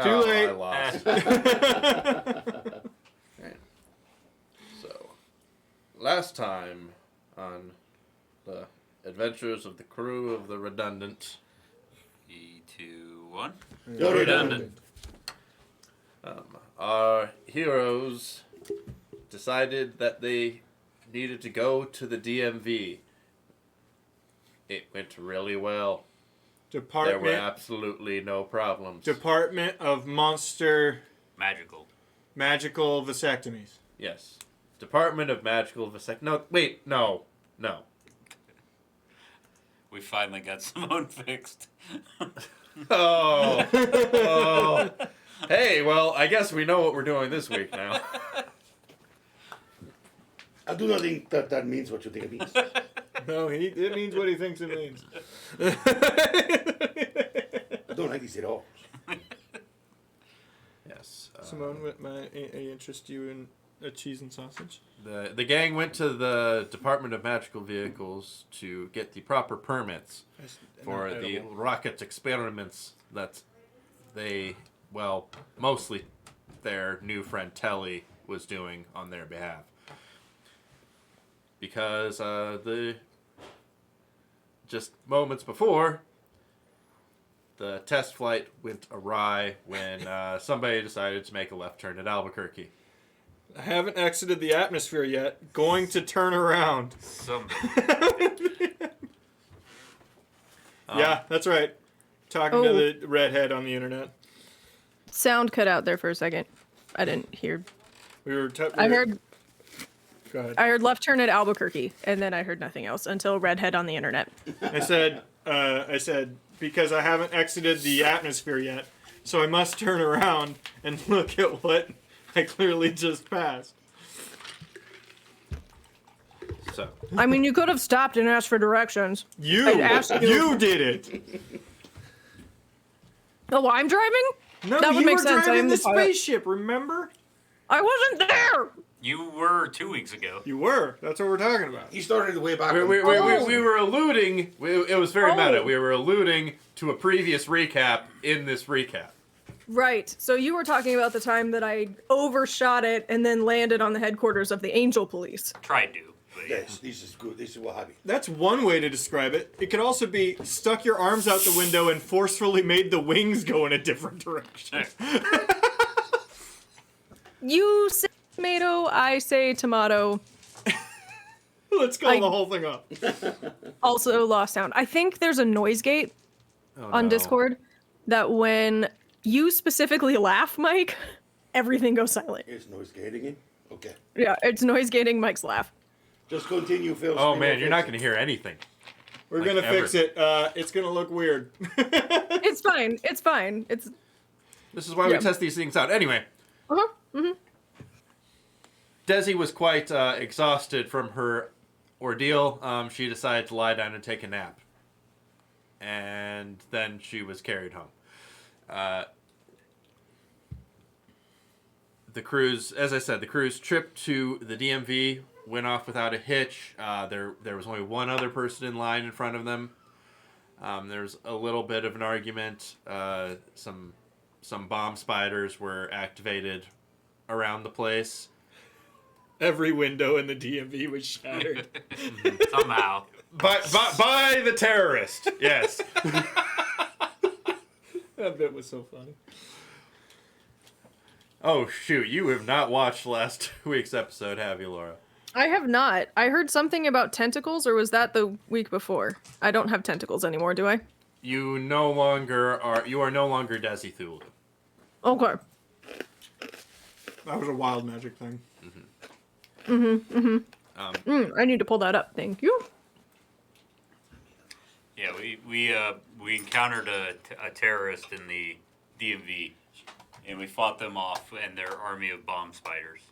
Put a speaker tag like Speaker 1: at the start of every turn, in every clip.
Speaker 1: Too late.
Speaker 2: I lost. Right. So, last time on the adventures of the crew of the Redundant.
Speaker 3: 3, 2, 1.
Speaker 4: You're
Speaker 3: Redundant.
Speaker 2: Our heroes decided that they needed to go to the DMV. It went really well. There were absolutely no problems.
Speaker 1: Department of Magical Vasectomies.
Speaker 2: Yes. Department of Magical Vasectomy. No, wait, no.
Speaker 3: We finally got Simone fixed.
Speaker 2: Oh. Hey, well, I guess we know what we're doing this week now.
Speaker 4: I do not think that means what you think it means.
Speaker 1: No, it means what he thinks it means.
Speaker 4: I don't like these at all.
Speaker 2: Yes.
Speaker 1: Simone, may I interest you in a cheese and sausage?
Speaker 2: The gang went to the Department of Magical Vehicles to get the proper permits for the rocket experiments that they, well, mostly their new friend Telly was doing on their behalf. Because just moments before, the test flight went awry when somebody decided to make a left turn at Albuquerque.
Speaker 1: I haven't exited the atmosphere yet. Going to turn around. Yeah, that's right. Talking to the redhead on the internet.
Speaker 5: Sound cut out there for a second. I didn't hear.
Speaker 1: I heard. Go ahead.
Speaker 5: I heard left turn at Albuquerque, and then I heard nothing else until redhead on the internet.
Speaker 1: I said because I haven't exited the atmosphere yet, so I must turn around and look at what I clearly just passed.
Speaker 2: So.
Speaker 5: I mean, you could have stopped and asked for directions.
Speaker 1: You did it.
Speaker 5: Oh, I'm driving?
Speaker 1: No,
Speaker 5: that would
Speaker 1: you
Speaker 5: make
Speaker 1: were
Speaker 5: sense.
Speaker 1: driving the spaceship, remember?
Speaker 5: I wasn't there!
Speaker 3: You were 2 weeks ago.
Speaker 1: You were. That's what we're talking about.
Speaker 4: He started way back.
Speaker 2: We were alluding. It was very meta. We were alluding to a previous recap in this recap.
Speaker 5: Right. So you were talking about the time that I overshot it and then landed on the headquarters of the Angel Police.
Speaker 3: Tried to.
Speaker 4: Yes, this is good. This is what happened.
Speaker 1: That's one way to describe it. It could also be stuck your arms out the window and forcefully made the wings go in a different direction.
Speaker 5: You say tomato, I say tomato.
Speaker 1: Let's call the whole thing up.
Speaker 5: Also lost sound. I think there's a noise gate on Discord that when you specifically laugh, Mike, everything goes silent.
Speaker 4: It's noise gating it? Okay.
Speaker 5: Yeah, it's noise gating Mike's laugh.
Speaker 4: Just continue, Phil.
Speaker 2: Oh man, you're not going to hear anything.
Speaker 1: We're going to fix it. It's going to look weird.
Speaker 5: It's fine. It's fine. This
Speaker 2: is why we test these things out. Anyway. Desi was quite exhausted from her ordeal. She decided to lie down and take a nap. And then she was carried home. The cruise, as I said, the cruise trip to the DMV went off without a hitch. There was only one other person in line in front of them. There was a little bit of an argument. Some bomb spiders were activated around the place.
Speaker 1: Every window in the DMV was shattered.
Speaker 3: Somehow.
Speaker 2: By the terrorist, yes.
Speaker 1: That bit was so funny.
Speaker 2: Oh, shoot. You have not watched last week's episode, have you, Laura?
Speaker 5: I have not. I heard something about tentacles, or was that the week before? I don't have tentacles anymore, do I?
Speaker 2: You are no longer Desi Thulu.
Speaker 5: Okay.
Speaker 1: That was a wild magic thing.
Speaker 5: I need to pull that up. Thank you.
Speaker 3: Yeah, we encountered a terrorist in the DMV, and we fought them off and their army of bomb spiders.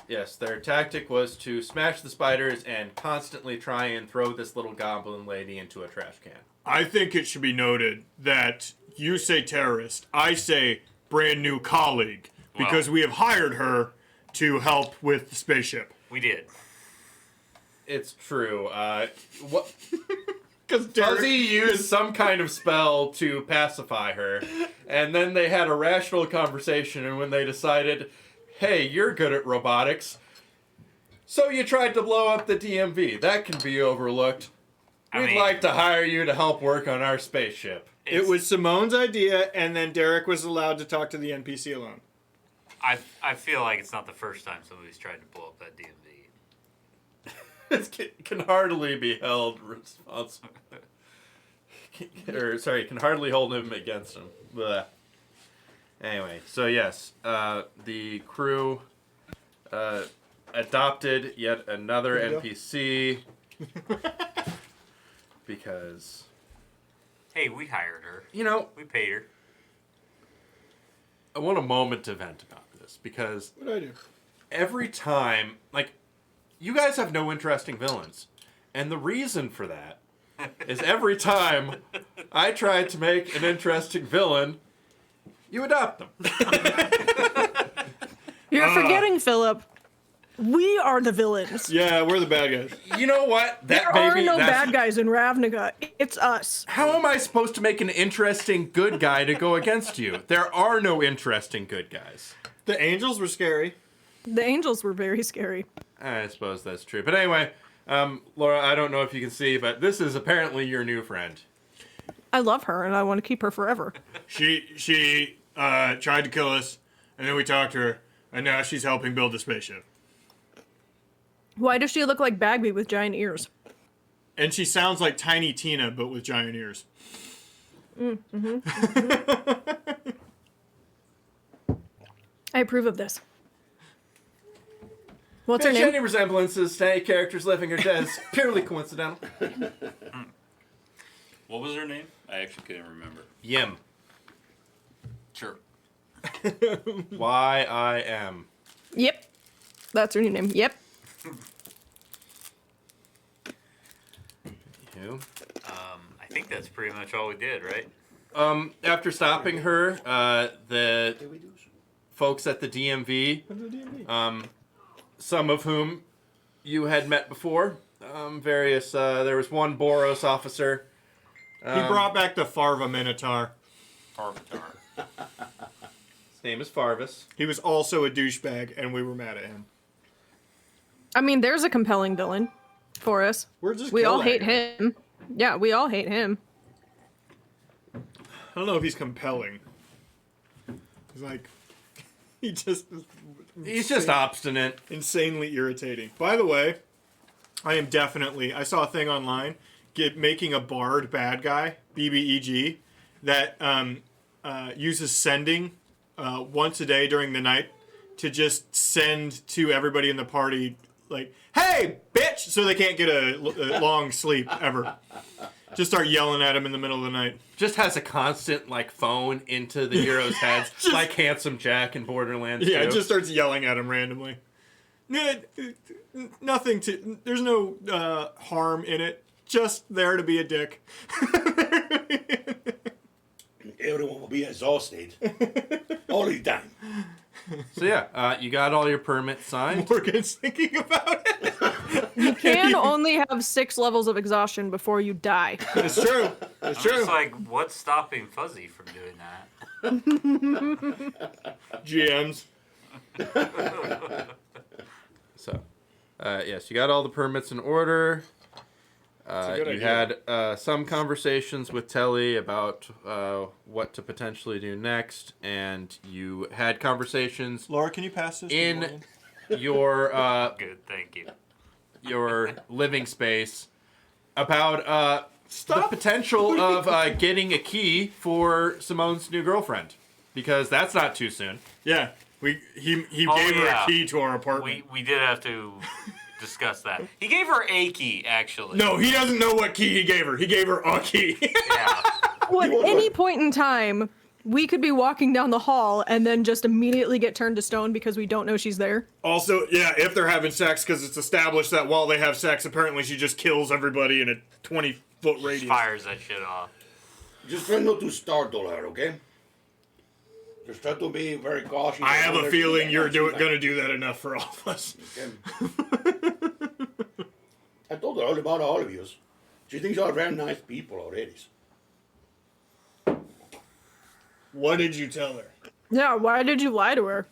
Speaker 2: Yes, their tactic was to smash the spiders and constantly try and throw this little goblin lady into a trash can.
Speaker 1: I think it should be noted that you say terrorist, I say brand new colleague, because we have hired her to help with the spaceship.
Speaker 3: We did.
Speaker 2: It's true. What?
Speaker 1: Because
Speaker 2: Fuzzy used some kind of spell to pacify her, and then they had a rational conversation, and when they decided, hey, you're good at robotics, so you tried to blow up the DMV. That can be overlooked. We'd like to hire you to help work on our spaceship.
Speaker 1: It was Simone's idea, and then Derek was allowed to talk to the NPC alone.
Speaker 3: I feel like it's not the first time somebody's tried to blow up that DMV.
Speaker 2: It can hardly be held responsible. Can hardly hold him against him. Blech. Anyway, so yes, the crew adopted yet another NPC because,
Speaker 3: Hey, we hired her. We paid her.
Speaker 2: I want a moment to vent about this because
Speaker 1: What did I do?
Speaker 2: every time, you guys have no interesting villains. And the reason for that is every time I try to make an interesting villain, you adopt them.
Speaker 5: You're forgetting, Philip. We are the villains.
Speaker 1: Yeah, we're the bad guys.
Speaker 2: You know what?
Speaker 5: There are no bad guys in Ravnica. It's us.
Speaker 2: How am I supposed to make an interesting good guy to go against you? There are no interesting good guys.
Speaker 1: The angels were scary.
Speaker 5: The angels were very scary.
Speaker 2: I suppose that's true. But anyway, Laura, I don't know if you can see, but this is apparently your new friend.
Speaker 5: I love her, and I want to keep her forever.
Speaker 1: She tried to kill us, and then we talked to her, and now she's helping build a spaceship.
Speaker 5: Why does she look like Bagby with giant ears?
Speaker 1: And she sounds like Tiny Tina, but with giant ears.
Speaker 5: I approve of this. What's her
Speaker 2: Bitch,
Speaker 5: name?
Speaker 2: any resemblances to any characters living or dead is purely coincidental.
Speaker 3: What was her name? I actually couldn't remember.
Speaker 2: Yim.
Speaker 3: Sure.
Speaker 2: Y-I-M.
Speaker 5: Yep. That's her new name. Yep.
Speaker 2: You.
Speaker 3: I think that's pretty much all we did, right?
Speaker 2: After stopping her, the
Speaker 4: Can we do so?
Speaker 2: folks at the DMV, some of whom you had met before, there was one Boros officer.
Speaker 1: He brought back the Farva Minotaur.
Speaker 3: Harvitar.
Speaker 2: His name is Farvis.
Speaker 1: He was also a douchebag, and we were mad at him.
Speaker 5: I mean, there's a compelling villain for us.
Speaker 1: We're just
Speaker 5: We all
Speaker 1: killed
Speaker 5: hate him. Yeah, we all hate him.
Speaker 1: I don't know if he's compelling. He's like, he's
Speaker 2: just obstinate.
Speaker 1: insanely irritating. By the way, I saw a thing online, making a bard bad guy, BBEG, that uses sending once a day during the night to just send to everybody in the party, like, hey, bitch, so they can't get a long sleep ever. Just start yelling at him in the middle of the night.
Speaker 2: Just has a constant, phone into the heroes' heads, like Handsome Jack in Borderlands 2.
Speaker 1: Yeah, it just starts yelling at him randomly. Nothing to... There's no harm in it. Just there to be a dick.
Speaker 4: Everyone will be exhausted all the time.
Speaker 2: So yeah, you got all your permits signed.
Speaker 1: Morgan's thinking about it.
Speaker 5: You can only have 6 levels of exhaustion before you die.
Speaker 1: It's true. It's
Speaker 3: I'm
Speaker 1: true.
Speaker 3: just like, what's stopping Fuzzy from doing that?
Speaker 1: GMs.
Speaker 2: So, yes, you got all the permits in order.
Speaker 1: a good
Speaker 2: You
Speaker 1: idea.
Speaker 2: had some conversations with Telly about what to potentially do next, and you had conversations
Speaker 1: Laura, can you pass this to
Speaker 2: in
Speaker 1: Morgan?
Speaker 2: your
Speaker 3: Good, thank you.
Speaker 2: your living space about the potential of getting a key for Simone's new girlfriend, because that's not too soon.
Speaker 1: Yeah. He
Speaker 3: Oh,
Speaker 1: gave her
Speaker 3: yeah.
Speaker 1: a key to our apartment.
Speaker 3: We did have to discuss that. He gave her a key, actually.
Speaker 1: No, he doesn't know what key he gave her. He gave her a key.
Speaker 3: Yeah.
Speaker 5: Well, at any point in time, we could be walking down the hall and then just immediately get turned to stone because we don't know she's there.
Speaker 1: Also, yeah, if they're having sex, because it's established that while they have sex, apparently she just kills everybody in a 20-foot radius.
Speaker 3: Fires that shit off.
Speaker 4: Just try not to startle her, okay? Just try to be very cautious.
Speaker 1: I have a
Speaker 4: There's-
Speaker 1: feeling you're
Speaker 4: she's like-
Speaker 1: gonna do that enough for all of us.
Speaker 4: I told her all about all of you. She thinks you're very nice people already.
Speaker 1: What did you tell her?
Speaker 5: Yeah, why did you lie to her?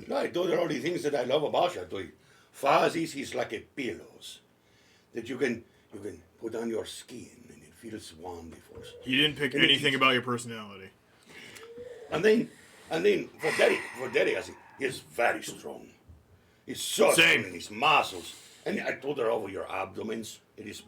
Speaker 4: No, I told her all the things that I love about you. I told you, Fuzzies is like a pillows that you can put on your skin and it feels wonderful.
Speaker 1: He didn't pick
Speaker 4: And it
Speaker 1: anything
Speaker 4: is-
Speaker 1: about your personality.
Speaker 4: And then for Daddy, I said, he's very strong. He's so
Speaker 1: Same.
Speaker 4: strong in his muscles. And I told her over your abdomens. It is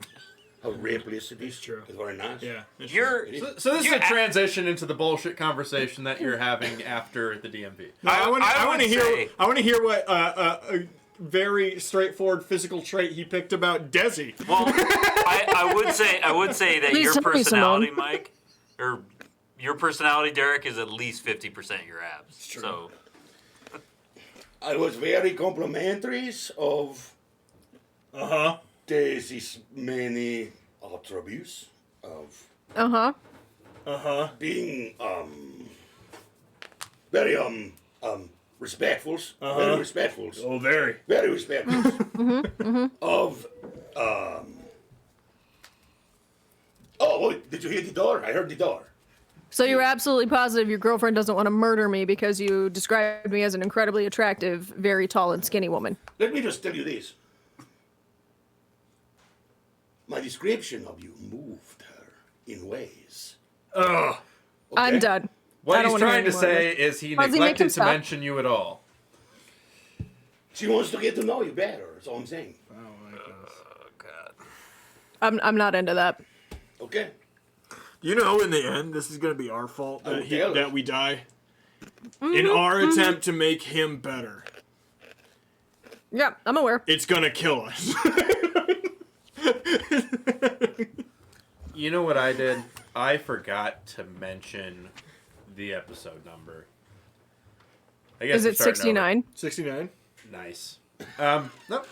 Speaker 4: how ripples it is.
Speaker 1: True.
Speaker 4: It's very nice.
Speaker 1: Yeah. it's
Speaker 3: You're.
Speaker 4: It is.
Speaker 2: So this is
Speaker 3: You're
Speaker 2: a transition into the bullshit conversation that you're having after the DMV.
Speaker 1: No, I want
Speaker 3: would
Speaker 1: to hear.
Speaker 3: say-
Speaker 1: I want to hear what a very straightforward physical trait he picked about Desi.
Speaker 3: Well, I would say that
Speaker 5: Please
Speaker 3: your
Speaker 5: tell me,
Speaker 3: personality,
Speaker 5: Simone.
Speaker 3: Mike, or your personality, Derek, is at least 50% your abs.
Speaker 1: true.
Speaker 3: So
Speaker 4: I was very complimentary of Daisy's many attributes of being very respectful, very respectful,
Speaker 1: Oh, very.
Speaker 4: very respectful of oh wait, did you hear the door? I heard the door.
Speaker 5: So you're absolutely positive your girlfriend doesn't want to murder me because you described me as an incredibly attractive, very tall and skinny woman.
Speaker 4: Let me just tell you this. My description of you moved her in ways.
Speaker 1: Ugh.
Speaker 5: I'm
Speaker 4: Okay?
Speaker 5: done. I
Speaker 2: What
Speaker 5: don't
Speaker 2: he's
Speaker 5: wanna hear
Speaker 2: trying to
Speaker 5: any more of
Speaker 2: say
Speaker 5: this.
Speaker 2: is he
Speaker 5: How's he make
Speaker 2: neglected
Speaker 5: him
Speaker 2: to
Speaker 5: stop?
Speaker 2: mention you at all.
Speaker 4: She wants to get to know you better. That's all I'm saying.
Speaker 3: oh god.
Speaker 5: I'm not into that.
Speaker 4: Okay.
Speaker 1: You know, in the end, this is going to be our fault
Speaker 4: I will
Speaker 1: that,
Speaker 4: tell her.
Speaker 1: that we die. In our attempt to make him better,
Speaker 5: Yeah, I'm aware.
Speaker 1: it's going to kill us.
Speaker 2: You know what I did? I forgot to mention the episode number. I guess
Speaker 5: Is
Speaker 2: we're
Speaker 5: it
Speaker 2: starting
Speaker 5: 69?
Speaker 1: 69.
Speaker 2: over. Nice. Nope.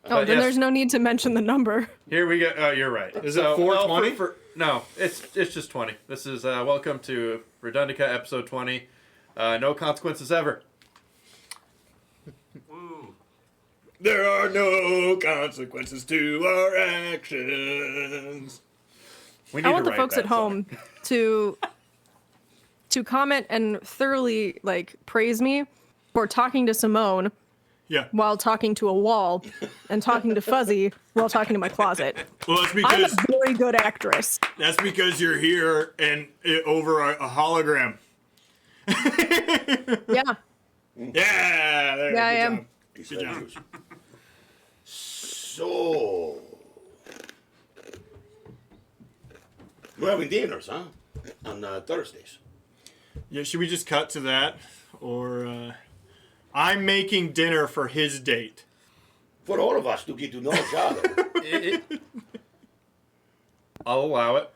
Speaker 5: Oh, then
Speaker 2: yes.
Speaker 5: there's no need to mention the number.
Speaker 2: Here we go. Oh, you're right.
Speaker 1: Is it 420?
Speaker 2: No, it's just 20. This is welcome to Redundica episode 20. No consequences ever.
Speaker 3: Woo.
Speaker 1: There are no consequences to our actions.
Speaker 2: We need
Speaker 5: I want
Speaker 2: to
Speaker 5: the
Speaker 2: write
Speaker 5: folks
Speaker 2: that
Speaker 5: at home to comment and thoroughly praise me for talking to Simone
Speaker 1: Yeah.
Speaker 5: while talking to a wall and talking to Fuzzy while talking to my closet.
Speaker 1: Well, that's
Speaker 5: I'm
Speaker 1: because
Speaker 5: a very good actress.
Speaker 1: you're here and over a hologram.
Speaker 5: Yeah.
Speaker 1: Yeah. There,
Speaker 5: Yeah, I
Speaker 1: good
Speaker 5: am.
Speaker 1: job. Good job.
Speaker 4: So we're having dinners, huh? On Thursdays.
Speaker 1: Yeah. Should we just cut to that, or I'm making dinner for his date?
Speaker 4: For all of us to get to know each other.
Speaker 2: I'll allow it.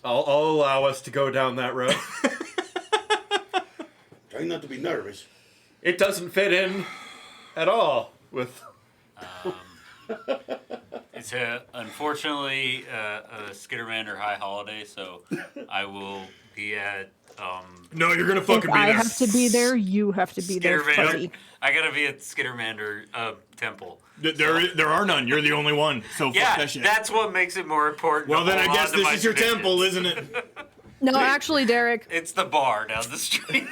Speaker 2: I'll allow us to go down that road.
Speaker 4: Try not to be nervous.
Speaker 2: It doesn't fit in at all with.
Speaker 3: It's unfortunately a Skittermander high holiday, so I will be at
Speaker 1: No, you're gonna
Speaker 5: If
Speaker 1: fucking be
Speaker 5: I
Speaker 1: there.
Speaker 5: have to be there, you have to be there,
Speaker 3: Skittermander.
Speaker 5: Fuzzy.
Speaker 3: I gotta be at Skittermander temple.
Speaker 1: There are none. You're the only one. So fuck
Speaker 3: Yeah,
Speaker 1: that shit.
Speaker 3: that's what makes it more important.
Speaker 1: Well,
Speaker 3: to
Speaker 1: then I
Speaker 3: hold
Speaker 1: guess
Speaker 3: on to
Speaker 1: this
Speaker 3: my
Speaker 1: is your
Speaker 3: traditions.
Speaker 1: temple, isn't it?
Speaker 5: No, actually, Derek,
Speaker 3: It's the bar down the street.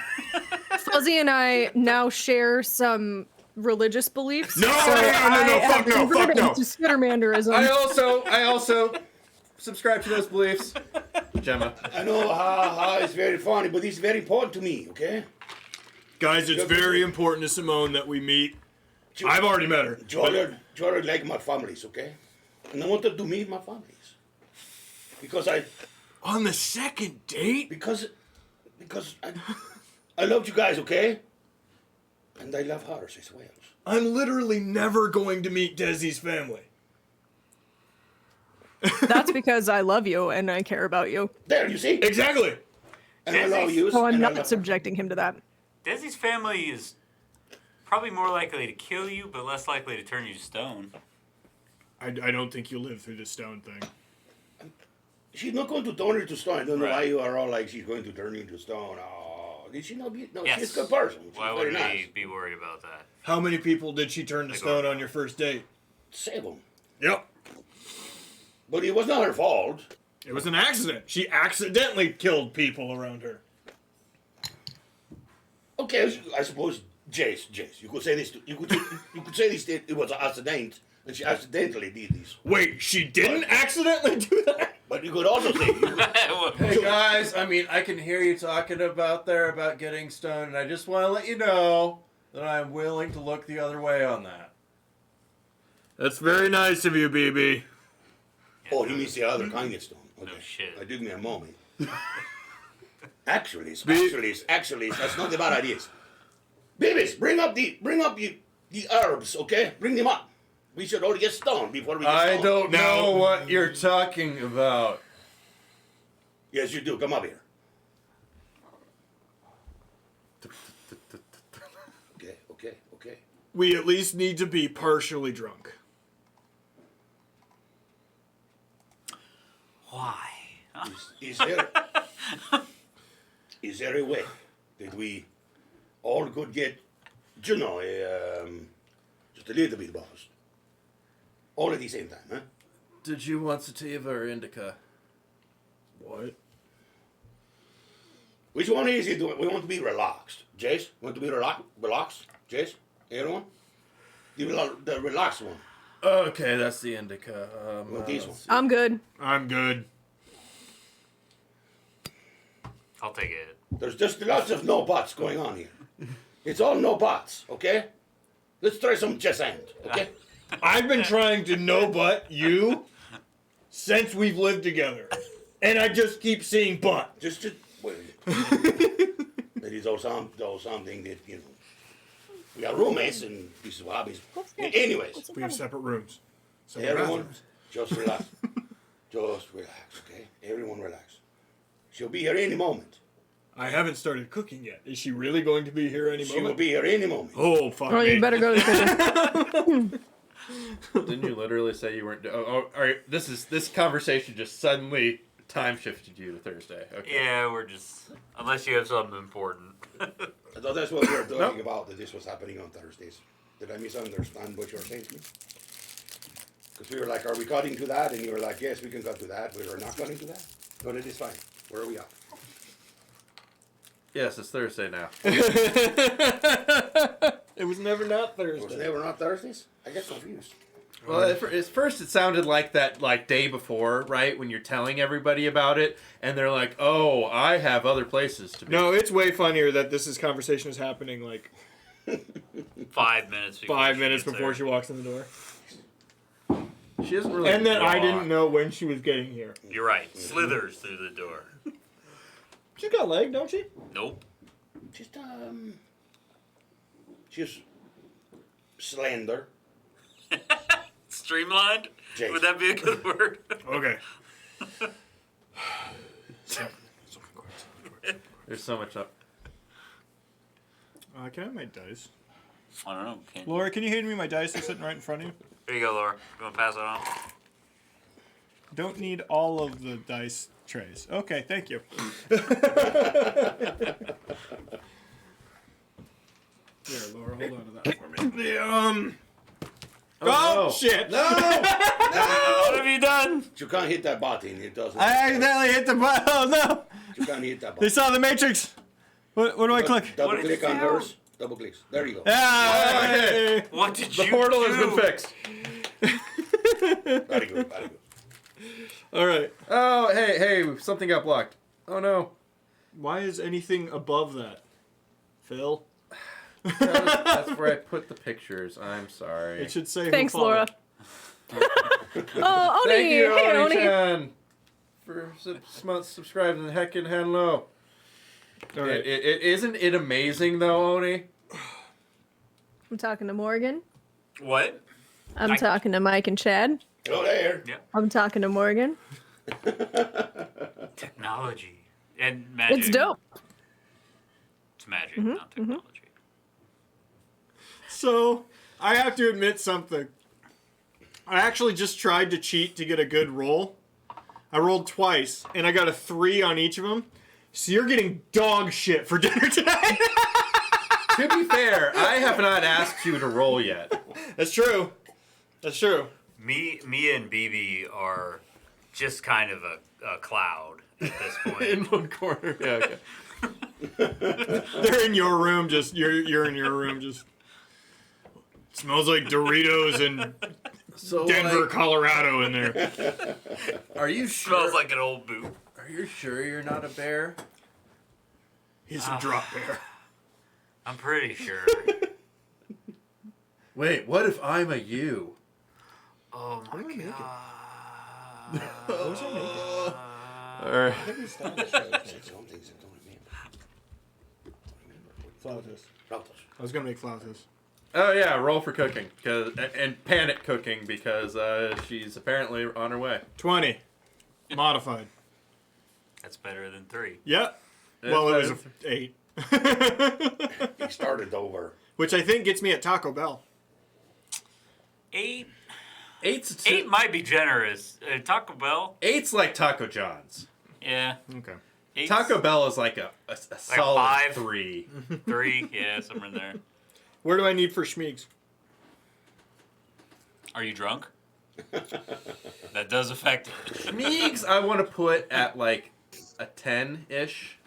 Speaker 5: Fuzzy and I now share some religious beliefs.
Speaker 1: No,
Speaker 5: so
Speaker 1: no, no, no,
Speaker 5: I
Speaker 1: fuck
Speaker 5: have
Speaker 1: no, fuck
Speaker 5: converted
Speaker 1: no.
Speaker 5: to Skittermanderism.
Speaker 2: I also subscribe to those beliefs. Gemma.
Speaker 4: I know how it's very funny, but it's very important to me, okay?
Speaker 1: Guys, it's very important to Simone that we meet. I've already met her.
Speaker 4: Jordan like my families, okay? And I wanted to meet my families. Because
Speaker 1: On the second date?
Speaker 4: because I love you guys, okay? And I love hers as well.
Speaker 1: I'm literally never going to meet Desi's family.
Speaker 5: That's because I love you and I care about you.
Speaker 4: There, you see?
Speaker 1: Exactly.
Speaker 4: And I love you.
Speaker 5: So I'm
Speaker 4: and I
Speaker 5: not
Speaker 4: love
Speaker 5: subjecting him to that.
Speaker 3: Desi's family is probably more likely to kill you, but less likely to turn you to stone.
Speaker 1: I don't think you'll live through the stone thing.
Speaker 4: She's not going to turn you to stone. I don't know
Speaker 3: Right.
Speaker 4: why you are all like she's going to turn you to stone. Oh, did she not be? No,
Speaker 3: Yes.
Speaker 4: she's a good person. She's
Speaker 3: Why
Speaker 4: very
Speaker 3: would
Speaker 4: nice.
Speaker 3: we be worried about that?
Speaker 1: How many people did she turn to stone on your first date?
Speaker 4: 7.
Speaker 1: Yep.
Speaker 4: But it was not her fault.
Speaker 1: It was an accident. She accidentally killed people around her.
Speaker 4: Okay, I suppose Jace, you could say this. You could say this. It was an accident, and she accidentally did this.
Speaker 1: Wait, she didn't accidentally do that?
Speaker 4: But you could also say.
Speaker 2: Hey guys, I mean, I can hear you talking about getting stoned, and I just want to let you know that I'm willing to look the other way on that.
Speaker 1: That's very nice of you, BB.
Speaker 4: Oh, he means the other kind of stone. Okay.
Speaker 3: No shit.
Speaker 4: It took me a moment. Actually, that's not the bad ideas. Babies, bring up the herbs, okay? Bring them up. We should all get stoned before we get
Speaker 2: I
Speaker 4: stoned.
Speaker 2: don't know what you're talking about.
Speaker 4: Yes, you do. Come up here. Okay.
Speaker 1: We at least need to be partially drunk.
Speaker 3: Why?
Speaker 4: Is there a way that we all could get, just a little bit buzzed? All at the same time, huh?
Speaker 2: Did you want sativa or indica?
Speaker 1: What?
Speaker 4: Which one is it? We want to be relaxed. Jace, want to be relaxed? Jace, everyone? The relaxed one.
Speaker 2: Okay, that's the indica.
Speaker 4: This one.
Speaker 5: I'm good.
Speaker 1: I'm good.
Speaker 3: I'll take it.
Speaker 4: There's just lots of no buts going on here. It's all no buts, okay? Let's try some just and, okay?
Speaker 1: I've been trying to no butt you since we've lived together. And I just keep seeing butt.
Speaker 4: Just wait. It is also something that, we are roommates and this is hobbies. Anyways,
Speaker 1: We have separate rooms. Separate
Speaker 4: everyone,
Speaker 1: bathrooms.
Speaker 4: just relax. Just relax, okay? Everyone relax. She'll be here any moment.
Speaker 1: I haven't started cooking yet. Is she really going to be here any
Speaker 4: She will
Speaker 1: moment?
Speaker 4: be here any moment.
Speaker 1: Oh, fuck
Speaker 5: Oh,
Speaker 1: me.
Speaker 5: you better go to the kitchen.
Speaker 2: Didn't you literally say you weren't? All right. This conversation just suddenly time shifted you to Thursday. Okay.
Speaker 3: Yeah, we're just unless you have something important.
Speaker 4: I thought that's what we were talking about, that this was happening on Thursdays. Did I misunderstand what you were saying to me? Because we were like, are we cutting to that? And you were like, yes, we can cut to that. We were not cutting to that. But it is fine. Where are we at?
Speaker 2: Yes, it's Thursday now.
Speaker 1: It was never not
Speaker 4: Was
Speaker 1: Thursday.
Speaker 4: it never not Thursdays? I get confused.
Speaker 2: Well, at first it sounded like that, day before, right? When you're telling everybody about it, and they're like, "Oh, I have other places to be."
Speaker 1: No, it's way funnier that this conversation is happening like
Speaker 3: 5 minutes.
Speaker 1: 5 minutes
Speaker 3: gets
Speaker 1: before
Speaker 3: there.
Speaker 1: she walks in the door.
Speaker 2: she doesn't really.
Speaker 1: And then I
Speaker 2: walk.
Speaker 1: didn't know when she was getting here.
Speaker 3: You're right. Slithers through the door.
Speaker 1: She's got a leg, don't she?
Speaker 3: Nope.
Speaker 4: She's slender.
Speaker 3: Streamlined.
Speaker 4: Jason.
Speaker 3: Would that be a good word?
Speaker 1: Okay.
Speaker 2: There's so much up.
Speaker 1: Can I have my dice?
Speaker 3: I don't know. Can't.
Speaker 1: Laura, can you hand me my dice? They're sitting right in front of you.
Speaker 3: Here you go, Laura. You want to pass it on?
Speaker 1: Don't need all of the dice trays. Okay, thank you. Here, Laura, hold on to that for me. Oh,
Speaker 2: no.
Speaker 1: shit!
Speaker 2: No!
Speaker 3: What have you done?
Speaker 4: You can't hit that button. It doesn't.
Speaker 1: I accidentally hit the button. Oh, no!
Speaker 4: You can't hit that
Speaker 1: They
Speaker 4: button.
Speaker 1: saw the Matrix. What do I click?
Speaker 4: Double
Speaker 3: What did
Speaker 4: click
Speaker 3: you
Speaker 4: on
Speaker 3: do?
Speaker 4: hers. Double clicks. There you go.
Speaker 1: Ah,
Speaker 2: Okay.
Speaker 3: What did
Speaker 2: The
Speaker 3: you
Speaker 2: portal
Speaker 3: do?
Speaker 2: has been fixed.
Speaker 4: Very good. Very good.
Speaker 1: all right.
Speaker 2: Oh, hey, something got blocked. Oh no.
Speaker 1: Why is anything above that? Phil?
Speaker 2: That's where I put the pictures. I'm sorry.
Speaker 1: It should say.
Speaker 5: Thanks,
Speaker 1: who followed.
Speaker 5: Laura. Oh, Oni!
Speaker 2: Thank you,
Speaker 5: Hey, Oni!
Speaker 2: Oni-chan, for 6 months subscribing. Heckin' hello.
Speaker 1: All right.
Speaker 2: Isn't it amazing though, Oni?
Speaker 5: I'm talking to Morgan.
Speaker 3: What?
Speaker 5: I'm talking to Mike and Chad.
Speaker 4: Go there.
Speaker 3: Yeah.
Speaker 5: I'm talking to Morgan.
Speaker 3: Technology and magic.
Speaker 5: It's dope.
Speaker 3: It's magic, not technology.
Speaker 1: So, I have to admit something. I actually just tried to cheat to get a good roll. I rolled twice, and I got a 3 on each of them. So you're getting dog shit for dinner tonight.
Speaker 2: To be fair, I have not asked you to roll yet.
Speaker 1: That's true. That's true.
Speaker 3: Me and BB are just kind of a cloud at this
Speaker 2: In
Speaker 3: point.
Speaker 2: one corner. Yeah, okay.
Speaker 1: They're in your room, just you're in your room, just smells like Doritos and
Speaker 2: So,
Speaker 1: Denver,
Speaker 2: like,
Speaker 1: Colorado in there.
Speaker 2: are you sure?
Speaker 3: Smells like an old boot.
Speaker 2: Are you sure you're not a bear?
Speaker 1: He's a drop bear.
Speaker 3: I'm pretty sure.
Speaker 2: Wait, what if I'm a you?
Speaker 3: Oh my
Speaker 1: do I make it?
Speaker 3: god.
Speaker 2: All right.
Speaker 4: Let me start this way. Said some things I don't remember.
Speaker 1: Flautas.
Speaker 4: Flautas.
Speaker 1: I was gonna make flautas.
Speaker 2: Oh yeah, roll for cooking, and panic cooking because she's apparently on her way.
Speaker 1: 20. Modified.
Speaker 3: That's better than 3.
Speaker 1: Yep. Well, it was a 8.
Speaker 4: He started over.
Speaker 1: Which I think gets me at Taco Bell.
Speaker 3: 8.
Speaker 2: Eight's
Speaker 3: 8 might be generous. Taco Bell.
Speaker 2: Eight's like Taco John's.
Speaker 3: Yeah.
Speaker 1: Okay.
Speaker 3: 8's
Speaker 2: Taco Bell is like a solid
Speaker 3: 5?
Speaker 2: 3.
Speaker 3: 3. Yeah, somewhere in there.
Speaker 1: Where do I need for Schmeeks?
Speaker 3: Are you drunk? That does affect it.
Speaker 2: Schmeeks, I want to put at like a 10-ish.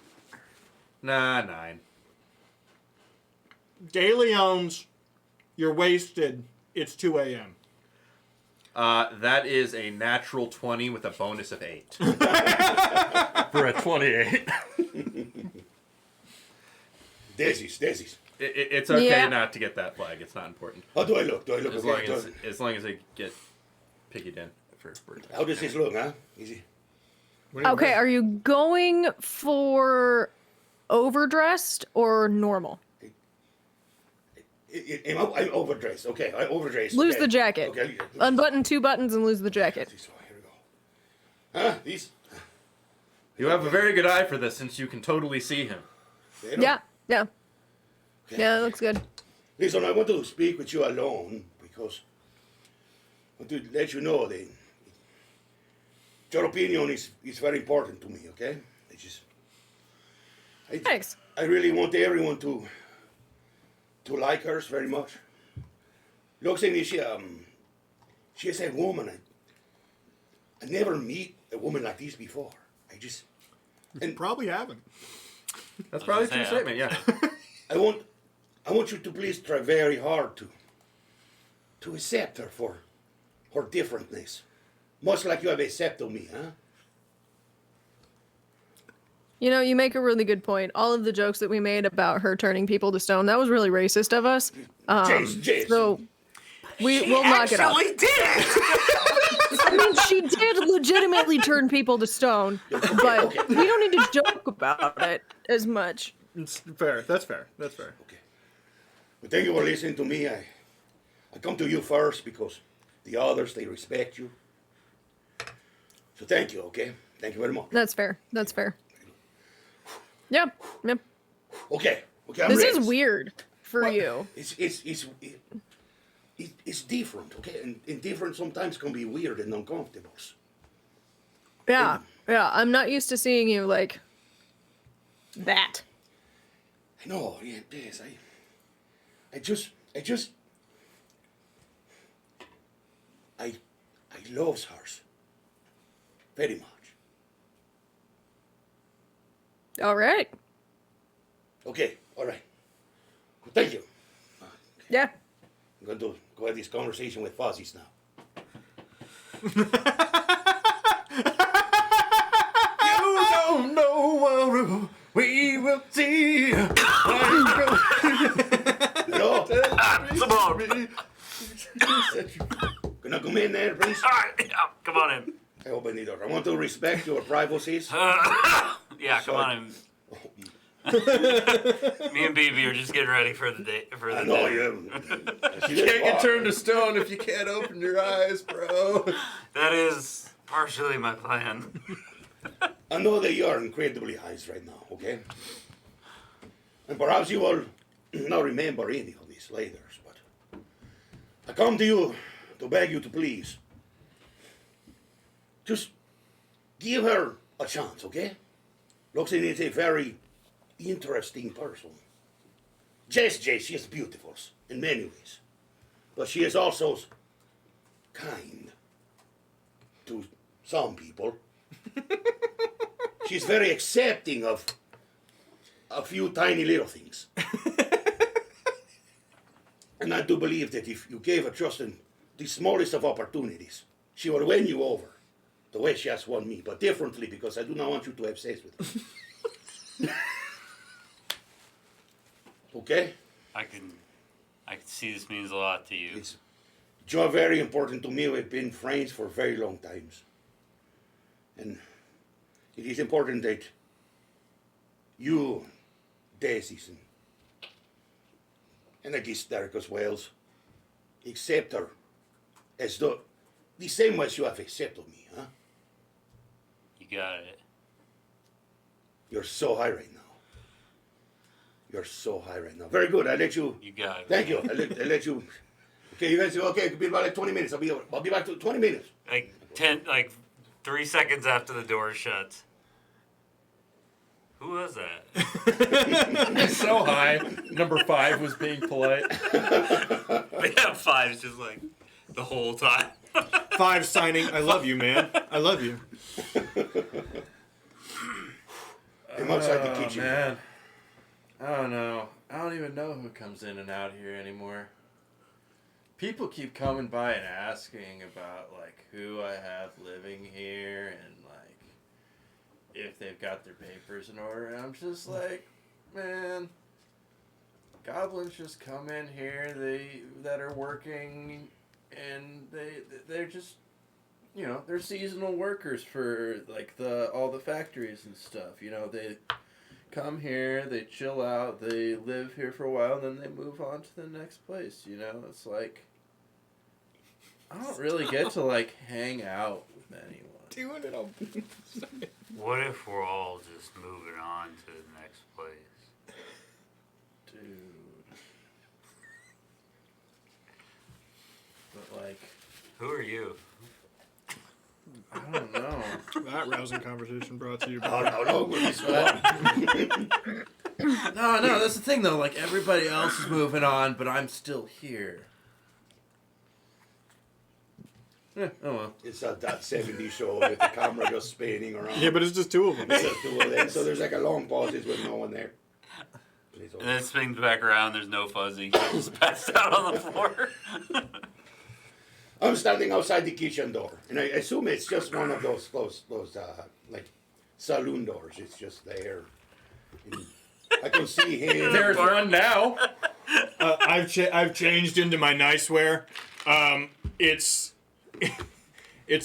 Speaker 2: Nah, 9.
Speaker 1: De Leon's, you're wasted. It's 2 a.m.
Speaker 2: That is a natural 20 with a bonus of 8. For a 28.
Speaker 4: Daisies.
Speaker 2: It's okay
Speaker 5: Yeah.
Speaker 2: not to get that flag. It's not important.
Speaker 4: How do I look? Do I look
Speaker 2: As
Speaker 4: okay?
Speaker 2: long as they get piggied in for bird.
Speaker 4: How does this look, huh? Easy.
Speaker 5: Okay, are you going for overdressed or normal?
Speaker 4: I'm overdressed. Okay, I overdressed.
Speaker 5: Lose
Speaker 4: okay.
Speaker 5: the jacket.
Speaker 4: Okay.
Speaker 5: Unbutton 2 buttons and lose the jacket.
Speaker 4: So here we go. Huh? These?
Speaker 2: You have a very good eye for this since you can totally see him.
Speaker 4: They don't-
Speaker 5: Yeah, yeah.
Speaker 4: Okay.
Speaker 5: Yeah, that looks good.
Speaker 4: Listen, I want to speak with you alone because I want to let you know that your opinion is very important to me, okay?
Speaker 5: Thanks.
Speaker 4: I really want everyone to like hers very much. Looks at me, she's a woman. I never meet a woman like this before.
Speaker 1: And probably haven't.
Speaker 2: That's probably a true
Speaker 3: Yeah.
Speaker 2: statement, yeah.
Speaker 4: I want you to please try very hard to accept her for her differentness. Much like you have accepted me, huh?
Speaker 5: You know, you make a really good point. All of the jokes that we made about her turning people to stone, that was really racist of us.
Speaker 4: Jason.
Speaker 5: So we'll knock it off.
Speaker 3: Actually did it!
Speaker 5: I mean, she did legitimately turn people to stone, but we don't need to joke about it as much.
Speaker 1: It's fair. That's fair. That's fair.
Speaker 4: Okay. But thank you for listening to me. I come to you first because the others, they respect you. So thank you, okay? Thank you very much.
Speaker 5: That's fair. That's fair. Yep. Yep.
Speaker 4: Okay, I'm
Speaker 5: This
Speaker 4: ready.
Speaker 5: is weird for
Speaker 4: Well,
Speaker 5: you.
Speaker 4: It's different, okay? And different sometimes can be weird and uncomfortable.
Speaker 5: Yeah. Yeah. I'm not used to seeing you like that.
Speaker 4: I know, yeah, yes, I loves hers very much.
Speaker 5: All right.
Speaker 4: Okay, all right. Well, thank you.
Speaker 5: Yeah.
Speaker 4: I'm going to go have this conversation with Fozzies now.
Speaker 2: You don't know what we will see.
Speaker 4: Hello?
Speaker 3: Come on.
Speaker 4: Can I come in there, please?
Speaker 3: All right, yeah, come on in.
Speaker 4: I open the door. I want to respect your privacies.
Speaker 3: Yeah, come on in. Me and BB are just getting ready for the day. For the
Speaker 4: I know
Speaker 3: day.
Speaker 4: you.
Speaker 2: Can't get turned to stone if you can't open your eyes, bro.
Speaker 3: That is partially my plan.
Speaker 4: I know that you are incredibly high right now, okay? And perhaps you will not remember any of these later, but I come to you to beg you to please just give her a chance, okay? Roxanne is a very interesting person. Yes, she is beautiful in many ways, but she is also kind to some people. She's very accepting of a few tiny little things. And I do believe that if you gave her just the smallest of opportunities, she will win you over the way she has won me, but differently, because I do not want you to have sex with her. Okay?
Speaker 3: I can see this means a lot to you.
Speaker 4: It's just very important to me. We've been friends for very long times. And it is important that you, Daisy, and I guess Derek as well, accept her as the same way you have accepted me, huh?
Speaker 3: You got it.
Speaker 4: You're so high right now. You're so high right now. Very good. I let you.
Speaker 3: You got it.
Speaker 4: Thank you. I let you. Okay, you guys. Okay, it'll be about like 20 minutes. I'll be back to 20 minutes.
Speaker 3: Like 3 seconds after the door shuts. Who was that?
Speaker 2: So high. Number 5 was being polite.
Speaker 3: Yeah, 5's just like the whole time.
Speaker 1: 5 signing. I love you, man. I love you.
Speaker 4: I'm outside the kitchen.
Speaker 2: Man. I don't know. I don't even know who comes in and out here anymore. People keep coming by and asking about like who I have living here and like if they've got their papers in order. And I'm just like, man, goblins just come in here. That are working, and they're just, you know, they're seasonal workers for like all the factories and stuff. You know, they come here, they chill out, they live here for a while, and then they move on to the next place. You know, it's like I don't really get to like hang out with anyone.
Speaker 1: Doing it all.
Speaker 3: What if we're all just moving on to the next place?
Speaker 2: Dude. But like,
Speaker 3: Who are you?
Speaker 2: I don't know.
Speaker 1: That rousing conversation brought to you by
Speaker 4: Oh, no,
Speaker 2: No, that's the thing though. Like everybody else is moving on, but I'm still here. Yeah, oh well.
Speaker 4: It's that 70s show with the camera just spinning around.
Speaker 1: Yeah, but it's just 2 of them.
Speaker 4: It's just 2 of them. So there's like a long pauses with no one there.
Speaker 3: And then it swings back around. There's no Fuzzy. He's passed out on the floor.
Speaker 4: I'm standing outside the kitchen door, and I assume it's just one of those like saloon doors. It's just there. And I can see him.
Speaker 2: There's one now.
Speaker 1: I've changed into my nice wear. It's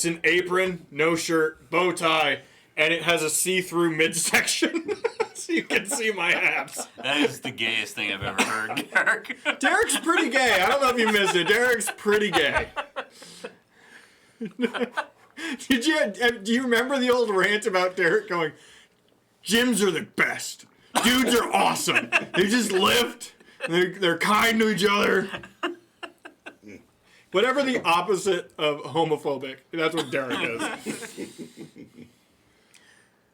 Speaker 1: an apron, no shirt, bow tie, and it has a see-through midsection, so you can see my abs.
Speaker 3: That is the gayest thing I've ever heard, Derek.
Speaker 1: Derek's pretty gay. I don't know if you missed it. Derek's pretty gay. Do you remember the old rant about Derek going, gyms are the best. Dudes are awesome. They just lift. They're kind to each other. Whatever the opposite of homophobic, that's what Derek is.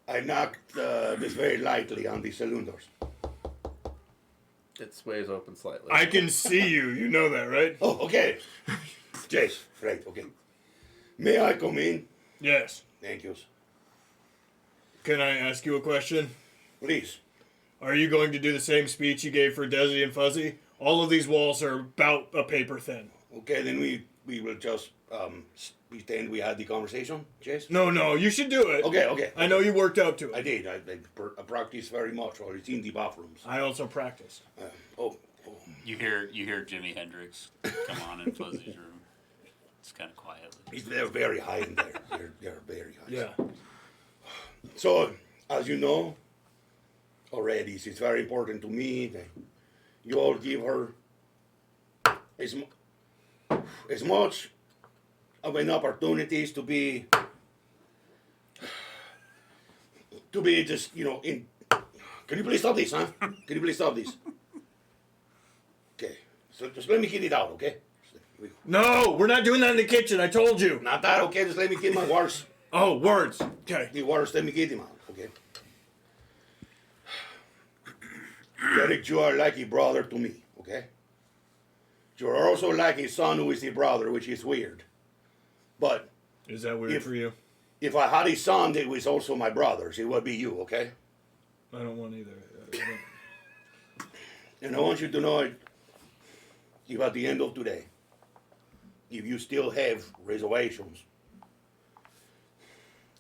Speaker 4: I knocked this very lightly on the saloon doors.
Speaker 2: It sways open slightly.
Speaker 1: I can see you. You know that, right?
Speaker 4: Oh, okay. Jace, right, okay. May I come in?
Speaker 1: Yes.
Speaker 4: Thank you.
Speaker 1: Can I ask you a question?
Speaker 4: Please.
Speaker 1: Are you going to do the same speech you gave for Desi and Fuzzy? All of these walls are about a paper thin.
Speaker 4: Okay, then we will just pretend we had the conversation, Jace?
Speaker 1: No, you should do it.
Speaker 4: Okay.
Speaker 1: I know you worked up to it.
Speaker 4: I did. I practiced very much while it's in the bathrooms.
Speaker 1: I also practiced.
Speaker 4: Oh.
Speaker 3: You hear Jimi Hendrix come on in Fuzzy's room. It's kind of quietly.
Speaker 4: They're very high in there. They're very high.
Speaker 1: Yeah.
Speaker 4: So, as you know already, it's very important to me that you all give her as much of an opportunities to be just, you know, in. Can you please stop this, huh? Can you please stop this? Okay, so just let me get it out, okay?
Speaker 1: No, we're not doing that in the kitchen. I told you.
Speaker 4: Not that, okay? Just let me get my words.
Speaker 1: Oh, words. Okay.
Speaker 4: The words, let me get them out, okay? Derek, you are like a brother to me, okay? You are also like a son who is a brother, which is weird. But
Speaker 1: Is that weird for you?
Speaker 4: if I had a son that was also my brother's, it would be you, okay?
Speaker 1: I don't want either. I don't-
Speaker 4: And I want you to know, if at the end of today, if you still have reservations,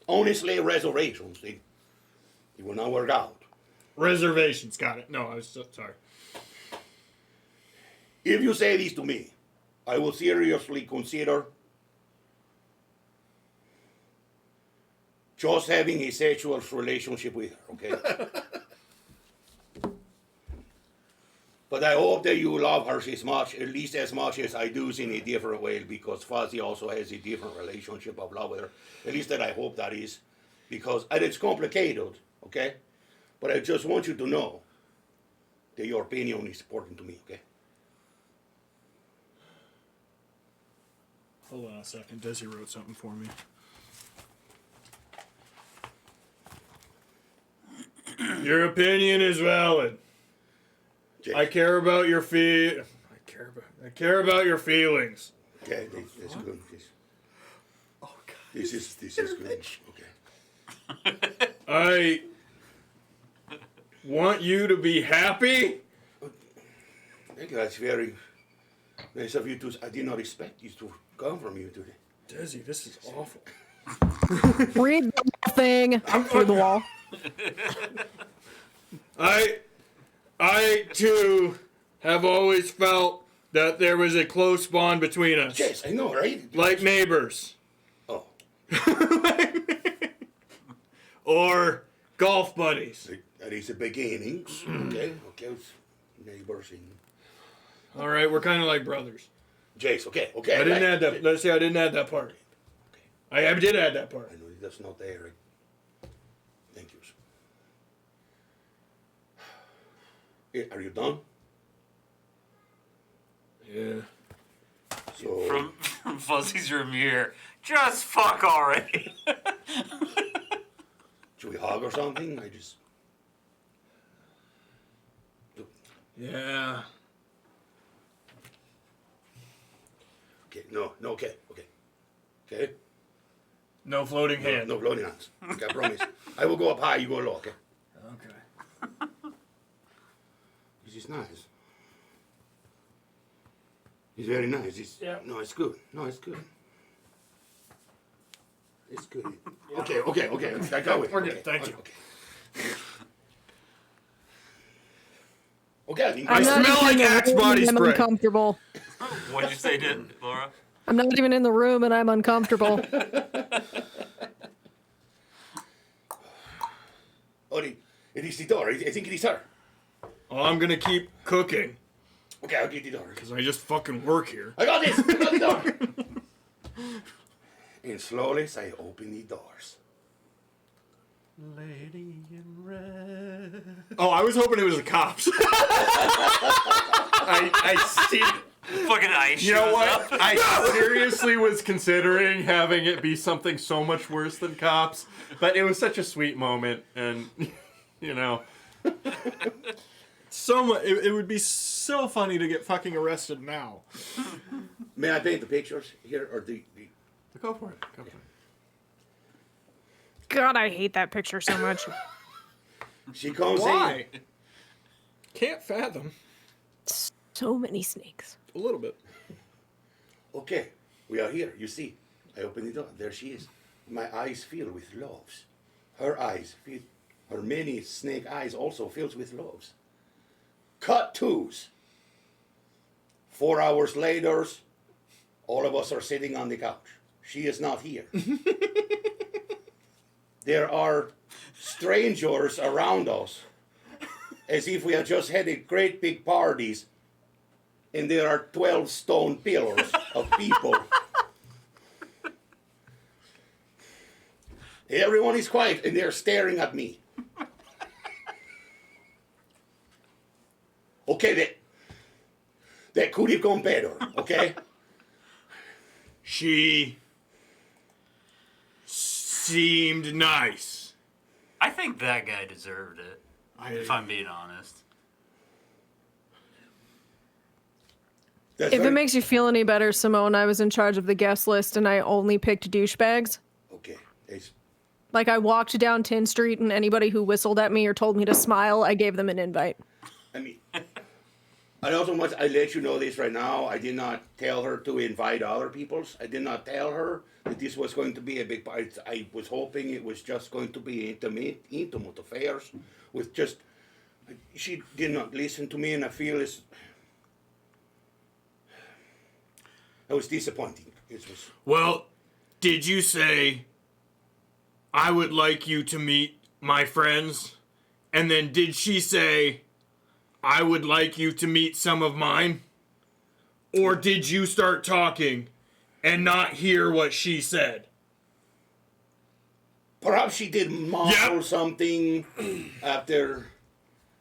Speaker 4: honestly, reservations, it will not work out.
Speaker 1: Reservations, got it. No, I was sorry.
Speaker 4: If you say this to me, I will seriously consider just having a sexual relationship with her, okay? But I hope that you love her as much, at least as much as I do in a different way, because Fuzzy also has a different relationship of love with her. At least that I hope that is. Because, and it's complicated, okay? But I just want you to know that your opinion is important to me, okay?
Speaker 1: Hold on a second. Desi wrote something for me. Your opinion is valid.
Speaker 4: Jake,
Speaker 1: I care about your I care about your feelings.
Speaker 4: okay, that's good.
Speaker 2: Oh God.
Speaker 4: This is good. Okay.
Speaker 1: I want you to be happy.
Speaker 4: Thank you. That's very nice of you to. I did not expect this to come from you today.
Speaker 1: Desi, this is awful.
Speaker 5: Read the thing through the wall.
Speaker 1: I too have always felt that there was a close bond between us,
Speaker 4: Yes, I know, right?
Speaker 1: like neighbors
Speaker 4: Oh,
Speaker 1: or golf buddies.
Speaker 4: that is the beginnings. Okay, it's neighbors and
Speaker 1: All right, we're kind of like brothers.
Speaker 4: Jace. Okay.
Speaker 1: I didn't add that. Let's say I didn't add that part. I did add that part.
Speaker 4: I know that's not there. Thank you. Are you done?
Speaker 1: Yeah.
Speaker 4: So
Speaker 3: From Fuzzy's room here. Just fuck already.
Speaker 4: should we hug or something? I just.
Speaker 1: Yeah.
Speaker 4: Okay. No. Okay. Okay.
Speaker 1: No floating hand.
Speaker 4: No floating hands. Okay, I promise. I will go up high. You go low. Okay.
Speaker 1: Okay.
Speaker 4: This is nice. It's very nice.
Speaker 1: Yeah.
Speaker 4: No, it's good. It's good. It's good. Okay. I got it.
Speaker 1: We're good. Thank you.
Speaker 4: Okay. I think
Speaker 1: I
Speaker 5: I'm not
Speaker 1: smell
Speaker 5: even
Speaker 1: like
Speaker 5: in the
Speaker 1: Axe
Speaker 5: room
Speaker 1: body
Speaker 5: and I'm
Speaker 1: spray.
Speaker 5: uncomfortable.
Speaker 3: What'd you say, Laura?
Speaker 5: I'm not even in the room and I'm uncomfortable.
Speaker 4: Oh, it is the door. I think it is her.
Speaker 1: Oh, I'm gonna keep cooking
Speaker 4: Okay, I'll get the door.
Speaker 1: because I just fucking work here.
Speaker 4: I got this. I got the door. And slowly I open the doors.
Speaker 2: Lady in red.
Speaker 1: Oh, I was hoping it was the cops. I see.
Speaker 3: Fucking ice.
Speaker 2: You know
Speaker 3: shows
Speaker 2: what?
Speaker 3: up.
Speaker 2: I seriously was considering having it be something so much worse than cops, but it was such a sweet moment, and you know.
Speaker 1: It would be so funny to get fucking arrested now.
Speaker 4: May I paint the pictures here or the
Speaker 2: Go for it. Go for it.
Speaker 5: God, I hate that picture so much.
Speaker 4: she comes
Speaker 1: Why? Can't fathom.
Speaker 5: So many snakes.
Speaker 1: A little bit.
Speaker 4: in. Okay, we are here. You see, I open the door. There she is. My eyes fill with loves. Her eyes fill. Her many snake eyes also fills with loves. Cut twos. 4 hours later, all of us are sitting on the couch. She is not here. There are strangers around us, as if we had just had a great big parties, and there are 12 stone pillars of people. Everyone is quiet, and they're staring at me. Okay, that could have gone better, okay?
Speaker 1: She seemed nice.
Speaker 3: I think that guy deserved it. If I'm being honest.
Speaker 4: That's
Speaker 5: If it makes you feel any better, Simone, I was in charge of the guest list and I only picked douchebags.
Speaker 4: okay. It's,
Speaker 5: Like, I walked down 10th Street and anybody who whistled at me or told me to smile, I gave them an invite.
Speaker 4: I mean, I also want I let you know this right now. I did not tell her to invite other peoples. I did not tell her that this was going to be a big part. I was hoping it was just going to be intimate affairs with just. She did not listen to me, and I feel it's. It was disappointing. It was.
Speaker 1: Well, did you say, I would like you to meet my friends? And then did she say, I would like you to meet some of mine? Or did you start talking and not hear what she said?
Speaker 4: Perhaps she did muffle something after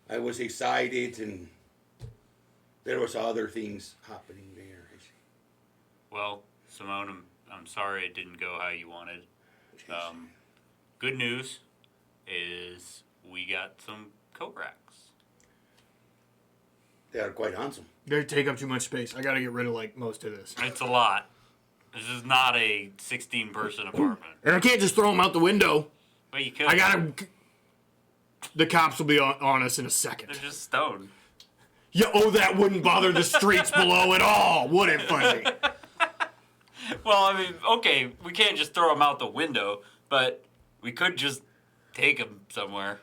Speaker 4: I was excited and there was other things happening there.
Speaker 3: Well, Simone, I'm sorry it didn't go how you wanted. Good news is we got some coat racks.
Speaker 4: They are quite handsome.
Speaker 1: They take up too much space. I gotta get rid of, like, most of this.
Speaker 3: It's a lot. This is not a 16-person apartment.
Speaker 1: And I can't just throw them out the window.
Speaker 3: Well, you could.
Speaker 1: I gotta... The cops will be on us in a second.
Speaker 3: They're just stone.
Speaker 1: Yeah, that wouldn't bother the streets below at all, would it, Fuzzy?
Speaker 3: Well, I mean, okay, we can't just throw them out the window, but we could just take them somewhere.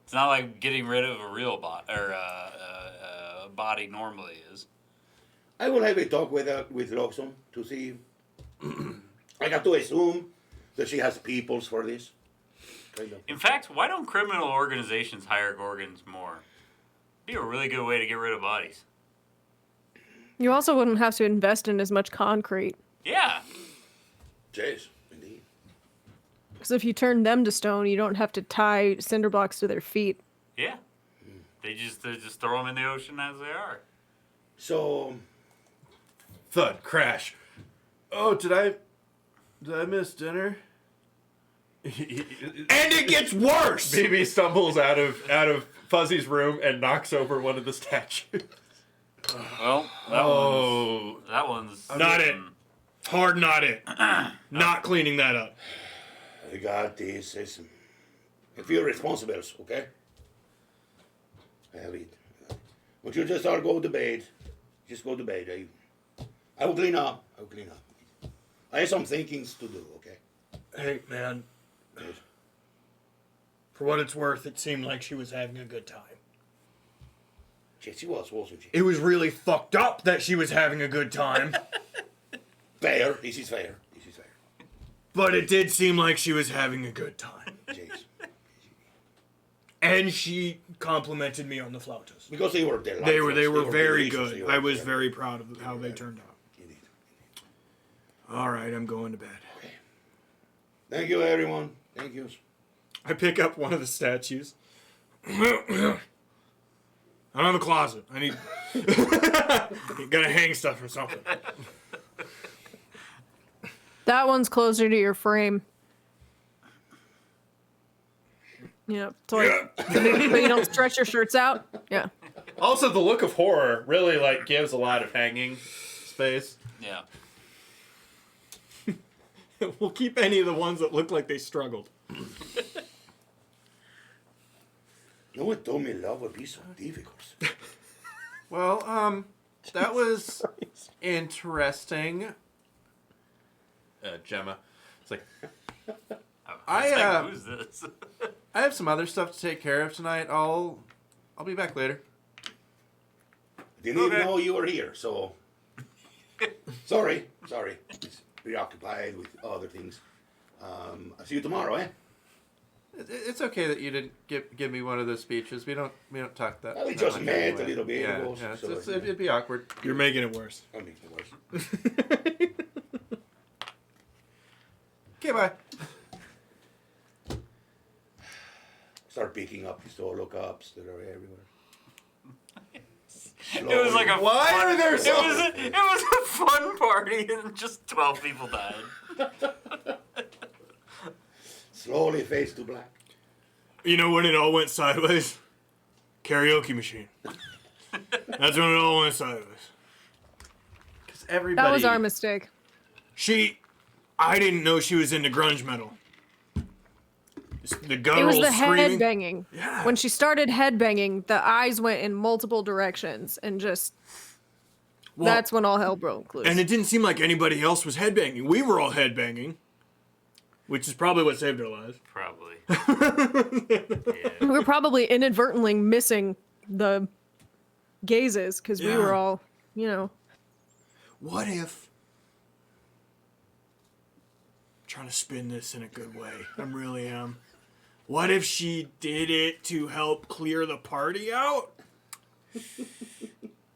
Speaker 3: It's not like getting rid of a real body, or a body normally is.
Speaker 4: I will have a talk with Lawson to see. I got to assume that she has peoples for this. Kind of.
Speaker 3: In fact, why don't criminal organizations hire Gorgons more? Be a really good way to get rid of bodies.
Speaker 5: You also wouldn't have to invest in as much concrete.
Speaker 3: Yeah.
Speaker 4: Yes, indeed.
Speaker 5: Because if you turn them to stone, you don't have to tie cinder blocks to their feet.
Speaker 3: Yeah. They just throw them in the ocean as they are.
Speaker 4: So,
Speaker 2: Thud, crash. Oh, did I miss dinner?
Speaker 1: And it gets worse!
Speaker 2: Baby stumbles out of Fuzzy's room and knocks over one of the statues.
Speaker 3: Well, that one's
Speaker 1: Not it. Hard not it. Not cleaning that up.
Speaker 4: I got this. I feel responsible, okay? I have it. But you just all go to bed. Just go to bed. I will clean up. I have some thinkings to do, okay?
Speaker 1: Hey, man.
Speaker 4: Yes.
Speaker 1: For what it's worth, it seemed like she was having a good time.
Speaker 4: Yes, she was, wasn't she?
Speaker 1: It was really fucked up that she was having a good time.
Speaker 4: Fair. This is fair.
Speaker 1: But it did seem like she was having a good time.
Speaker 4: Yes.
Speaker 1: And she complimented me on the flautas.
Speaker 4: Because they were delightful.
Speaker 1: They were very
Speaker 4: delicious.
Speaker 1: good.
Speaker 4: They were
Speaker 1: I was
Speaker 4: very-
Speaker 1: very proud of how they turned out.
Speaker 4: Indeed.
Speaker 1: All right, I'm going to bed.
Speaker 4: Thank you, everyone. Thank you.
Speaker 1: I pick up one of the statues. I don't have a closet. I need... Gotta hang stuff or something.
Speaker 5: That one's closer to your frame. Yeah, so like, but you don't stretch your shirts out. Yeah.
Speaker 2: Also, the look of horror really like gives a lot of hanging space.
Speaker 3: yeah.
Speaker 1: We'll keep any of the ones that look like they struggled.
Speaker 4: No one told me love would be so difficult.
Speaker 2: Well, that was interesting. Gemma, it's like
Speaker 3: Who's this?
Speaker 2: I have some other stuff to take care of tonight. I'll be back later.
Speaker 4: Didn't even know you were here, so sorry. It's preoccupied with other things. I'll see you tomorrow, eh?
Speaker 2: It's okay that you didn't give me one of those speeches. We don't talk that.
Speaker 4: We
Speaker 2: that
Speaker 4: just
Speaker 2: much
Speaker 4: met
Speaker 2: anyway.
Speaker 4: a little bit.
Speaker 2: Yeah,
Speaker 4: ago,
Speaker 2: yeah.
Speaker 4: so
Speaker 2: It'd be awkward.
Speaker 1: You're making it worse.
Speaker 4: I'll make it worse.
Speaker 2: Okay, bye.
Speaker 4: Start picking up these solo cups that are everywhere.
Speaker 3: It was like a
Speaker 2: Why
Speaker 3: fun,
Speaker 2: are there
Speaker 3: it was a fun party and just 12 people died.
Speaker 4: Slowly fades to black.
Speaker 1: You know when it all went sideways? Karaoke machine. That's when it all went sideways.
Speaker 2: everybody.
Speaker 5: That was our mistake.
Speaker 1: I didn't know she was into grunge metal. The girl
Speaker 5: It was the
Speaker 1: screaming.
Speaker 5: headbanging.
Speaker 1: Yeah.
Speaker 5: When she started headbanging, the eyes went in multiple directions, and just
Speaker 1: Well,
Speaker 5: that's when all hell broke loose.
Speaker 1: and it didn't seem like anybody else was headbanging. We were all headbanging, which is probably what saved our lives.
Speaker 3: Probably.
Speaker 5: We were probably inadvertently missing the gazes because we
Speaker 1: Yeah.
Speaker 5: were all, you know.
Speaker 1: What if? Trying to spin this in a good way. I really am. What if she did it to help clear the party out?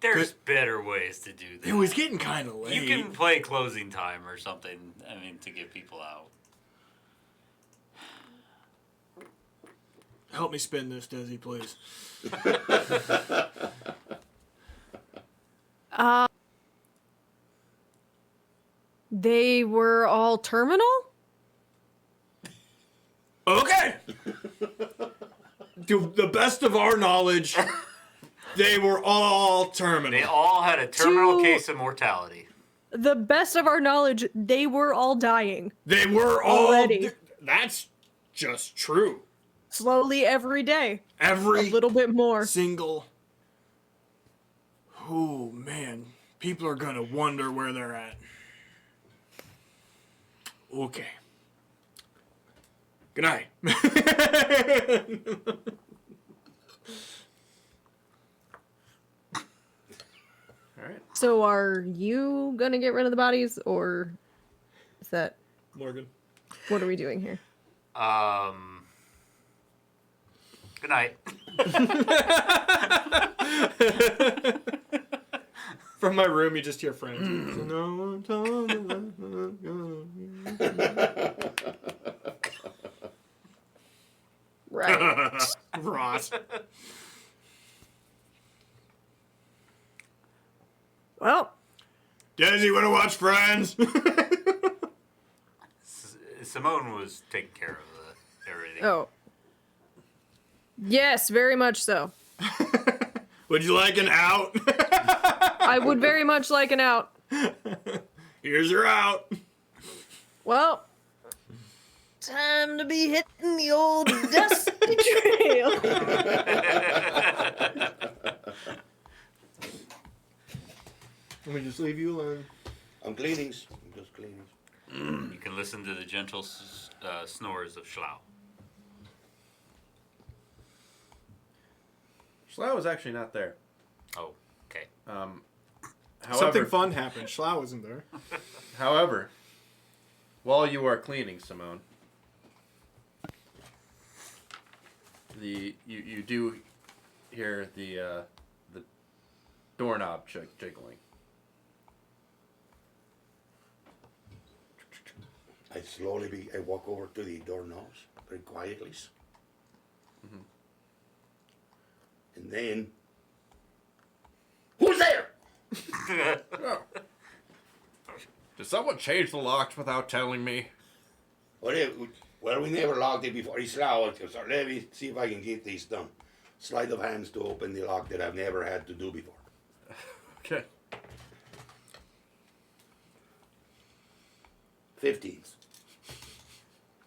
Speaker 3: There's better ways to do that.
Speaker 1: It was getting kind of late.
Speaker 3: You can play closing time or something, I mean, to get people out.
Speaker 1: Help me spin this, Desi, please.
Speaker 5: They were all terminal?
Speaker 1: Okay. To the best of our knowledge, they were all terminal.
Speaker 3: They all had a terminal
Speaker 5: To-
Speaker 3: case of mortality.
Speaker 5: The best of our knowledge, they were all dying.
Speaker 1: They were all.
Speaker 5: Already.
Speaker 1: That's just true.
Speaker 5: Slowly every day. A
Speaker 1: Every
Speaker 5: little bit more.
Speaker 1: single. Oh man, people are gonna wonder where they're at. Okay. Good night.
Speaker 2: All right.
Speaker 5: So are you gonna get rid of the bodies, or is that
Speaker 1: Morgan.
Speaker 5: what are we doing here?
Speaker 3: Good night.
Speaker 1: From my room, you just hear friends.
Speaker 5: Right.
Speaker 1: Ross.
Speaker 5: Well,
Speaker 1: Desi, wanna watch Friends?
Speaker 3: Simone was taking care of everything.
Speaker 5: oh. Yes, very much so.
Speaker 1: Would you like an out?
Speaker 5: I would very much like an out.
Speaker 1: Here's your out.
Speaker 5: Well, time to be hitting the old dusty trail.
Speaker 1: Let me just leave you alone.
Speaker 4: I'm cleanings. I'm just cleanings.
Speaker 3: You can listen to the gentle snores of Schlau.
Speaker 2: Schlau was actually not there.
Speaker 3: Oh, okay.
Speaker 2: However,
Speaker 1: Something fun happened. Schlau wasn't there.
Speaker 2: However, while you are cleaning, Simone, you do hear the doorknob jiggling.
Speaker 4: I walk over to the doorknobs very quietly.
Speaker 2: Mm-hmm.
Speaker 4: And then, who's there?
Speaker 2: Did someone change the locks without telling me?
Speaker 4: Well, we never locked it before. It's loud. So let me see if I can get this done. Sleight of hands to open the lock that I've never had to do before.
Speaker 2: Okay.
Speaker 4: 15.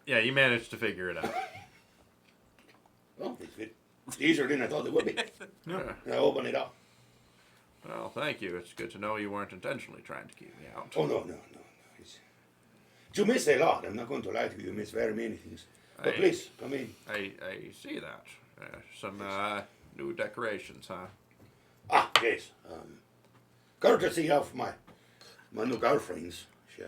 Speaker 2: Yeah, you managed to figure it out.
Speaker 4: Well, it's easier than I thought it would be.
Speaker 2: Yeah.
Speaker 4: And I open it up.
Speaker 2: Well, thank you. It's good to know you weren't intentionally trying to keep me out.
Speaker 4: Oh, no. You miss a lot. I'm not going to lie to you. You miss very many things. But please, come in.
Speaker 2: I see that. Some new decorations, huh?
Speaker 4: Ah, yes. Courtesy of my new girlfriends. Yeah.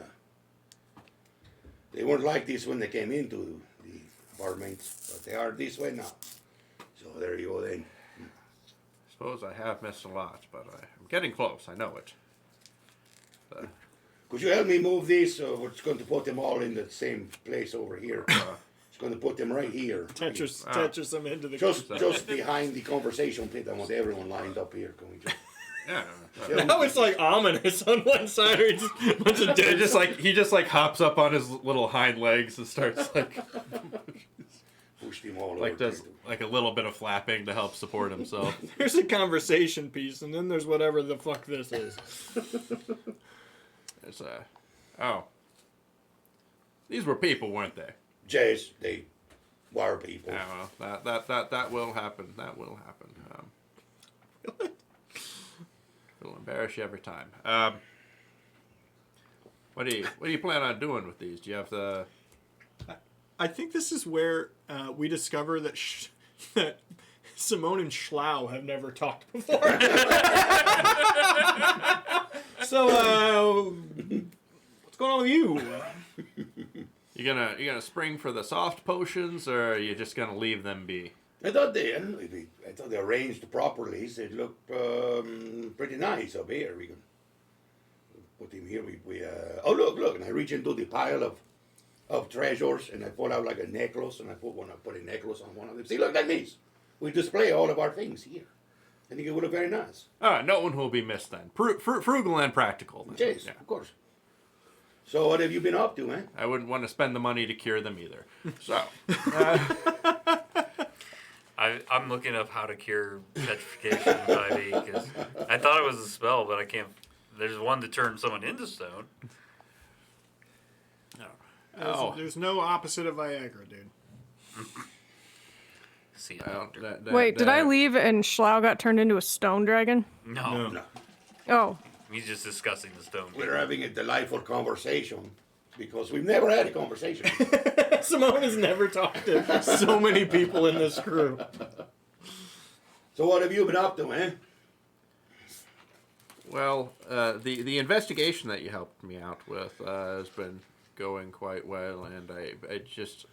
Speaker 4: They weren't like this when they came into the apartments, but they are this way now. So there you go then.
Speaker 2: Suppose I have missed a lot, but I'm getting close. I know it.
Speaker 4: Could you help me move these? We're just going to put them all in the same place over here. Just going to put them right here.
Speaker 1: Tetris them into the
Speaker 4: Just behind the conversation pit. I want everyone lined up here. Can we just...
Speaker 2: Yeah.
Speaker 1: Now it's like ominous on one side. Or just a bunch of dead.
Speaker 2: He just hops up on his little hind legs and starts
Speaker 4: push them all
Speaker 2: does a little bit of flapping to help support himself.
Speaker 1: There's a conversation piece, and then there's whatever the fuck this is.
Speaker 2: It's oh. These were people, weren't they?
Speaker 4: Yes, they were people.
Speaker 2: Yeah, well, that will happen. That will happen. It'll embarrass you every time. What do you plan on doing with these? Do you have the?
Speaker 1: I think this is where we discover that that Simone and Schlau have never talked before. So, what's going on with you?
Speaker 2: You gonna spring for the soft potions, or are you just gonna leave them be?
Speaker 4: I thought they arranged properly. So it looked pretty nice up here. We can put him here. Oh look! And I reach into the pile of treasures, and I pull out like a necklace, and I put a necklace on one of them. See, look like this. We display all of our things here. I think it would look very nice.
Speaker 2: All right, no one will be missed then. Frugal and practical. Then.
Speaker 4: Yes,
Speaker 2: Yeah.
Speaker 4: of course. So what have you been up to, man?
Speaker 2: I wouldn't want to spend the money to cure them either. So.
Speaker 3: I'm looking up how to cure petrification in 5e because I thought it was a spell, but I can't. There's one to turn someone into stone.
Speaker 1: There's no opposite of Viagra, dude.
Speaker 3: See,
Speaker 5: Wait, did I leave and Schlau got turned into a stone dragon?
Speaker 3: No,
Speaker 4: No.
Speaker 5: Oh.
Speaker 3: he's just discussing the stone.
Speaker 4: We're having a delightful conversation because we've never had a conversation.
Speaker 1: Simone has never talked to so many people in this crew.
Speaker 4: So what have you been up to, man?
Speaker 2: Well, the investigation that you helped me out with has been going quite well, and I just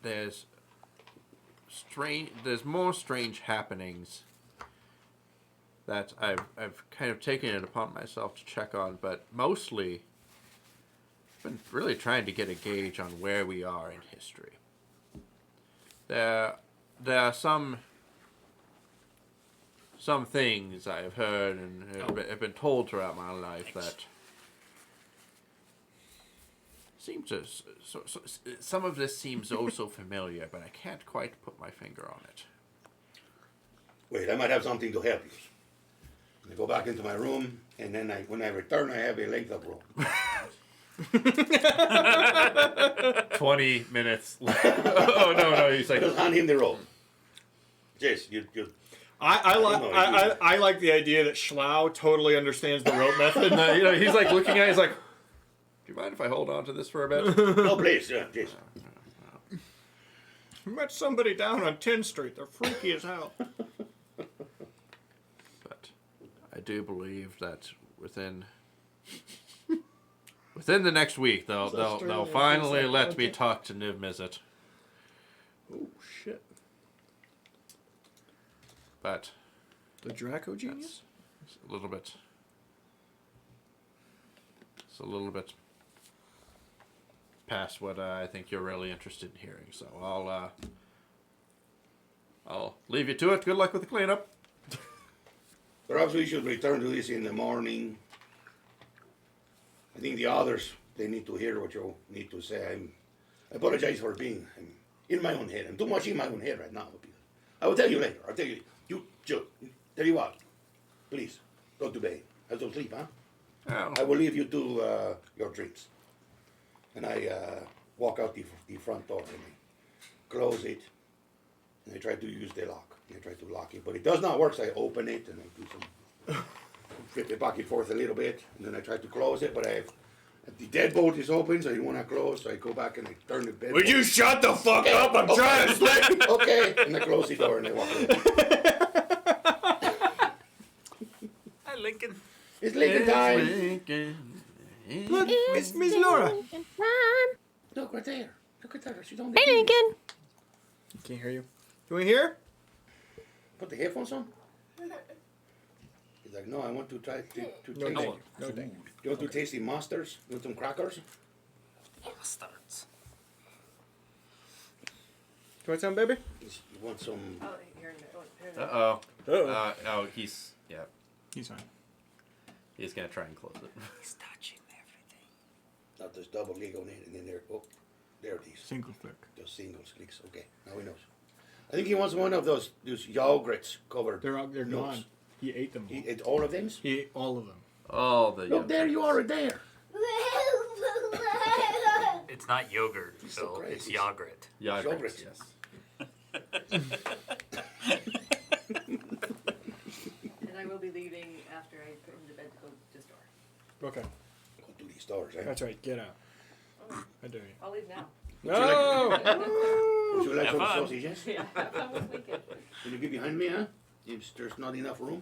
Speaker 2: there's more strange happenings that I've kind of taken it upon myself to check on, but mostly I've been really trying to get a gauge on where we are in history. There are some things I've heard and have been told throughout my life that seem to some of this seems oh so familiar, but I can't quite put my finger on it.
Speaker 4: Wait, I might have something to help you. I go back into my room, and then when I return, I have a length of rope.
Speaker 2: 20 minutes. Oh no! He's like,
Speaker 4: Just hand him the rope. Yes, you.
Speaker 1: I like the idea that Schlau totally understands the rope method.
Speaker 2: he's like looking at it, he's like, do you mind if I hold on to this for a bit?
Speaker 4: No, please, yes.
Speaker 1: I met somebody down on 10th Street. They're freaky as hell.
Speaker 2: But I do believe that within the next week, they'll finally let me talk to Niv Mizzet.
Speaker 1: Oh shit!
Speaker 2: But
Speaker 1: The Draco genius.
Speaker 2: it's a little bit. It's a little bit past what I think you're really interested in hearing. So I'll leave you to it. Good luck with the cleanup.
Speaker 4: Perhaps we should return to this in the morning. I think the others, they need to hear what you need to say. I apologize for being in my own head. I'm too much in my own head right now. I will tell you later. I'll tell you. Tell you what. Please, go to bed. Have some sleep, huh? I will leave you to your dreams. And I walk out the front door and I close it. And I try to use the lock. I try to lock it, but it does not work. So I open it and I do some flip it back and forth a little bit, and then I try to close it, but the deadbolt is open, so you want to close. So I go back and I turn the bed.
Speaker 1: Would you shut the fuck up? I'm trying to sleep.
Speaker 4: Okay, and I close the door and I walk away.
Speaker 3: Hi, Lincoln.
Speaker 4: It's Lincoln time.
Speaker 1: Look, it's Miss Laura.
Speaker 4: Look right there. Look at her. She's on the
Speaker 5: Hey,
Speaker 4: TV.
Speaker 5: Lincoln.
Speaker 1: Can't hear you. You want to hear?
Speaker 4: Put the headphones on. He's like, no, I want to try to taste.
Speaker 1: No, thank you. No, thank you.
Speaker 4: You want to taste the monsters? You want some crackers?
Speaker 3: Bastards.
Speaker 1: Do I sound, baby?
Speaker 4: You want some?
Speaker 2: Uh-oh.
Speaker 1: Uh-oh.
Speaker 2: He's
Speaker 1: He's fine.
Speaker 2: he's gonna try and close it.
Speaker 3: He's touching everything.
Speaker 4: Not this double leg on it, and then there. Oh, there it is.
Speaker 1: Single click.
Speaker 4: Those single clicks. Okay, now he knows. I think he wants one of those yogurts covered.
Speaker 1: They're
Speaker 4: nuts.
Speaker 1: gone. He ate them.
Speaker 4: He ate all of them.
Speaker 1: He ate all of them.
Speaker 2: Oh, the
Speaker 4: Look, there you are there.
Speaker 3: It's not yogurt,
Speaker 4: so
Speaker 3: Phil.
Speaker 4: crazy.
Speaker 3: It's yogurt.
Speaker 2: Yogurt,
Speaker 4: Yogurt.
Speaker 2: yes.
Speaker 6: And I will be leaving after I put him to bed to go to the store.
Speaker 1: Okay.
Speaker 4: Go to these stores, eh?
Speaker 1: That's right. Get out. I dare you.
Speaker 6: I'll leave now.
Speaker 1: No!
Speaker 4: Would you like
Speaker 3: Have
Speaker 4: some
Speaker 3: fun.
Speaker 4: sausages?
Speaker 6: Yeah, have fun with weekend.
Speaker 4: Can you get behind me, huh? If there's not enough room,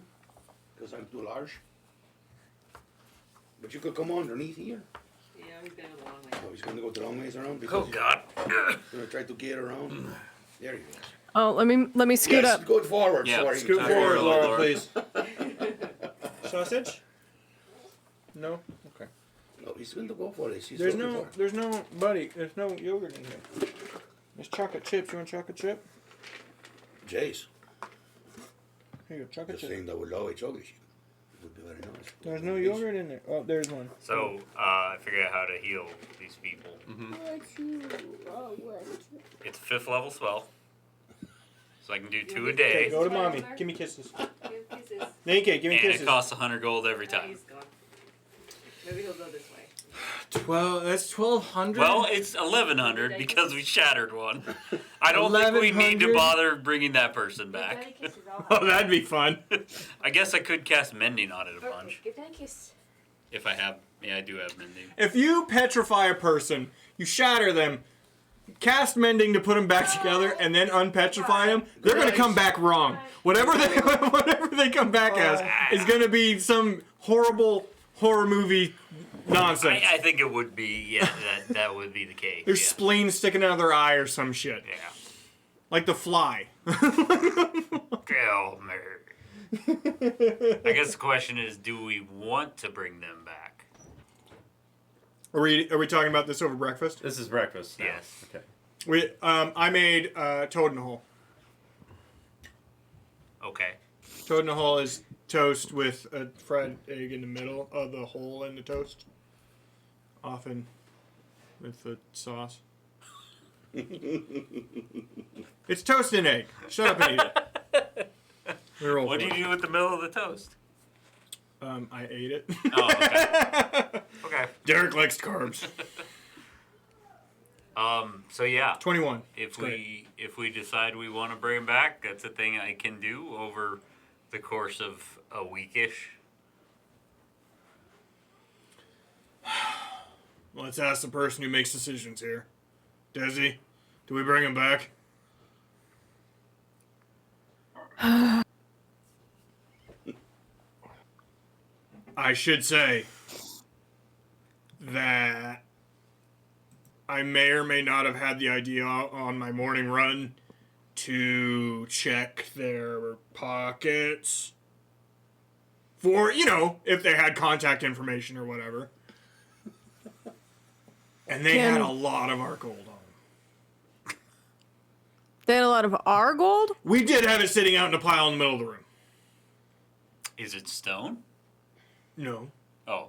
Speaker 4: because I'm too large. But you could come underneath here.
Speaker 6: Yeah, he's gonna go the long way.
Speaker 4: Oh, he's going to go the long ways around
Speaker 3: Oh
Speaker 4: because
Speaker 3: God.
Speaker 4: he's going to try to get around. There you go.
Speaker 5: Oh, let me scoot
Speaker 4: Yes,
Speaker 5: up.
Speaker 4: go forward.
Speaker 3: Yeah,
Speaker 4: sorry.
Speaker 1: Scoot
Speaker 3: Sorry,
Speaker 1: forward,
Speaker 3: Laura.
Speaker 1: Laura, please. Sausage? No? Okay.
Speaker 4: No, he's going to go for this. He's
Speaker 1: There's
Speaker 4: looking
Speaker 1: no,
Speaker 4: for it.
Speaker 1: there's no, buddy, there's no yogurt in here. There's chocolate chips. You want chocolate chip?
Speaker 4: Jace,
Speaker 1: Here you go, chocolate
Speaker 4: just
Speaker 1: chip.
Speaker 4: saying that would allow a chocolate chip. It would be very nice.
Speaker 1: There's no yogurt in there. Oh, there's one.
Speaker 3: So I figured out how to heal these people. It's 5th level spell, so I can do 2 a
Speaker 1: Okay,
Speaker 3: day,
Speaker 1: go to mommy. Give me kisses.
Speaker 6: Give kisses.
Speaker 1: Naked, give me
Speaker 3: and
Speaker 1: kisses.
Speaker 3: it costs 100 gold every
Speaker 6: Now
Speaker 3: time.
Speaker 6: he's gone. Maybe he'll go this way.
Speaker 1: 12, that's 1,200?
Speaker 3: Well, it's 1100 because we shattered one. I don't think we need to
Speaker 1: 1100?
Speaker 3: bother bringing that person
Speaker 6: Give Daddy
Speaker 3: back.
Speaker 6: kisses. I'll
Speaker 1: Oh,
Speaker 6: have
Speaker 1: that'd be fun.
Speaker 3: I guess I could cast mending on it a
Speaker 6: Okay,
Speaker 3: bunch
Speaker 6: give Daddy a kiss.
Speaker 3: if I have. Yeah, I do have mending.
Speaker 1: If you petrify a person, you shatter them, cast mending to put them back together, and then unpetrify them, they're going to come back wrong. Whatever they come back as is going to be some horrible horror movie nonsense.
Speaker 3: I think it would be. Yeah, that would be the case.
Speaker 1: Their
Speaker 3: yeah.
Speaker 1: spleen sticking out of their eye or some shit.
Speaker 3: Yeah.
Speaker 1: Like the Fly.
Speaker 3: Oh, man. I guess the question is, do we want to bring them back?
Speaker 1: Are we talking about this over breakfast?
Speaker 2: This is breakfast now.
Speaker 3: Yes.
Speaker 2: Okay.
Speaker 1: I made toad in a hole.
Speaker 3: Okay.
Speaker 1: Toad in a hole is toast with a fried egg in the middle of the hole in the toast. Often with the sauce. It's toast and egg. Shut up and eat it. We roll
Speaker 3: What
Speaker 1: for
Speaker 3: do you
Speaker 1: it.
Speaker 3: do with the middle of the toast?
Speaker 1: I ate it.
Speaker 3: Oh, okay. Okay.
Speaker 1: Derek likes carbs.
Speaker 3: So yeah,
Speaker 1: 21.
Speaker 3: if
Speaker 1: It's great.
Speaker 3: we decide we want to bring him back, that's a thing I can do over the course of a weekish.
Speaker 1: Let's ask the person who makes decisions here. Desi, do we bring him back? I should say that I may or may not have had the idea on my morning run to check their pockets for, if they had contact information or whatever. And they had a lot of our gold on them.
Speaker 5: They had a lot of our gold.
Speaker 1: We did have it sitting out in a pile in the middle of the room.
Speaker 3: Is it stone?
Speaker 1: No.
Speaker 3: Oh,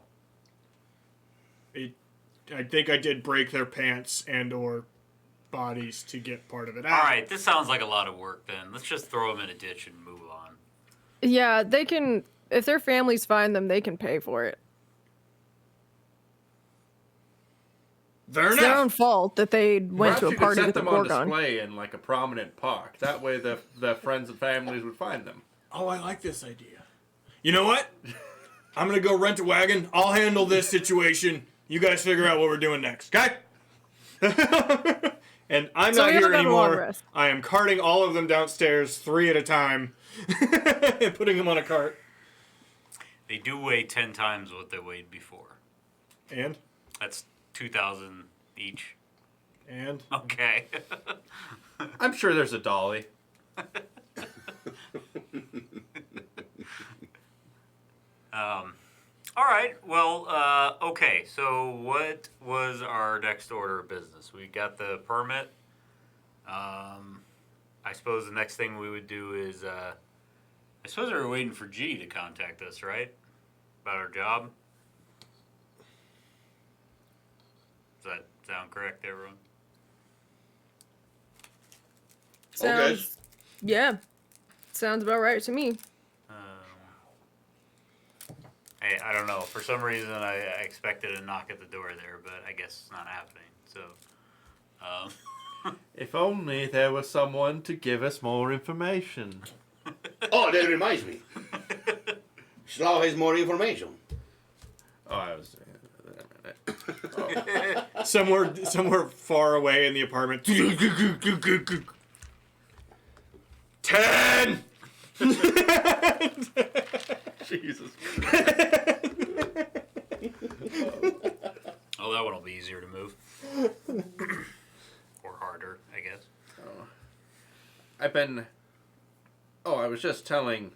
Speaker 1: I think I did break their pants and or bodies to get part of it out.
Speaker 3: all right. This sounds like a lot of work. Then let's just throw them in a ditch and move on.
Speaker 5: Yeah, they can. If their families find them, they can pay for it.
Speaker 1: Fair
Speaker 5: It's their own
Speaker 1: enough.
Speaker 5: fault that they went
Speaker 2: Perhaps
Speaker 5: to a
Speaker 2: you could
Speaker 5: party
Speaker 2: set
Speaker 5: with a
Speaker 2: them on
Speaker 5: Gorgon.
Speaker 2: display in like a prominent park. That way the friends and families would find them.
Speaker 1: Oh, I like this idea. You know what? I'm going to go rent a wagon. I'll handle this situation. You guys figure out what we're doing next, okay? And I'm
Speaker 5: So
Speaker 1: not
Speaker 5: we
Speaker 1: here
Speaker 5: haven't got a long
Speaker 1: anymore.
Speaker 5: rest.
Speaker 1: I am carting all of them downstairs 3 at a time and putting them on a cart.
Speaker 3: They do weigh 10 times what they weighed before.
Speaker 1: And?
Speaker 3: That's 2,000 each.
Speaker 1: And?
Speaker 3: Okay.
Speaker 2: I'm sure there's a dolly.
Speaker 3: All right. Well, okay. So what was our next order of business? We got the permit. I suppose the next thing we would do is, I suppose we were waiting for G to contact us, right? About our job. Does that sound correct, everyone?
Speaker 5: Sounds, yeah, sounds about right to me.
Speaker 3: I don't know. For some reason, I expected a knock at the door there, but I guess it's not happening. So,
Speaker 2: If only there was someone to give us more information.
Speaker 4: Oh, that reminds me. Slav has more information.
Speaker 2: Oh, I was.
Speaker 1: Somewhere far away in the apartment. 10.
Speaker 2: Jesus.
Speaker 3: oh, that one will be easier to move. Or harder, I guess.
Speaker 2: I was just telling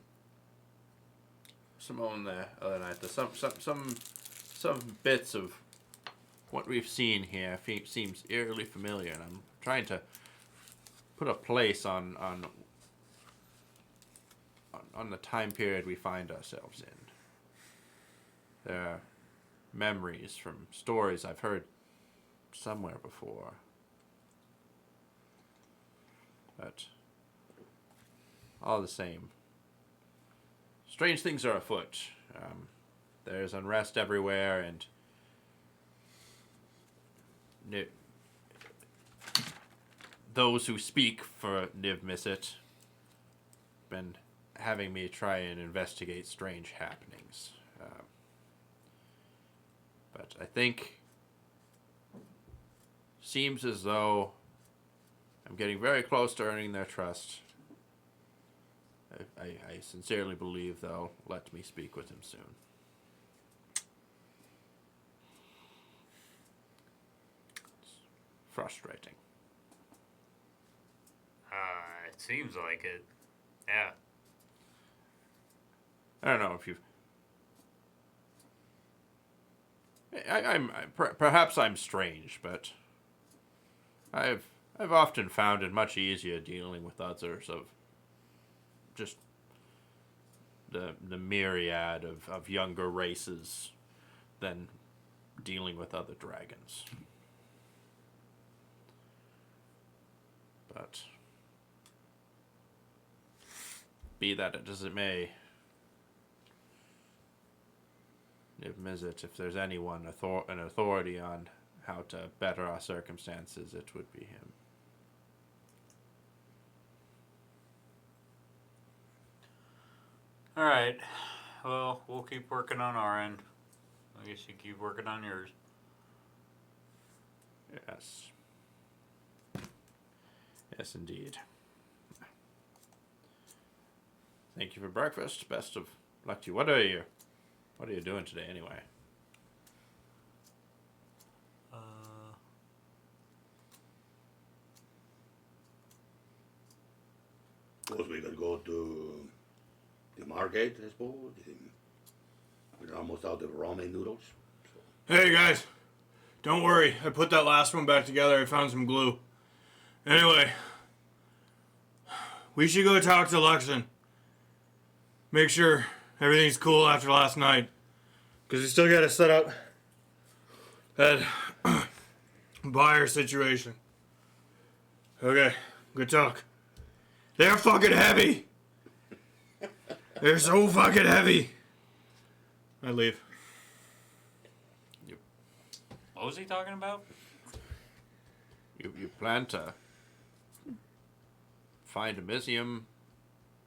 Speaker 2: Simone the other night that some bits of what we've seen here seems eerily familiar, and I'm trying to put a place on the time period we find ourselves in. There are memories from stories I've heard somewhere before. But all the same, strange things are afoot. There's unrest everywhere, and those who speak for Niv Mizzet been having me try and investigate strange happenings. But I think seems as though I'm getting very close to earning their trust. I sincerely believe they'll let me speak with him soon. It's frustrating.
Speaker 3: It seems like it. Yeah.
Speaker 2: I don't know if you've. Perhaps I'm strange, but I've often found it much easier dealing with others of just the myriad of younger races than dealing with other dragons. But be that as it may, Niv Mizzet, if there's anyone an authority on how to better our circumstances, it would be him.
Speaker 3: All right. Well, we'll keep working on our end. I guess you keep working on yours.
Speaker 2: Yes. Yes, indeed. Thank you for breakfast. Best of luck to you. What are you doing today, anyway?
Speaker 4: Suppose we could go to the market, I suppose. We're almost out of ramen noodles. So.
Speaker 1: Hey guys, don't worry. I put that last one back together. I found some glue. Anyway, we should go talk to Luxon. Make sure everything's cool after last night. Because we still got to set up that buyer situation. Okay, good talk. They're fucking heavy. They're so fucking heavy. I leave.
Speaker 3: What was he talking about?
Speaker 2: You plan to find a Mizium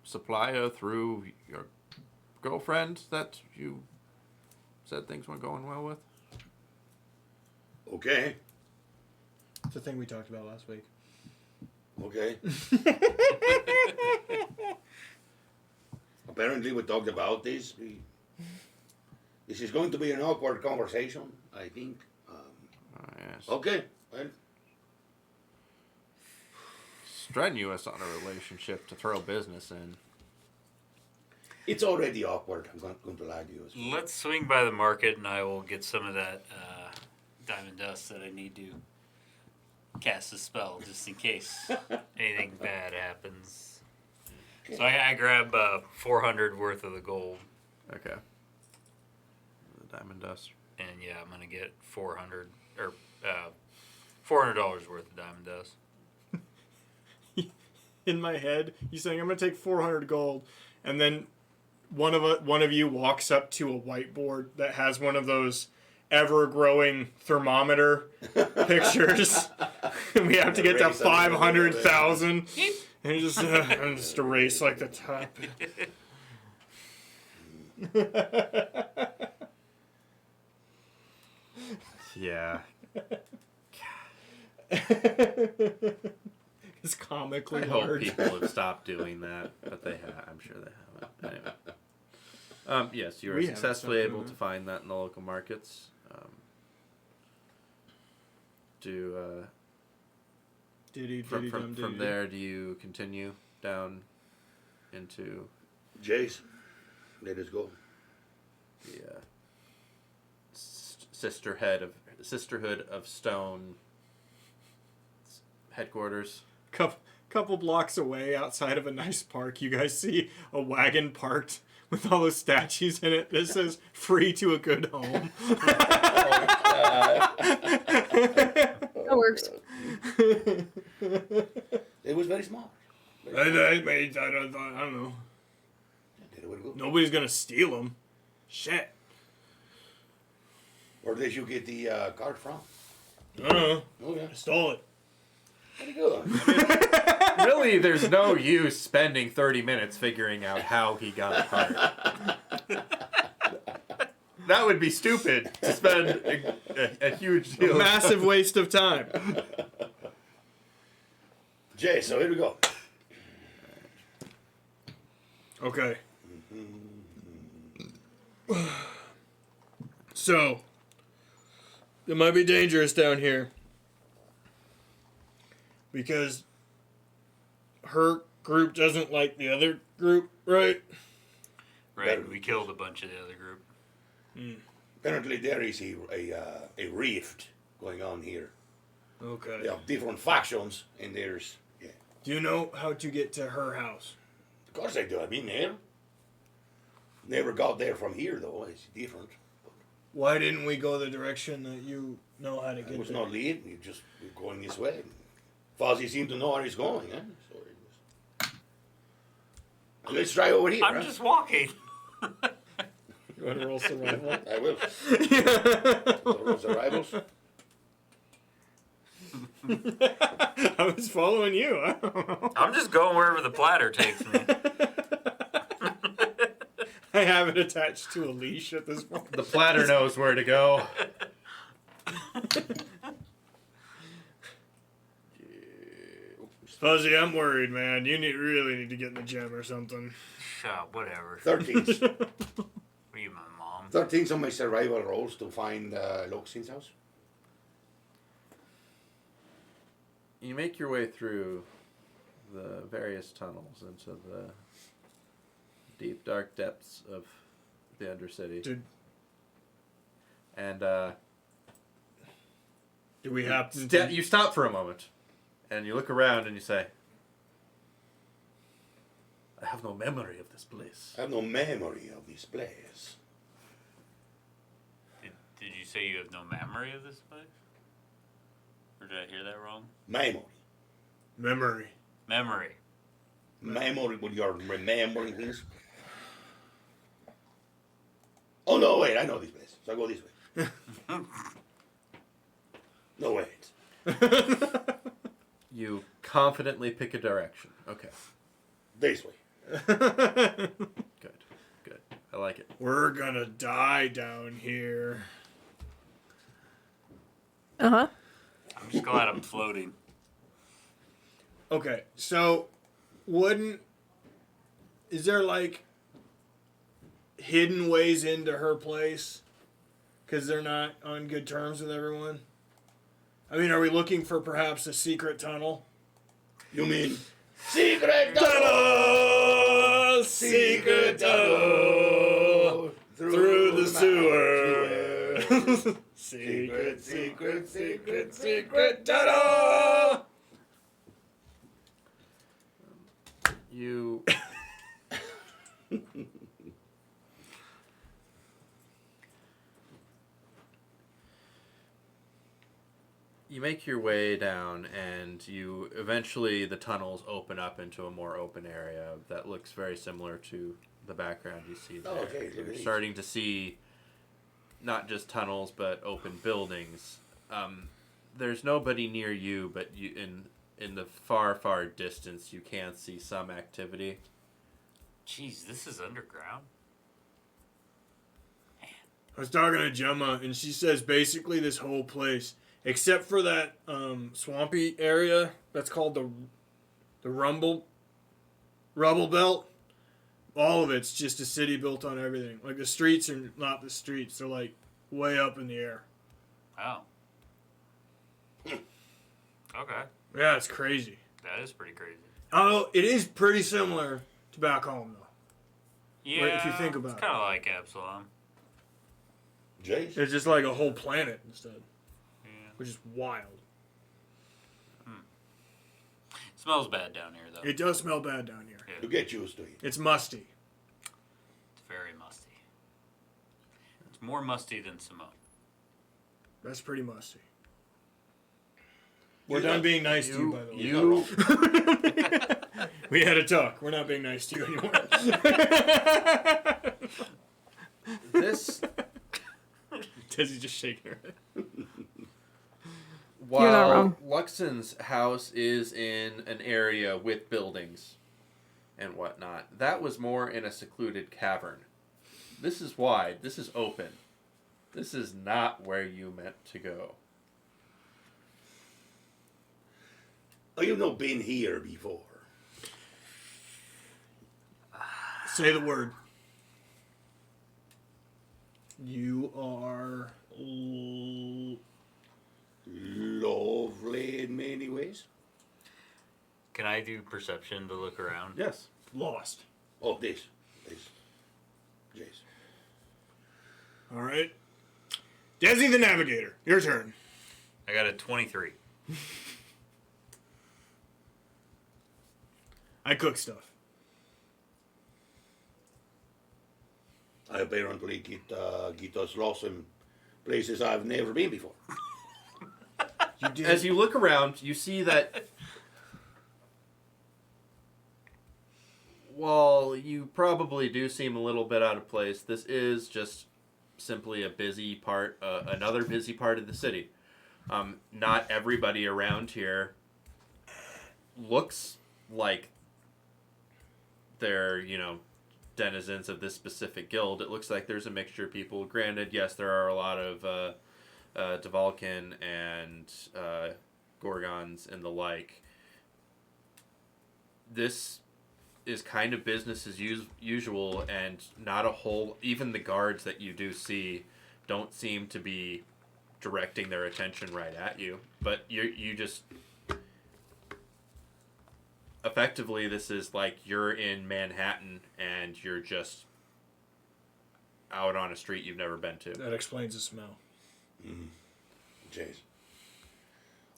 Speaker 2: supplier through your girlfriend that you said things weren't going well with?
Speaker 4: Okay.
Speaker 1: It's the thing we talked about last week.
Speaker 4: Okay. Apparently we talked about this. This is going to be an awkward conversation, I think.
Speaker 2: Yes.
Speaker 4: Okay. Well,
Speaker 2: Strenuous on a relationship to throw business in.
Speaker 4: it's already awkward. I'm not going to lie to you. As well.
Speaker 3: Let's swing by the market and I will get some of that diamond dust that I need to cast a spell just in case anything bad happens. So I grab 400 worth of the gold.
Speaker 2: Okay. The diamond dust.
Speaker 3: And yeah, I'm going to get $400 worth of diamond dust.
Speaker 1: In my head, he's saying, I'm going to take 400 gold. And then one of you walks up to a whiteboard that has one of those ever-growing thermometer pictures. And we have to get to 500,000. And just erase like the top.
Speaker 2: Yeah.
Speaker 1: It's comically
Speaker 2: I hope
Speaker 1: large.
Speaker 2: people have stopped doing that, but they have. I'm sure they haven't. Anyway. Yes, you were
Speaker 1: We haven't
Speaker 2: successfully
Speaker 1: stopped
Speaker 2: able
Speaker 1: doing
Speaker 2: to find that in the local markets. From there, do you continue down into
Speaker 4: Jace, let us go.
Speaker 2: the Sisterhood of Stone headquarters?
Speaker 1: Couple blocks away, outside of a nice park, you guys see a wagon parked with all those statues in it that says "Free to a Good Home."
Speaker 5: That works.
Speaker 4: It was very smart.
Speaker 1: I don't know. Nobody's gonna steal them. Shit.
Speaker 4: Where did you get the card from?
Speaker 1: I don't know.
Speaker 4: Oh yeah,
Speaker 1: I stole it.
Speaker 4: pretty good.
Speaker 2: Really, there's no use spending 30 minutes figuring out how he got a card. That would be stupid to spend a huge deal.
Speaker 1: Massive waste of time.
Speaker 4: Jay, so here we go.
Speaker 1: Okay. So, it might be dangerous down here. Because her group doesn't like the other group, right?
Speaker 3: Right, we killed a bunch of the other group.
Speaker 4: Apparently there is a rift going on here.
Speaker 1: Okay.
Speaker 4: They have different factions, and there's... Yeah.
Speaker 1: Do you know how to get to her house?
Speaker 4: Of course I do. I've been there. Never got there from here, though. It's different.
Speaker 1: Why didn't we go the direction that you know how to
Speaker 4: It
Speaker 1: get
Speaker 4: was
Speaker 1: there?
Speaker 4: not lead. We're going this way. Fozzie seemed to know where he's going, eh? So it was... Let's try over here,
Speaker 3: I'm
Speaker 4: huh?
Speaker 3: just walking.
Speaker 1: You want to roll survival?
Speaker 4: I will. Roll survivals.
Speaker 1: I was following you. I don't know.
Speaker 3: I'm just going wherever the platter takes me.
Speaker 1: I have it attached to a leash at this point.
Speaker 2: The platter knows where to go.
Speaker 1: Fuzzy, I'm worried, man. You really need to get in the gym or something.
Speaker 3: Shut up, whatever.
Speaker 4: 13.
Speaker 3: Are you my mom?
Speaker 4: 13 on my survival rolls to find Loxin's house.
Speaker 2: You make your way through the various tunnels into the deep, dark depths of the Undercity.
Speaker 1: Did
Speaker 2: And
Speaker 1: do we happen
Speaker 2: you stop for a moment, and you look around and you say, I have no memory of this place.
Speaker 4: I have no memory of this place.
Speaker 3: Did you say you have no memory of this place? Or did I hear that wrong?
Speaker 4: Memory.
Speaker 1: memory?
Speaker 3: Memory.
Speaker 4: Memory, when you're remembering things. Oh, no, wait, I know this place. So I go this way. No, wait.
Speaker 2: You confidently pick a direction. Okay.
Speaker 4: This way.
Speaker 2: Good. Good. I like it.
Speaker 1: We're gonna die down here.
Speaker 5: Uh-huh.
Speaker 3: I'm just glad I'm floating.
Speaker 1: Okay, so is there like hidden ways into her place? Because they're not on good terms with everyone? I mean, are we looking for perhaps a secret tunnel?
Speaker 4: You mean secret tunnel?
Speaker 1: Secret tunnel through the sewer. Secret, secret, secret, secret tunnel.
Speaker 2: You you make your way down, and the tunnels open up into a more open area that looks very similar to the background you see there.
Speaker 4: Oh, okay,
Speaker 2: You're
Speaker 4: nice.
Speaker 2: starting to see not just tunnels, but open buildings. There's nobody near you, but you in the far distance, you can see some activity.
Speaker 3: Jeez, this is underground.
Speaker 1: I was talking to Gemma, and she says basically this whole place, except for that swampy area that's called the rubble belt, all of it's just a city built on everything. Like the streets are not the streets; they're like way up in the air.
Speaker 3: Oh. Okay.
Speaker 1: Yeah, it's crazy.
Speaker 3: That is pretty crazy.
Speaker 1: Although it is pretty similar to back home, though.
Speaker 3: Yeah.
Speaker 1: if you think about
Speaker 3: it's
Speaker 1: it.
Speaker 3: kind of like Absalom.
Speaker 4: Jace?
Speaker 1: It's just like a whole planet instead,
Speaker 3: Yeah.
Speaker 1: which is wild.
Speaker 3: Smells bad down here, though.
Speaker 1: It does smell bad down here.
Speaker 4: You get used to it.
Speaker 1: It's musty.
Speaker 3: It's very musty. It's more musty than Simone.
Speaker 1: That's pretty musty. We're
Speaker 4: You
Speaker 1: done
Speaker 4: got-
Speaker 1: being nice to you, by the way.
Speaker 2: You
Speaker 1: We had a talk. We're not being nice to you anymore.
Speaker 2: this
Speaker 1: Desi's just shaking her head.
Speaker 5: You're not
Speaker 2: while
Speaker 5: wrong.
Speaker 2: Luxon's house is in an area with buildings and whatnot, that was more in a secluded cavern. This is wide. This is open. This is not where you meant to go.
Speaker 4: Oh, you've not been here before.
Speaker 1: Say the word. You are...
Speaker 4: Lovely in many ways.
Speaker 3: Can I do perception to look around?
Speaker 2: Yes.
Speaker 1: lost.
Speaker 4: Oh, this. Jace.
Speaker 1: All right. Desi the Navigator, your turn.
Speaker 3: I got a 23.
Speaker 1: I cook stuff.
Speaker 4: I apparently get us lost in places I've never been before.
Speaker 1: You did.
Speaker 2: As you look around, you see that while you probably do seem a little bit out of place, this is just simply a busy part, another busy part of the city. Not everybody around here looks like they're, denizens of this specific guild. It looks like there's a mixture of people. Granted, yes, there are a lot of Devalkin and Gorgons and the like. This is kind of business as usual, and not a whole... Even the guards that you do see don't seem to be directing their attention right at you. But you just... Effectively, this is like you're in Manhattan and you're just out on a street you've never been to.
Speaker 1: That explains the smell.
Speaker 4: Jace.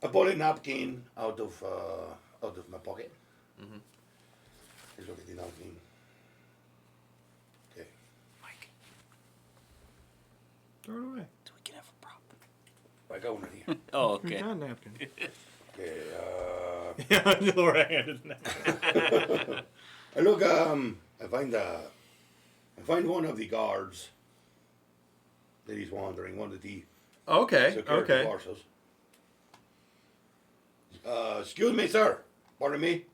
Speaker 4: I pull a napkin out of my pocket.
Speaker 2: Mm-hmm.
Speaker 4: Let's look at the napkin. Okay.
Speaker 3: Mike,
Speaker 1: Throw it away.
Speaker 3: so we can have a prop.
Speaker 4: I got one in here.
Speaker 3: Oh,
Speaker 1: You
Speaker 3: okay.
Speaker 1: got a napkin.
Speaker 4: Okay.
Speaker 1: Yeah, Laura handed the napkin.
Speaker 4: I look. I find one of the guards that he's wandering. One of the
Speaker 2: Okay,
Speaker 4: security
Speaker 2: okay.
Speaker 4: forces. Excuse me, sir. Pardon me.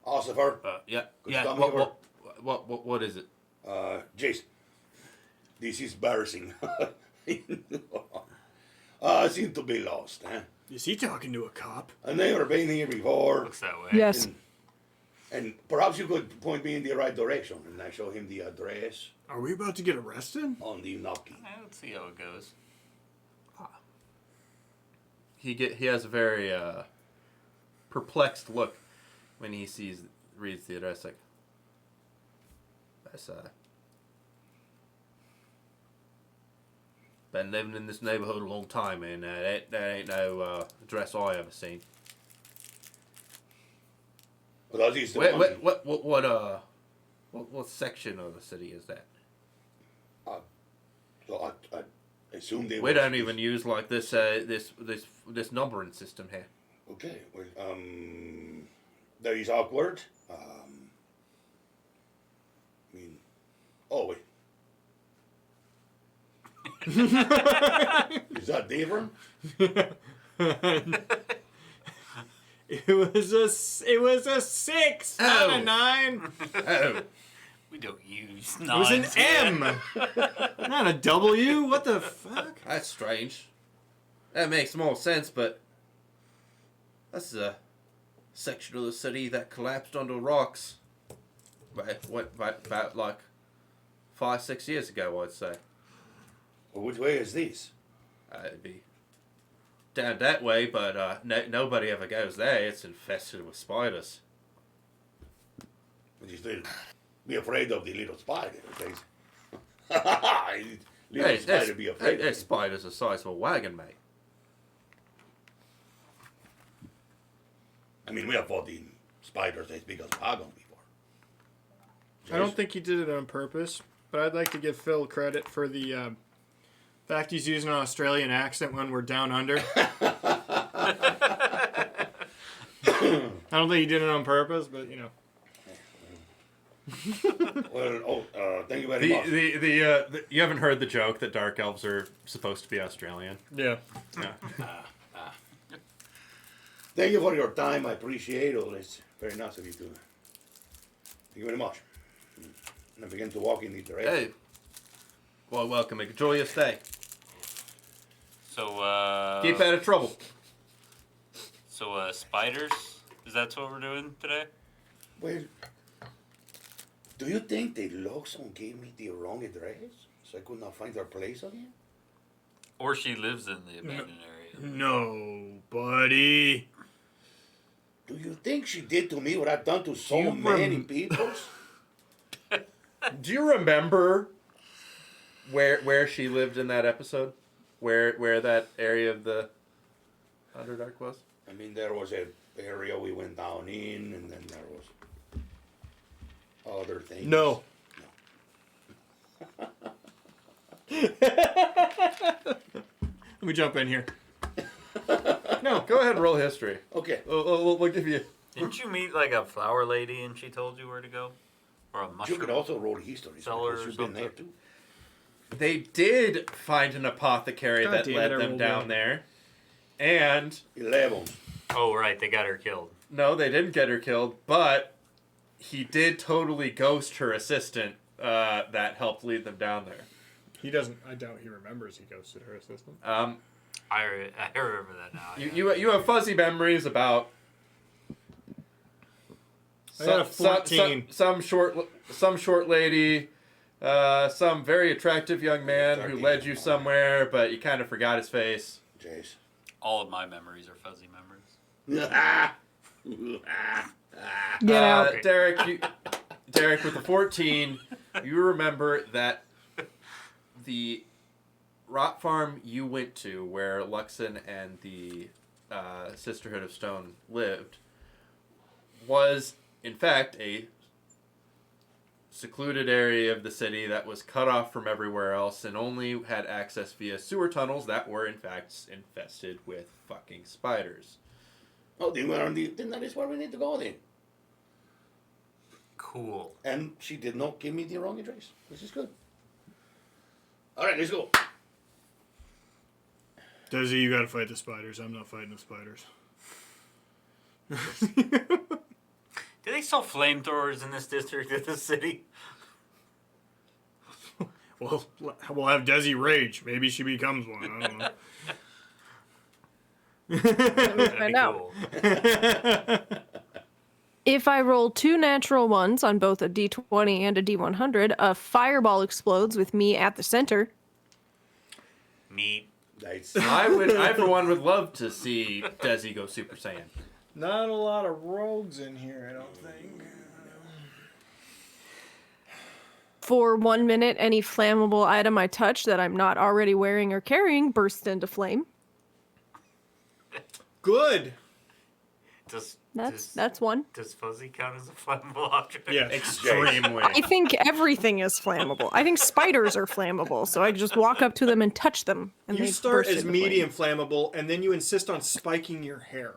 Speaker 4: Ossifer.
Speaker 2: Yeah,
Speaker 4: Could
Speaker 2: yeah.
Speaker 4: you come over?
Speaker 2: What is it?
Speaker 4: Jace. This is embarrassing. I seem to be lost, eh?
Speaker 1: Is he talking to a cop?
Speaker 4: I've never been here before.
Speaker 3: Looks that way.
Speaker 5: Yes.
Speaker 4: And perhaps you could point me in the right direction, and I show him the address
Speaker 1: Are we about to get arrested?
Speaker 4: on the napkin.
Speaker 3: Let's see how it goes.
Speaker 2: He has a very perplexed look when he reads the address. Like, that's been living in this neighborhood a long time, and that ain't no address I ever seen.
Speaker 4: Well, that is the one.
Speaker 2: What section of the city is that?
Speaker 4: So I assume they
Speaker 2: We
Speaker 4: were-
Speaker 2: don't even use like this numbering system here.
Speaker 4: Okay, well, that is awkward. Is that different?
Speaker 1: It was a 6 out of 9.
Speaker 2: Oh.
Speaker 3: We don't use
Speaker 1: It was an
Speaker 3: nines.
Speaker 1: M, not a W. What the fuck?
Speaker 2: That's strange. That makes more sense, but that's a section of the city that collapsed under rocks. About like 5-6 years ago, I'd say.
Speaker 4: Well, which way is this?
Speaker 2: It'd be down that way, but nobody ever goes there. It's infested with spiders.
Speaker 4: But you still be afraid of the little spider. Little spider be afraid.
Speaker 2: That spider's the size of a wagon, mate.
Speaker 4: I mean, we have fought the spiders as big as wagon before.
Speaker 1: I don't think he did it on purpose, but I'd like to give Phil credit for the fact he's using an Australian accent when we're down under. I don't think he did it on purpose, but you know.
Speaker 4: Well, thank you very much.
Speaker 2: You haven't heard the joke that dark elves are supposed to be Australian?
Speaker 1: Yeah.
Speaker 4: Thank you for your time. I appreciate all this. Very nice of you too. Thank you very much. And I begin to walk in the direction.
Speaker 2: Hey. Well, welcome. Enjoy your stay.
Speaker 3: So,
Speaker 2: Keep out of trouble.
Speaker 3: So, spiders? Is that what we're doing today?
Speaker 4: Well, do you think the Loxon gave me the wrong address? So I could not find their place again?
Speaker 3: Or she lives in the abandoned area?
Speaker 1: No, buddy.
Speaker 4: Do you think she did to me what I've done to so many people?
Speaker 2: Do you remember where she lived in that episode? Where that area of the Underdark was?
Speaker 4: I mean, there was an area we went down in, and then there was other things.
Speaker 1: No. Let me jump in here.
Speaker 2: No, go ahead and roll history.
Speaker 4: Okay.
Speaker 2: We'll give you...
Speaker 3: Didn't you meet like a flower lady and she told you where to go? Or a
Speaker 4: You
Speaker 3: mushroom?
Speaker 4: could also roll history.
Speaker 3: Seller
Speaker 4: because
Speaker 3: or
Speaker 4: you've been
Speaker 3: something.
Speaker 4: there too.
Speaker 2: They did find an apothecary
Speaker 1: God
Speaker 2: that
Speaker 1: damn
Speaker 2: led
Speaker 1: it, I
Speaker 2: them
Speaker 1: rolled
Speaker 2: down
Speaker 1: well.
Speaker 2: there. And...
Speaker 4: 11.
Speaker 3: Oh, right. They got her killed.
Speaker 2: No, they didn't get her killed, but he did totally ghost her assistant that helped lead them down there.
Speaker 1: He doesn't. I doubt he remembers he ghosted her assistant.
Speaker 3: I remember that now.
Speaker 2: You have fuzzy memories about
Speaker 1: I got a 14.
Speaker 2: some short lady, some very attractive young man who led you somewhere, but you kind of forgot his face.
Speaker 4: Jace.
Speaker 3: All of my memories are fuzzy memories.
Speaker 5: Get out.
Speaker 2: Derek, with the 14, you remember that the rot farm you went to, where Luxon and the Sisterhood of Stone lived, was in fact a secluded area of the city that was cut off from everywhere else and only had access via sewer tunnels that were in fact infested with fucking spiders.
Speaker 4: Oh, then that is where we need to go then.
Speaker 3: Cool.
Speaker 4: And she did not give me the wrong address, which is good. All right, let's go.
Speaker 1: Desi, you gotta fight the spiders. I'm not fighting the spiders.
Speaker 3: Do they sell flamethrowers in this district of the city?
Speaker 1: Well, we'll have Desi rage. Maybe she becomes one. I don't know.
Speaker 5: Let me find out. If I roll 2 natural ones on both a d20 and a d100, a fireball explodes with me at the center.
Speaker 3: Neat.
Speaker 4: Nice.
Speaker 2: I for one would love to see Desi go Super Saiyan.
Speaker 1: Not a lot of rogues in here, I don't think.
Speaker 5: For 1 minute, any flammable item I touch that I'm not already wearing or carrying bursts into flame.
Speaker 1: Good.
Speaker 5: That's one.
Speaker 3: Does fuzzy count as a flammable object?
Speaker 1: Yeah.
Speaker 2: Extremely.
Speaker 5: I think everything is flammable. I think spiders are flammable, so I just walk up to them and touch them. And
Speaker 1: You
Speaker 5: they
Speaker 1: start
Speaker 5: burst
Speaker 1: as
Speaker 5: into
Speaker 1: medium flammable, and then you insist on spiking your hair.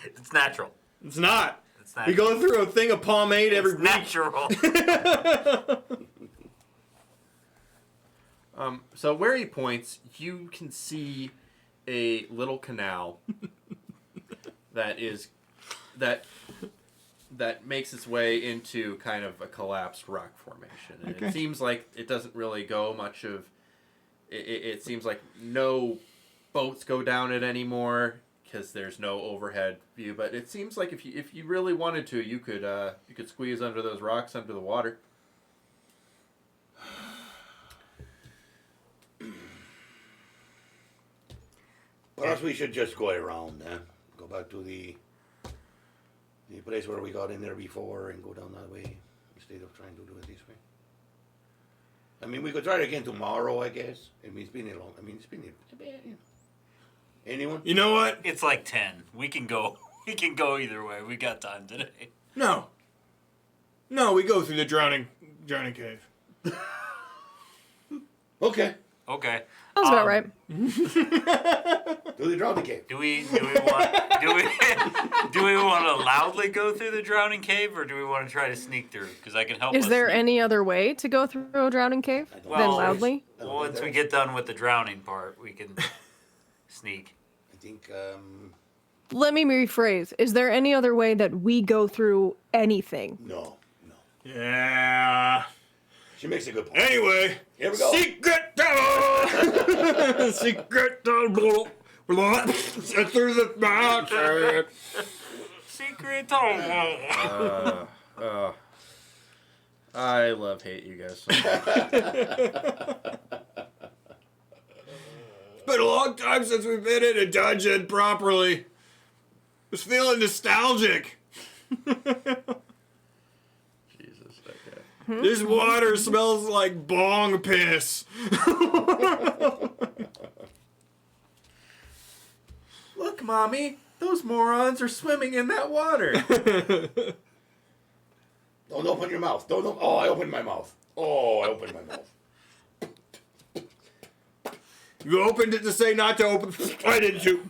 Speaker 3: It's natural.
Speaker 1: It's not.
Speaker 3: It's
Speaker 1: We
Speaker 3: natural.
Speaker 1: go through a thing of pomade every
Speaker 3: It's
Speaker 1: week.
Speaker 3: natural.
Speaker 2: So where he points, you can see a little canal that makes its way into kind of a collapsed rock formation. And
Speaker 1: Okay.
Speaker 2: it seems like it doesn't really go much of... It seems like no boats go down it anymore because there's no overhead view. But it seems like if you really wanted to, you could squeeze under those rocks under the water.
Speaker 4: Perhaps we should just go around, go back to the place where we got in there before and go down that way instead of trying to do it this way. I mean, we could try it again tomorrow, I guess. I mean, it's been a long. I mean, it's been a bit. Anyone?
Speaker 1: You know what?
Speaker 3: It's like 10. We can go. We can go either way. We got time today.
Speaker 1: No, we go through the drowning cave.
Speaker 4: Okay.
Speaker 3: Okay.
Speaker 5: That was about right.
Speaker 4: Do the drowning cave.
Speaker 3: Do we want to loudly go through the drowning cave, or do we want to try to sneak through? Because I can help.
Speaker 5: Is
Speaker 3: us
Speaker 5: there
Speaker 3: sneak.
Speaker 5: any other way to go through a drowning cave
Speaker 4: I don't
Speaker 5: than
Speaker 3: know.
Speaker 5: loudly?
Speaker 3: Once we get done with the drowning part, we can sneak.
Speaker 4: I think.
Speaker 5: Let me rephrase. Is there any other way that we go through anything?
Speaker 4: No.
Speaker 1: Yeah.
Speaker 4: She makes a good point.
Speaker 1: Anyway,
Speaker 4: Here we go.
Speaker 1: secret tunnel. Secret tunnel. Through the mountain.
Speaker 3: Secret tunnel.
Speaker 2: I hate you guys so much.
Speaker 1: It's been a long time since we've been in a dungeon properly. Was feeling nostalgic.
Speaker 2: Jesus, okay.
Speaker 1: This water smells like bong piss.
Speaker 2: Look, Mommy, those morons are swimming in that water.
Speaker 4: Don't open your mouth. Don't open. Oh, I opened my mouth. Oh, I opened my mouth.
Speaker 1: You opened it to say not to open. I didn't you?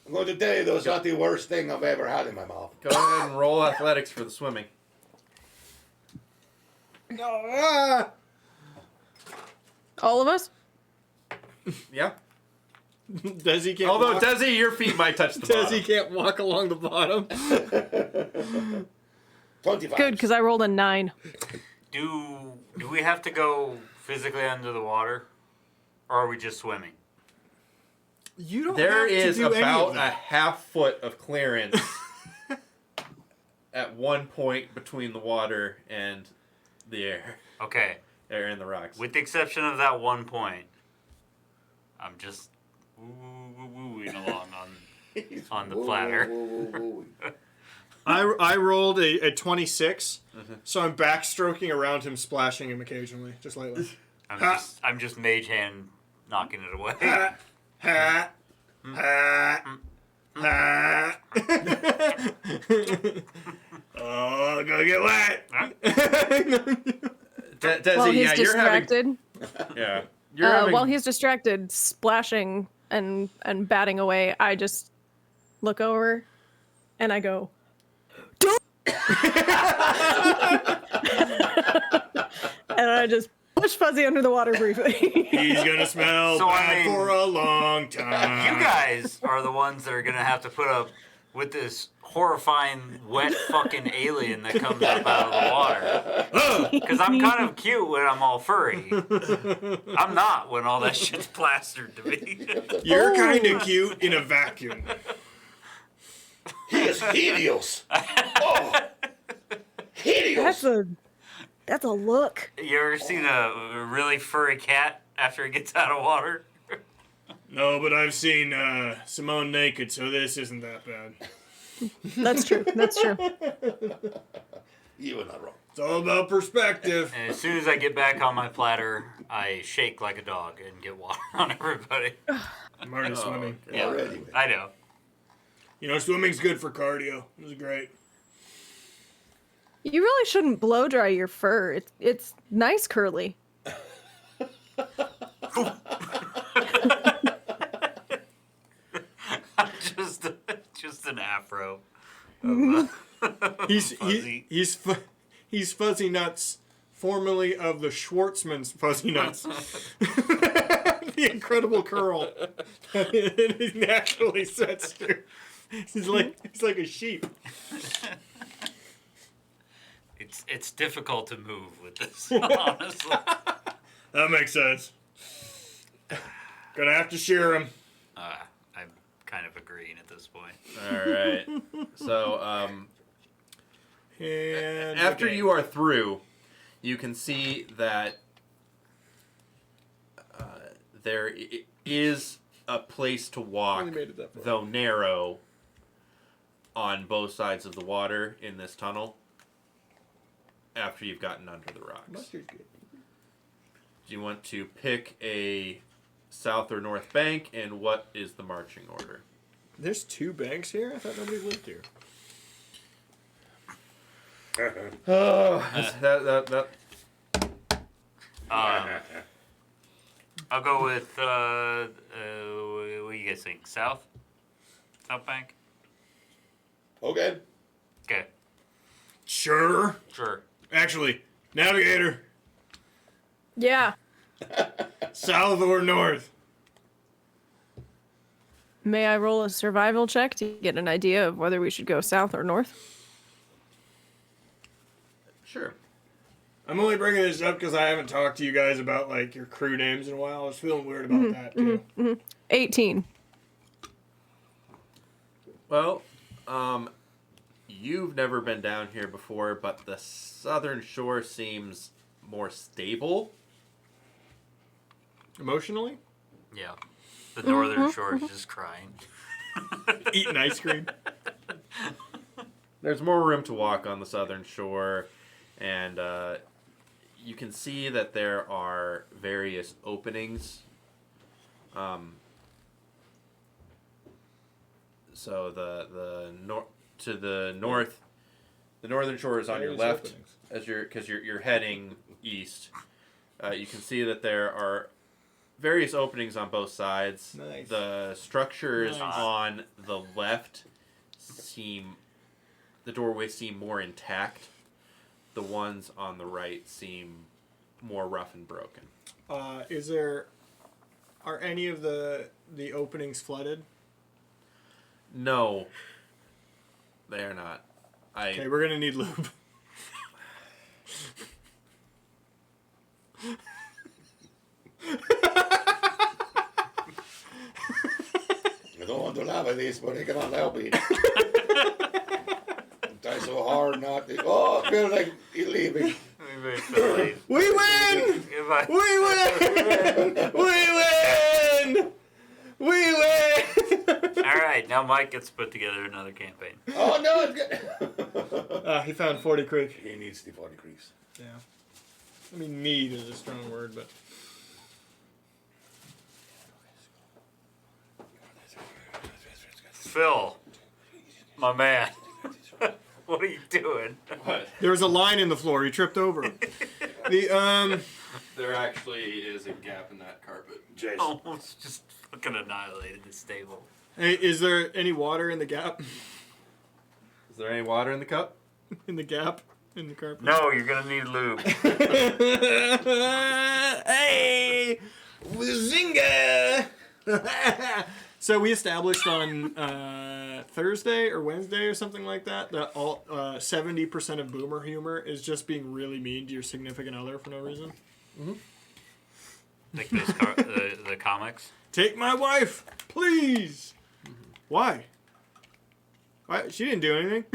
Speaker 4: I'm going to tell you, though, it's not the worst thing I've ever had in my mouth.
Speaker 2: Go ahead and roll athletics for the swimming.
Speaker 5: All of us?
Speaker 2: Yeah.
Speaker 1: Desi can't
Speaker 2: Although,
Speaker 1: walk.
Speaker 2: Desi, your feet might touch the bottom.
Speaker 1: Desi can't walk along the bottom.
Speaker 4: 25.
Speaker 5: Good, because I rolled a 9.
Speaker 3: Do we have to go physically under the water, or are we just swimming?
Speaker 1: You don't
Speaker 2: There
Speaker 1: have to
Speaker 2: is
Speaker 1: do any
Speaker 2: about
Speaker 1: of
Speaker 2: a
Speaker 1: that.
Speaker 2: half foot of clearance at one point between the water and the air.
Speaker 3: Okay.
Speaker 2: Air in the rocks.
Speaker 3: With the exception of that one point, I'm just woo-wooing along on the platter.
Speaker 1: I rolled a 26, so I'm backstroking around him, splashing him occasionally, just lightly.
Speaker 3: I'm just mage hand knocking it away.
Speaker 1: Ha, ha, ha. Oh, go get wet.
Speaker 2: Desi,
Speaker 5: While he's
Speaker 2: yeah, you're having.
Speaker 5: distracted,
Speaker 2: Yeah, you're having.
Speaker 5: while he's distracted, splashing and batting away, I just look over and I go, "Don't!" and I just push Fuzzy under the water briefly.
Speaker 1: He's gonna smell
Speaker 3: So, I
Speaker 1: bad
Speaker 3: mean,
Speaker 1: for a long time.
Speaker 3: You guys are the ones that are gonna have to put up with this horrifying wet fucking alien that comes up out of the water. Because I'm kind of cute when I'm all furry. I'm not when all that shit's plastered to me.
Speaker 1: You're kind of cute in a vacuum.
Speaker 4: He is hideous. Oh, hideous.
Speaker 5: That's a look.
Speaker 3: You ever seen a really furry cat after it gets out of water?
Speaker 1: No, but I've seen Simone naked, so this isn't that bad.
Speaker 5: That's true. That's true.
Speaker 4: You were not wrong.
Speaker 1: It's all about perspective.
Speaker 3: And as soon as I get back on my platter, I shake like a dog and get water on everybody.
Speaker 1: I'm already swimming.
Speaker 3: Yeah,
Speaker 4: Already.
Speaker 3: I know.
Speaker 1: You know, swimming's good for cardio. It was great.
Speaker 5: You really shouldn't blow dry your fur. It's nice curly.
Speaker 3: just an afro.
Speaker 1: He's
Speaker 3: Fuzzy.
Speaker 1: he's Fuzzy Nuts formerly of the Schwartzman's Fuzzy Nuts. The incredible curl that he naturally sets to. He's like a sheep.
Speaker 3: It's difficult to move with this, honestly.
Speaker 1: That makes sense. Gonna have to shear him.
Speaker 3: I'm kind of agreeing at this point.
Speaker 2: All right. So,
Speaker 1: And
Speaker 2: after
Speaker 1: okay.
Speaker 2: you are through, you can see that there is a place to walk,
Speaker 1: Only made it that far.
Speaker 2: though narrow, on both sides of the water in this tunnel. After you've gotten under the rocks,
Speaker 1: Mustard's good.
Speaker 2: do you want to pick a south or north bank, and what is the marching order?
Speaker 1: There's 2 banks here. I thought nobody lived here.
Speaker 2: Oh, that.
Speaker 3: I'll go with, what do you guys think? South? South Bank?
Speaker 4: Okay.
Speaker 3: Okay,
Speaker 1: Sure.
Speaker 3: sure.
Speaker 1: Actually, navigator,
Speaker 5: Yeah.
Speaker 1: south or north?
Speaker 5: May I roll a survival check to get an idea of whether we should go south or north?
Speaker 2: Sure.
Speaker 1: I'm only bringing this up because I haven't talked to you guys about like your crew names in a while. I was feeling weird about that too.
Speaker 5: 18.
Speaker 2: Well, you've never been down here before, but the southern shore seems more stable.
Speaker 1: Emotionally,
Speaker 3: Yeah. The northern shore is just crying.
Speaker 1: eating ice cream.
Speaker 2: There's more room to walk on the southern shore, and you can see that there are various openings. So the north, the northern shore is on your
Speaker 1: Various
Speaker 2: left
Speaker 1: openings.
Speaker 2: as you're heading east. You can see that there are various openings on both sides.
Speaker 1: Nice.
Speaker 2: The structures
Speaker 1: Nice.
Speaker 2: on the left the doorways seem more intact. The ones on the right seem more rough and broken.
Speaker 1: Are any of the openings flooded?
Speaker 2: No, they are not.
Speaker 1: Okay, we're gonna need lube.
Speaker 4: I don't want to laugh at this, but I cannot help it. I'm trying so hard not to. Oh, I feel like he's leaving.
Speaker 1: We win! We win! We win! We win!
Speaker 3: All right, now Mike gets to put together another campaign.
Speaker 4: Oh, no, it's good.
Speaker 1: He found 40 Creek.
Speaker 4: He needs the 40 creeks.
Speaker 1: Yeah. I mean, need is a strong word, but.
Speaker 3: Phil, my man, what are you doing?
Speaker 2: What?
Speaker 1: There was a line in the floor. He tripped over.
Speaker 2: There actually is a gap in that carpet.
Speaker 4: Jason.
Speaker 3: Almost just fucking annihilated this table.
Speaker 1: Hey, is there any water in the gap?
Speaker 2: Is there any water in the cup?
Speaker 1: In the gap? In the carpet?
Speaker 3: No, you're gonna need lube.
Speaker 1: Hey! Zinga! So we established on Thursday or Wednesday or something like that all 70% of boomer humor is just being really mean to your significant other for no reason.
Speaker 3: Like those the comics.
Speaker 1: Take my wife, please. Why? Why? She didn't do anything.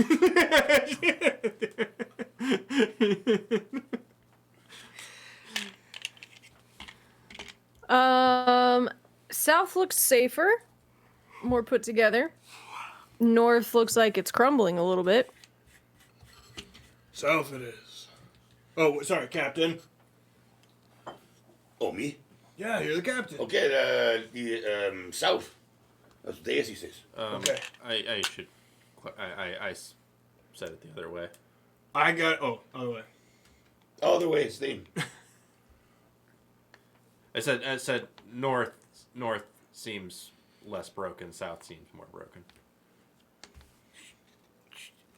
Speaker 5: South looks safer, more put together. North looks like it's crumbling a little bit.
Speaker 1: South it is. Oh, sorry, Captain.
Speaker 4: Oh, me?
Speaker 1: Yeah, you're the captain.
Speaker 4: Okay, the south. That's what Daisy says.
Speaker 1: Okay.
Speaker 2: I should. I said it the other way.
Speaker 1: I got. Oh, other way.
Speaker 4: Other way, Steen.
Speaker 2: I said north. North seems less broken. South seems more broken.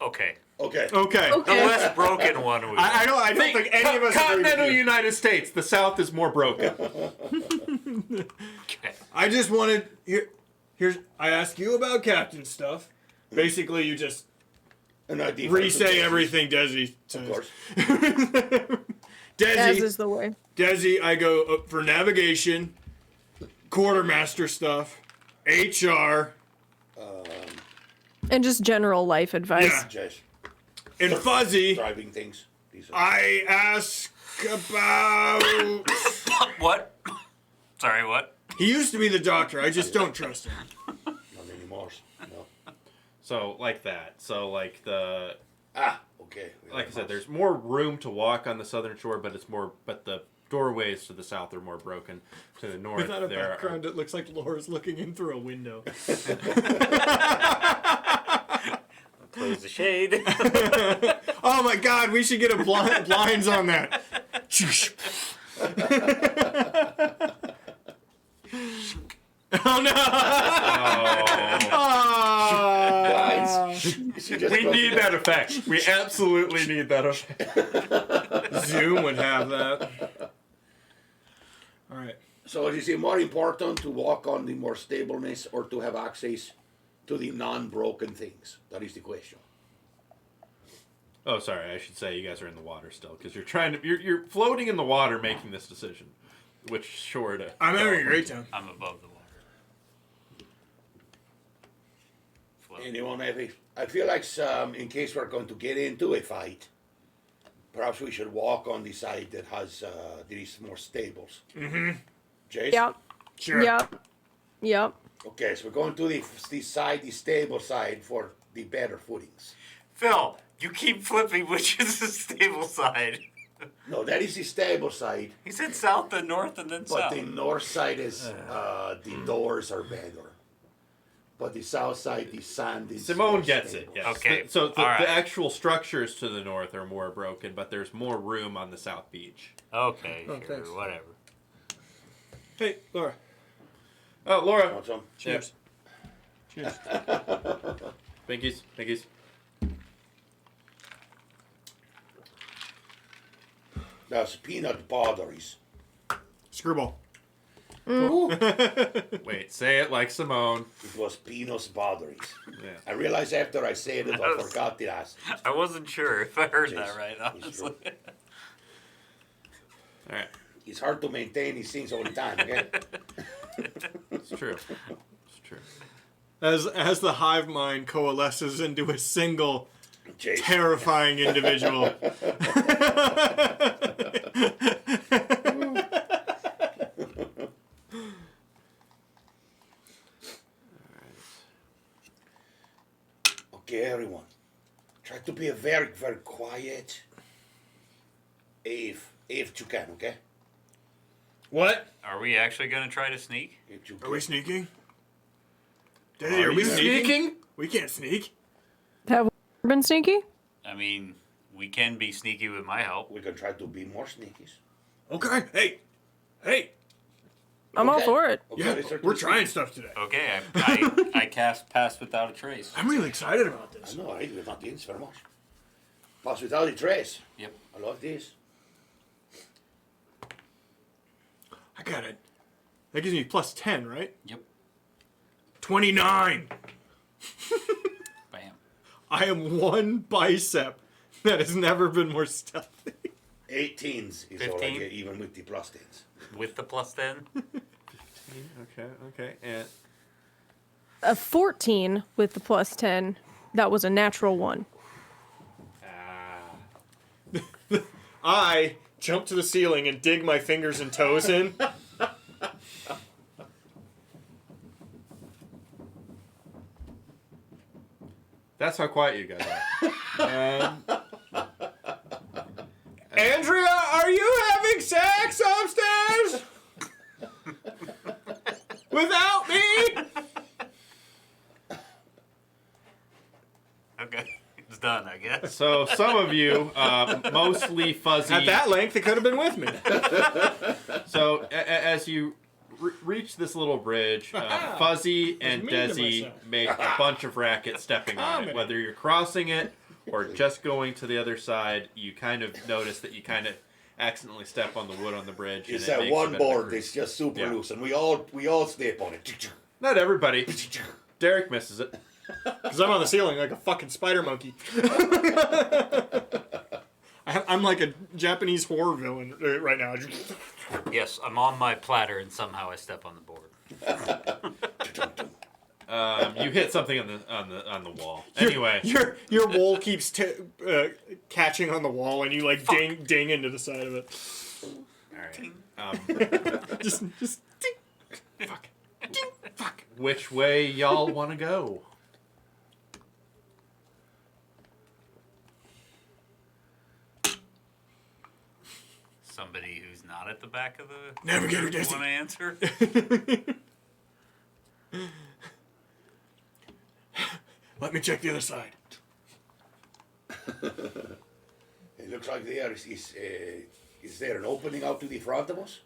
Speaker 3: Okay.
Speaker 4: Okay.
Speaker 1: Okay.
Speaker 3: The
Speaker 5: Okay.
Speaker 3: less broken one.
Speaker 1: I don't think any of us agree with
Speaker 2: Continental
Speaker 1: you.
Speaker 2: United States, the South is more broken.
Speaker 3: Okay.
Speaker 1: I just wanted here's I ask you about captain stuff. Basically, you just
Speaker 4: And I default to
Speaker 1: re-say
Speaker 4: Desi,
Speaker 1: everything Desi says.
Speaker 4: Of course.
Speaker 5: As
Speaker 1: Desi,
Speaker 5: is the way.
Speaker 1: Desi, I go for navigation, quartermaster stuff, HR,
Speaker 5: And just general life advice.
Speaker 1: Yeah.
Speaker 4: Jess.
Speaker 1: and Fuzzy.
Speaker 4: Driving things. These are-
Speaker 1: I ask about.
Speaker 3: What? Sorry, what?
Speaker 1: He used to be the doctor. I just don't trust him.
Speaker 4: Not anymore. No.
Speaker 2: So like that. So like the
Speaker 4: Okay. We
Speaker 2: like I
Speaker 4: have
Speaker 2: said,
Speaker 4: house.
Speaker 2: there's more room to walk on the southern shore, but the doorways to the south are more broken. To the north,
Speaker 1: Without a
Speaker 2: there
Speaker 1: background, it looks like Laura's looking in through a window.
Speaker 3: Close the shade.
Speaker 1: Oh my God, we should get a blinds on that. Oh no!
Speaker 4: Blinds. She just
Speaker 2: we
Speaker 4: goes-
Speaker 2: need that effect. We absolutely need that effect.
Speaker 1: Zoom would have that. All right.
Speaker 4: So is it more important to walk on the more stableness or to have access to the non-broken things? That is the question.
Speaker 2: Oh, sorry. I should say you guys are in the water still because you're floating in the water making this decision. Which shore to?
Speaker 1: I'm having a great time.
Speaker 3: I'm above the water. Float.
Speaker 4: Anyone have a? I feel like in case we're going to get into a fight, perhaps we should walk on the side that has these more stables. Mm-hmm. Jace?
Speaker 5: Yep.
Speaker 1: Sure.
Speaker 5: Yep.
Speaker 4: Okay, so we're going to the stable side for the better footings.
Speaker 3: Phil, you keep flipping which is the stable side.
Speaker 4: No, that is the stable side,
Speaker 3: He said south, then north, and then
Speaker 4: but
Speaker 3: south.
Speaker 4: the north side is the doors are better. But the south side, the sand is.
Speaker 2: Simone
Speaker 4: more
Speaker 2: gets it.
Speaker 4: stable.
Speaker 2: Yes.
Speaker 3: Okay,
Speaker 2: So
Speaker 3: all right.
Speaker 2: the actual structures to the north are more broken, but there's more room on the south beach.
Speaker 3: Okay,
Speaker 1: Oh,
Speaker 3: sure,
Speaker 1: thanks.
Speaker 3: whatever.
Speaker 1: Hey, Laura.
Speaker 2: Oh, Laura.
Speaker 4: Want some?
Speaker 1: Cheers. Cheers.
Speaker 2: Pinkies. Pinkies.
Speaker 4: That's peanut butteries.
Speaker 1: Screwball.
Speaker 2: Wait, say it like Simone.
Speaker 4: It was peanut butteries.
Speaker 2: Yeah.
Speaker 4: I realized after I said it, I forgot the last.
Speaker 3: I wasn't sure if I heard that
Speaker 4: Jeez,
Speaker 3: right,
Speaker 4: it's
Speaker 3: honestly.
Speaker 2: All right.
Speaker 4: It's hard to maintain these things all the time, okay?
Speaker 2: It's true. It's true.
Speaker 1: As the hive mind coalesces into a single
Speaker 4: Jace.
Speaker 1: terrifying individual.
Speaker 4: Okay, everyone. Try to be a very, very quiet. If you can, okay?
Speaker 1: What?
Speaker 3: Are we actually going to try to sneak?
Speaker 4: If you
Speaker 1: Are
Speaker 4: can.
Speaker 1: we sneaking? Daddy, are we
Speaker 2: you
Speaker 1: sneaking?
Speaker 2: sneaking?
Speaker 1: We can't sneak.
Speaker 5: Have we been sneaky?
Speaker 3: I mean, we can be sneaky with my help.
Speaker 4: We can try to be more sneakies.
Speaker 1: Okay. Hey.
Speaker 5: I'm all
Speaker 4: Okay.
Speaker 5: for it.
Speaker 4: Okay,
Speaker 1: Yeah,
Speaker 4: let's start
Speaker 1: we're
Speaker 4: to
Speaker 1: trying
Speaker 4: sneak.
Speaker 1: stuff today.
Speaker 3: Okay, I cast Pass Without a Trace.
Speaker 1: I'm really excited about
Speaker 4: I
Speaker 1: this.
Speaker 4: know, right? We're not doing this very much. Pass without a trace.
Speaker 3: Yep.
Speaker 4: I love this.
Speaker 1: I got it. That gives me plus 10, right?
Speaker 3: Yep.
Speaker 1: 29.
Speaker 3: Bam.
Speaker 1: I am one bicep that has never been more stealthy.
Speaker 4: 18s is all I
Speaker 3: 15?
Speaker 4: get, even with the plus 10s.
Speaker 3: With the plus 10?
Speaker 2: Okay. And
Speaker 5: A 14 with the plus 10. That was a natural one.
Speaker 1: I jump to the ceiling and dig my fingers and toes in.
Speaker 2: that's how quiet you guys are.
Speaker 1: Andrea, are you having sex upstairs? Without me?
Speaker 3: Okay. It's done, I guess.
Speaker 2: So some of you, mostly Fuzzy.
Speaker 1: At that length, it could have been with me.
Speaker 2: So as you reach this little bridge, Fuzzy and
Speaker 1: mean to
Speaker 2: Desi
Speaker 1: myself.
Speaker 2: make a bunch of racket stepping on it. Whether you're crossing it or just going to the other side, you kind of notice that you kind of accidentally step on the wood on the bridge.
Speaker 4: It's
Speaker 2: and it
Speaker 4: that
Speaker 2: makes a
Speaker 4: one
Speaker 2: bit of a
Speaker 4: board
Speaker 2: creak.
Speaker 4: that's just super
Speaker 2: Yeah.
Speaker 4: loose, and we all step on it.
Speaker 2: Not everybody. Derek misses it.
Speaker 1: Because I'm on the ceiling like a fucking spider monkey. I'm like a Japanese horror villain right now.
Speaker 3: Yes, I'm on my platter and somehow I step on the board.
Speaker 2: You hit something on the wall. Anyway,
Speaker 1: Your wool keeps catching on the wall, and you like ding into the side of it.
Speaker 3: All right.
Speaker 1: Just ding. Fuck. Ding. Fuck.
Speaker 2: which way y'all want to go?
Speaker 3: Somebody who's not at the back of the
Speaker 1: Navigator
Speaker 3: group
Speaker 1: Desi.
Speaker 3: want to answer?
Speaker 1: Let me check the other side.
Speaker 4: It looks like there is there an opening out to the front of us?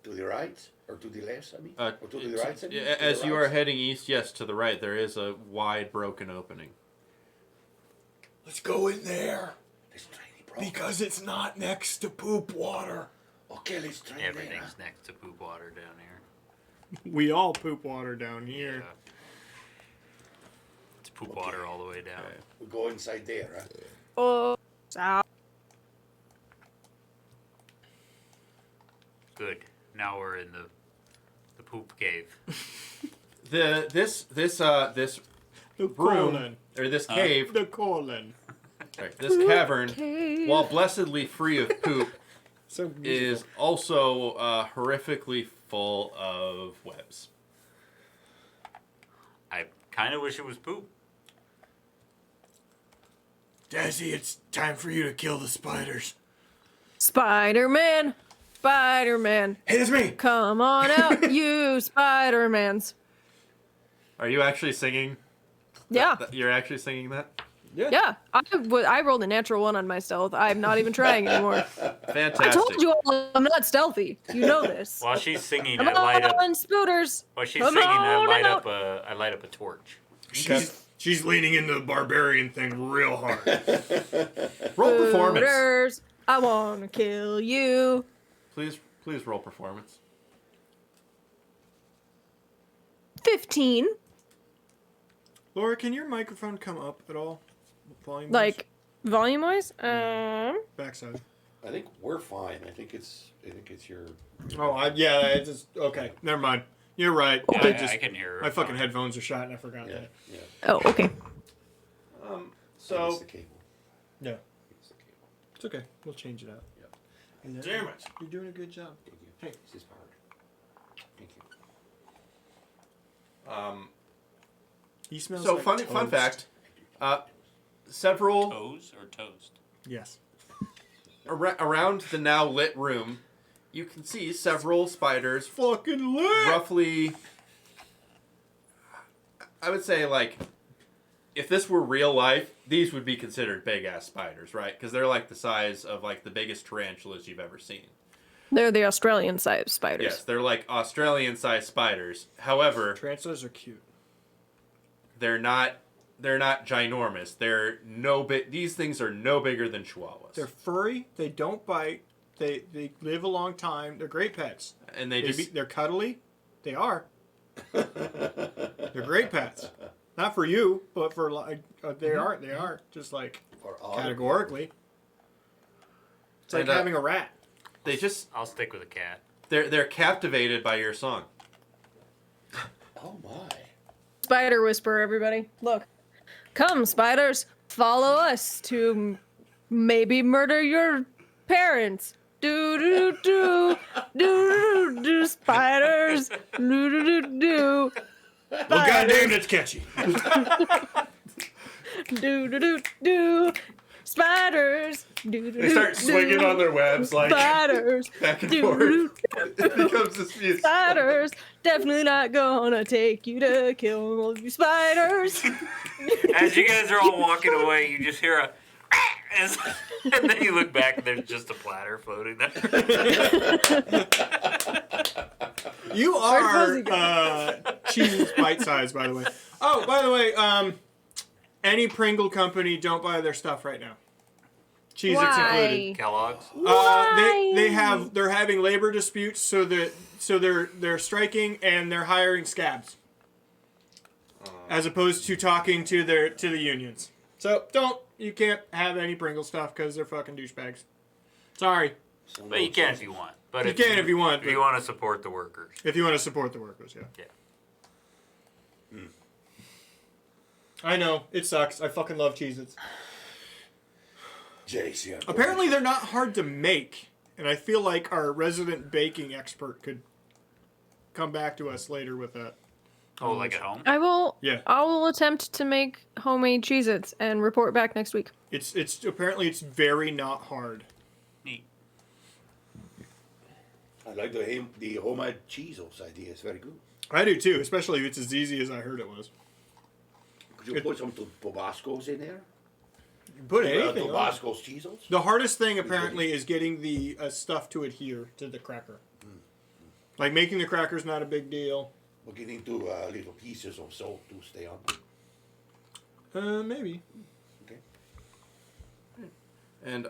Speaker 4: To the right or to the left? I mean, or to the right? I mean?
Speaker 2: Yeah,
Speaker 4: To
Speaker 2: as
Speaker 4: the
Speaker 2: you are
Speaker 4: right?
Speaker 2: heading east, yes, to the right, there is a wide broken opening.
Speaker 1: Let's go in there
Speaker 4: Let's try the broken.
Speaker 1: because it's not next to poop water.
Speaker 4: Okay, let's try there.
Speaker 3: Everything's next to poop water down here.
Speaker 1: We all poop water down here.
Speaker 3: Yeah. It's poop water all the way down.
Speaker 2: Okay.
Speaker 4: We go inside there, huh?
Speaker 5: Oh, south.
Speaker 3: Good. Now we're in the poop cave.
Speaker 2: This
Speaker 1: The
Speaker 2: room
Speaker 1: colon.
Speaker 2: or this cave,
Speaker 1: The colon.
Speaker 2: right, this cavern,
Speaker 5: cave.
Speaker 2: while blessedly free of poop,
Speaker 1: So
Speaker 2: is also horrifically full of webs.
Speaker 3: I kind of wish it was poop.
Speaker 1: Desi, it's time for you to kill the spiders.
Speaker 5: Spider-Man. Spider-Man.
Speaker 1: Hey, it's me.
Speaker 5: Come on out, you Spider-Mans.
Speaker 2: Are you actually singing?
Speaker 5: Yeah.
Speaker 2: You're actually singing that?
Speaker 5: Yeah. I rolled a natural 1 on my stealth. I'm not even trying anymore.
Speaker 2: Fantastic.
Speaker 5: I told you all I'm not stealthy. You know this.
Speaker 3: While she's singing,
Speaker 5: Come
Speaker 3: I light up.
Speaker 5: on, spooters.
Speaker 3: While she's
Speaker 5: Come
Speaker 3: singing, I
Speaker 5: on
Speaker 3: light
Speaker 5: out.
Speaker 3: up a torch.
Speaker 1: She's leaning into the barbarian thing real hard.
Speaker 2: Roll performance.
Speaker 5: Spooters, I want to kill you.
Speaker 2: Please roll performance.
Speaker 5: 15.
Speaker 1: Laura, can your microphone come up at all? Volume
Speaker 5: Like, volume-wise?
Speaker 1: backside.
Speaker 4: I think we're fine. I think it's your.
Speaker 1: Oh, yeah, it's just okay. Never mind. You're right.
Speaker 3: Yeah, I can hear her.
Speaker 1: My fucking
Speaker 3: fine.
Speaker 1: headphones are shot, and I forgot
Speaker 4: Yeah,
Speaker 1: that.
Speaker 4: yeah.
Speaker 5: Oh, okay.
Speaker 4: It's
Speaker 2: So
Speaker 4: the cable.
Speaker 1: Yeah,
Speaker 4: It's the cable.
Speaker 1: it's okay. We'll change it out.
Speaker 4: Yeah.
Speaker 1: And then-
Speaker 2: Damn it.
Speaker 1: You're doing a good job.
Speaker 4: Thank you.
Speaker 1: Hey.
Speaker 4: This is hard. Thank you.
Speaker 1: He smells
Speaker 2: so
Speaker 1: like
Speaker 2: fun
Speaker 1: toast.
Speaker 2: fact. Several
Speaker 3: Toes or toast?
Speaker 1: Yes.
Speaker 2: around the now lit room, you can see several spiders,
Speaker 1: Fucking lit.
Speaker 2: roughly. I would say like, if this were real life, these would be considered big ass spiders, right? Because they're like the size of like the biggest tarantulas you've ever seen.
Speaker 5: They're the Australian-sized spiders.
Speaker 2: Yes, they're like Australian-sized spiders. However,
Speaker 1: Tarantulas are cute.
Speaker 2: they're not ginormous. They're no big. These things are no bigger than chihuahuas.
Speaker 1: They're furry. They don't bite. They live a long time. They're great pets.
Speaker 2: and they just
Speaker 1: They're cuddly. They are. They're great pets. Not for you, but for like they are. They are just like
Speaker 4: Or all.
Speaker 1: categorically. It's like
Speaker 2: And,
Speaker 1: having a rat.
Speaker 2: they just
Speaker 3: I'll stick with a cat.
Speaker 2: they're captivated by your song.
Speaker 4: Oh my.
Speaker 5: Spider whisper, everybody. Look. Come, spiders. Follow us to maybe murder your parents. Do do do do do do spiders. Do do do do.
Speaker 1: Well, goddamn, that's catchy.
Speaker 5: Do do do do. Spiders. Do do
Speaker 2: They start swinging on their webs like
Speaker 5: spiders.
Speaker 2: back and
Speaker 5: Do,
Speaker 2: forth.
Speaker 5: do,
Speaker 2: It becomes this music.
Speaker 5: spiders. Definitely not gonna take you to kill all you spiders.
Speaker 3: As you guys are all walking away, you just hear a and then you look back and there's just a platter floating there.
Speaker 1: You are cheese bite size, by the way. Oh, by the way, any Pringle company, don't buy their stuff right now. Cheez-Its
Speaker 5: Why?
Speaker 1: included.
Speaker 3: Kellogg's.
Speaker 1: They're having labor disputes, so they're striking and they're hiring scabs, as opposed to talking to the unions. So you can't have any Pringle stuff because they're fucking douchebags. Sorry.
Speaker 3: But you can if you want. But
Speaker 1: You can if you want.
Speaker 3: If you want to support the workers.
Speaker 1: If you want to support the workers, yeah.
Speaker 3: Yeah.
Speaker 1: I know it sucks. I fucking love Cheez-Its.
Speaker 4: Jace, yeah.
Speaker 1: Apparently, they're not hard to make, and I feel like our resident baking expert could come back to us later with that.
Speaker 3: Oh, like at home?
Speaker 5: I will.
Speaker 1: Yeah.
Speaker 5: I will attempt to make homemade Cheez-Its and report back next week.
Speaker 1: It's apparently it's very not hard.
Speaker 3: Neat.
Speaker 4: I like the homemade Cheezos idea. It's very good.
Speaker 1: I do too, especially if it's as easy as I heard it was.
Speaker 4: Could you put some Tabascos in there?
Speaker 1: Put anything on.
Speaker 4: Tabasco's Cheezos?
Speaker 1: The hardest thing apparently is getting the stuff to adhere to the cracker. Like making the crackers not a big deal.
Speaker 4: But you need to little pieces of salt to stay on.
Speaker 1: Maybe.
Speaker 4: Okay.
Speaker 2: And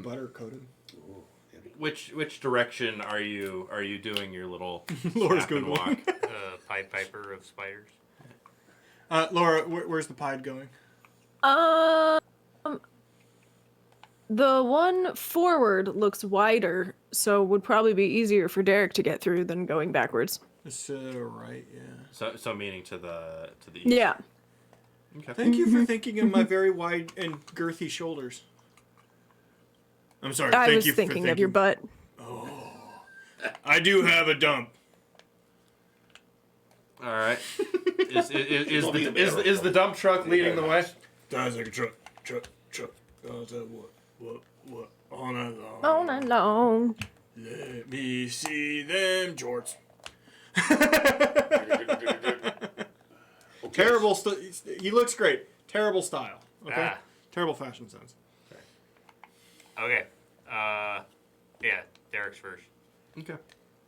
Speaker 1: Butter coated.
Speaker 4: Oh, yeah.
Speaker 2: which direction are you doing your little
Speaker 1: Laura's
Speaker 2: snap and
Speaker 1: Googling.
Speaker 2: walk?
Speaker 3: Pied Piper of spiders.
Speaker 1: Laura, where's the pied going?
Speaker 5: The one forward looks wider, so would probably be easier for Derek to get through than going backwards.
Speaker 1: It's right, yeah.
Speaker 2: So meaning to the east.
Speaker 5: Yeah.
Speaker 2: Okay.
Speaker 1: Thank you for thinking of my very wide and girthy shoulders. I'm sorry.
Speaker 5: I
Speaker 1: thank
Speaker 5: was
Speaker 1: you for
Speaker 5: thinking of your butt.
Speaker 1: I do have a dump.
Speaker 2: All right. Is the dump truck leading the way?
Speaker 1: Sounds like a truck. What? All night long.
Speaker 5: All night long.
Speaker 1: Let me see them jorts. Terrible. He looks great. Terrible style. Okay.
Speaker 3: Ah.
Speaker 1: Terrible fashion sense.
Speaker 3: Okay. Yeah, Derek's first.
Speaker 2: Okay.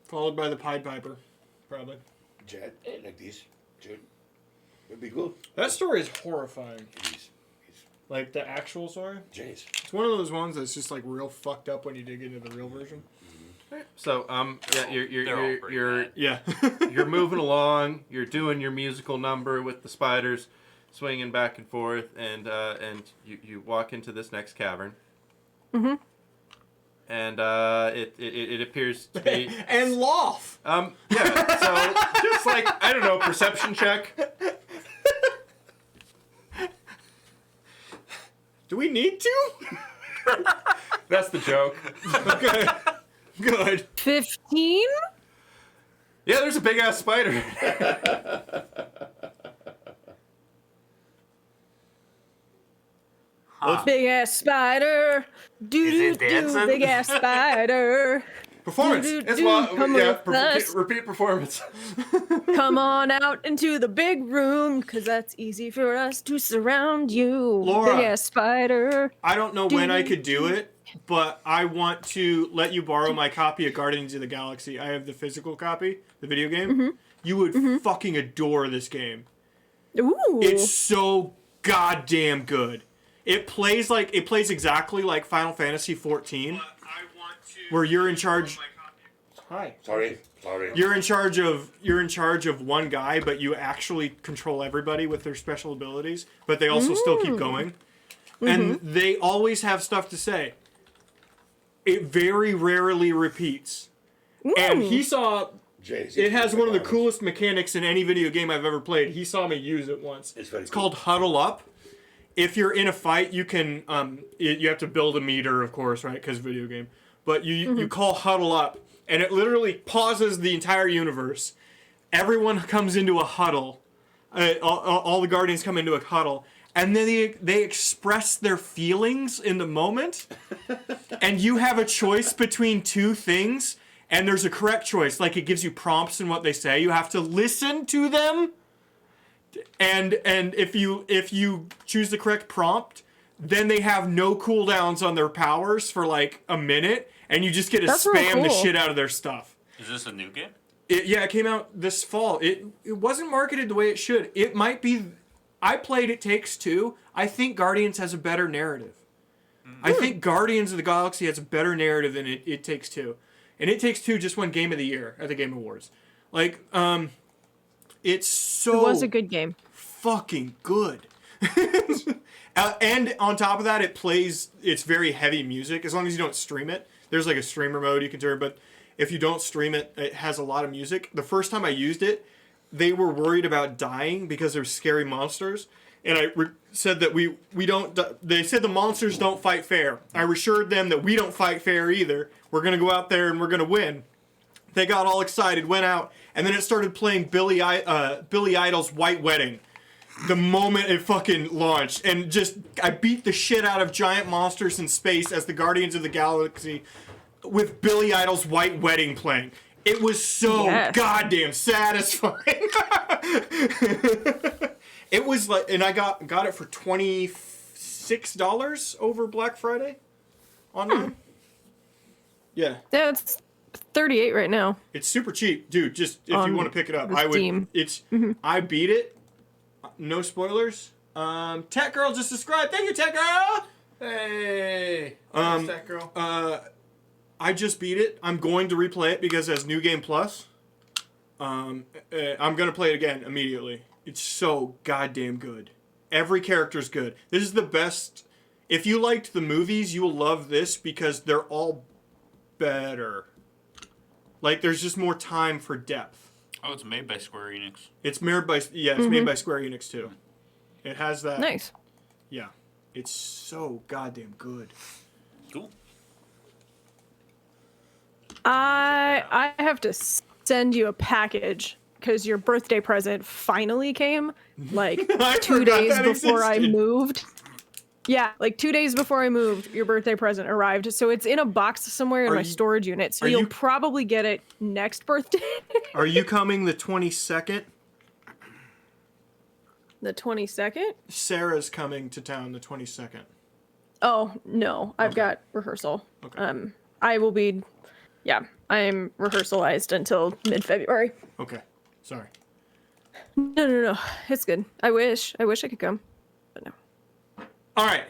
Speaker 1: Followed by the Pied Piper, probably.
Speaker 4: Jet, like this. Jet. Would be good.
Speaker 1: That story is horrifying.
Speaker 4: He's
Speaker 1: Like the actual story.
Speaker 4: Jace.
Speaker 1: It's one of those ones that's just like real fucked up when you dig into the real version.
Speaker 2: So yeah,
Speaker 3: They're all pretty
Speaker 2: you're
Speaker 3: bad.
Speaker 1: Yeah.
Speaker 2: you're moving along. You're doing your musical number with the spiders, swinging back and forth, and you walk into this next cavern.
Speaker 5: Mm-hmm.
Speaker 2: And it appears to be
Speaker 1: And Loth.
Speaker 2: yeah. So just like I don't know, perception check.
Speaker 1: Do we need to?
Speaker 2: That's the joke.
Speaker 1: Okay. Good.
Speaker 5: 15?
Speaker 2: Yeah, there's a big ass spider.
Speaker 5: Big ass spider. Do
Speaker 3: Is
Speaker 5: do
Speaker 3: it
Speaker 5: do.
Speaker 3: dancing?
Speaker 5: Big ass spider.
Speaker 1: Performance.
Speaker 5: Do, do,
Speaker 2: It's
Speaker 5: do.
Speaker 2: what
Speaker 5: Come
Speaker 2: yeah.
Speaker 5: with us.
Speaker 2: Repeat performance.
Speaker 5: Come on out into the big room, cause that's easy for us to surround you.
Speaker 1: Laura.
Speaker 5: Big ass spider.
Speaker 1: I don't know when I could do it, but I want to let you borrow my copy of Guardians of the Galaxy. I have the physical copy, the video game. You would fucking adore this game.
Speaker 5: Ooh.
Speaker 1: It's so goddamn good. It plays exactly like Final Fantasy 14, where you're in charge. Hi.
Speaker 4: Sorry.
Speaker 1: You're in charge of one guy, but you actually control everybody with their special abilities, but they also still keep going. And they always have stuff to say. It very rarely repeats. And he saw
Speaker 4: Jace.
Speaker 1: it has one of the coolest mechanics in any video game I've ever played. He saw me use it once.
Speaker 4: It's very
Speaker 1: It's
Speaker 4: cool.
Speaker 1: called Huddle Up. If you're in a fight, you can you have to build a meter, of course, right? Because video game. But you call Huddle Up, and it literally pauses the entire universe. Everyone comes into a huddle. All the Guardians come into a huddle, and then they express their feelings in the moment. And you have a choice between two things, and there's a correct choice. Like it gives you prompts in what they say. You have to listen to them. And if you choose the correct prompt, then they have no cooldowns on their powers for like a minute, and you just get to
Speaker 5: That's real
Speaker 1: spam the
Speaker 5: cool.
Speaker 1: shit out of their stuff.
Speaker 3: Is this a new game?
Speaker 1: It came out this fall. It wasn't marketed the way it should. It might be I played It Takes Two. I think Guardians has a better narrative. I think Guardians of the Galaxy has a better narrative than It Takes Two. And It Takes Two just won Game of the Year at the Game Awards. Like, it's so...
Speaker 5: It was a good game.
Speaker 1: Fucking good. And on top of that, it's very heavy music. As long as you don't stream it. There's like a streamer mode you can turn, but if you don't stream it, it has a lot of music. The first time I used it, they were worried about dying because there were scary monsters. And I said that we don't... They said the monsters don't fight fair. I assured them that we don't fight fair either. We're going to go out there and we're going to win. They got all excited, went out, and then it started playing Billy Idol's White Wedding the moment it fucking launched. And just, I beat the shit out of giant monsters in space as the Guardians of the Galaxy with Billy Idol's White Wedding playing. It was so goddamn satisfying. It was like, and I got it for $26 over Black Friday online. Yeah.
Speaker 5: Yeah, it's 38 right now.
Speaker 1: It's super cheap, dude. Just if you want to pick it up, I would.
Speaker 5: Steam.
Speaker 1: I beat it. No spoilers. Tech Girl just subscribed. Thank you, Tech Girl.
Speaker 2: Hey, thanks, Tech Girl.
Speaker 1: I just beat it. I'm going to replay it because it has New Game Plus. I'm gonna play it again immediately. It's so goddamn good. Every character's good. This is the best. If you liked the movies, you will love this because they're all better. Like, there's just more time for depth.
Speaker 3: Oh, it's made by Square Enix.
Speaker 1: It's made by made by Square Enix too. It has that.
Speaker 5: Nice.
Speaker 1: Yeah, it's so goddamn good.
Speaker 3: Cool.
Speaker 5: I have to send you a package because your birthday present finally came like
Speaker 1: I
Speaker 5: 2
Speaker 1: forgot
Speaker 5: days
Speaker 1: that
Speaker 5: before I
Speaker 1: existed.
Speaker 5: moved. Yeah, like 2 days before I moved, your birthday present arrived. So it's in a box somewhere in
Speaker 1: Are
Speaker 5: my
Speaker 1: you-
Speaker 5: storage unit. So
Speaker 1: are
Speaker 5: you'll
Speaker 1: you-
Speaker 5: probably get it next birthday.
Speaker 1: Are you coming the 22nd?
Speaker 5: The 22nd?
Speaker 1: Sarah's coming to town the 22nd.
Speaker 5: Oh, no. I've got rehearsal.
Speaker 1: Okay.
Speaker 5: I will be, yeah, I'm rehearsalized until mid-February.
Speaker 1: Okay. Sorry.
Speaker 5: No. It's good. I wish I could come, but no.
Speaker 1: All right.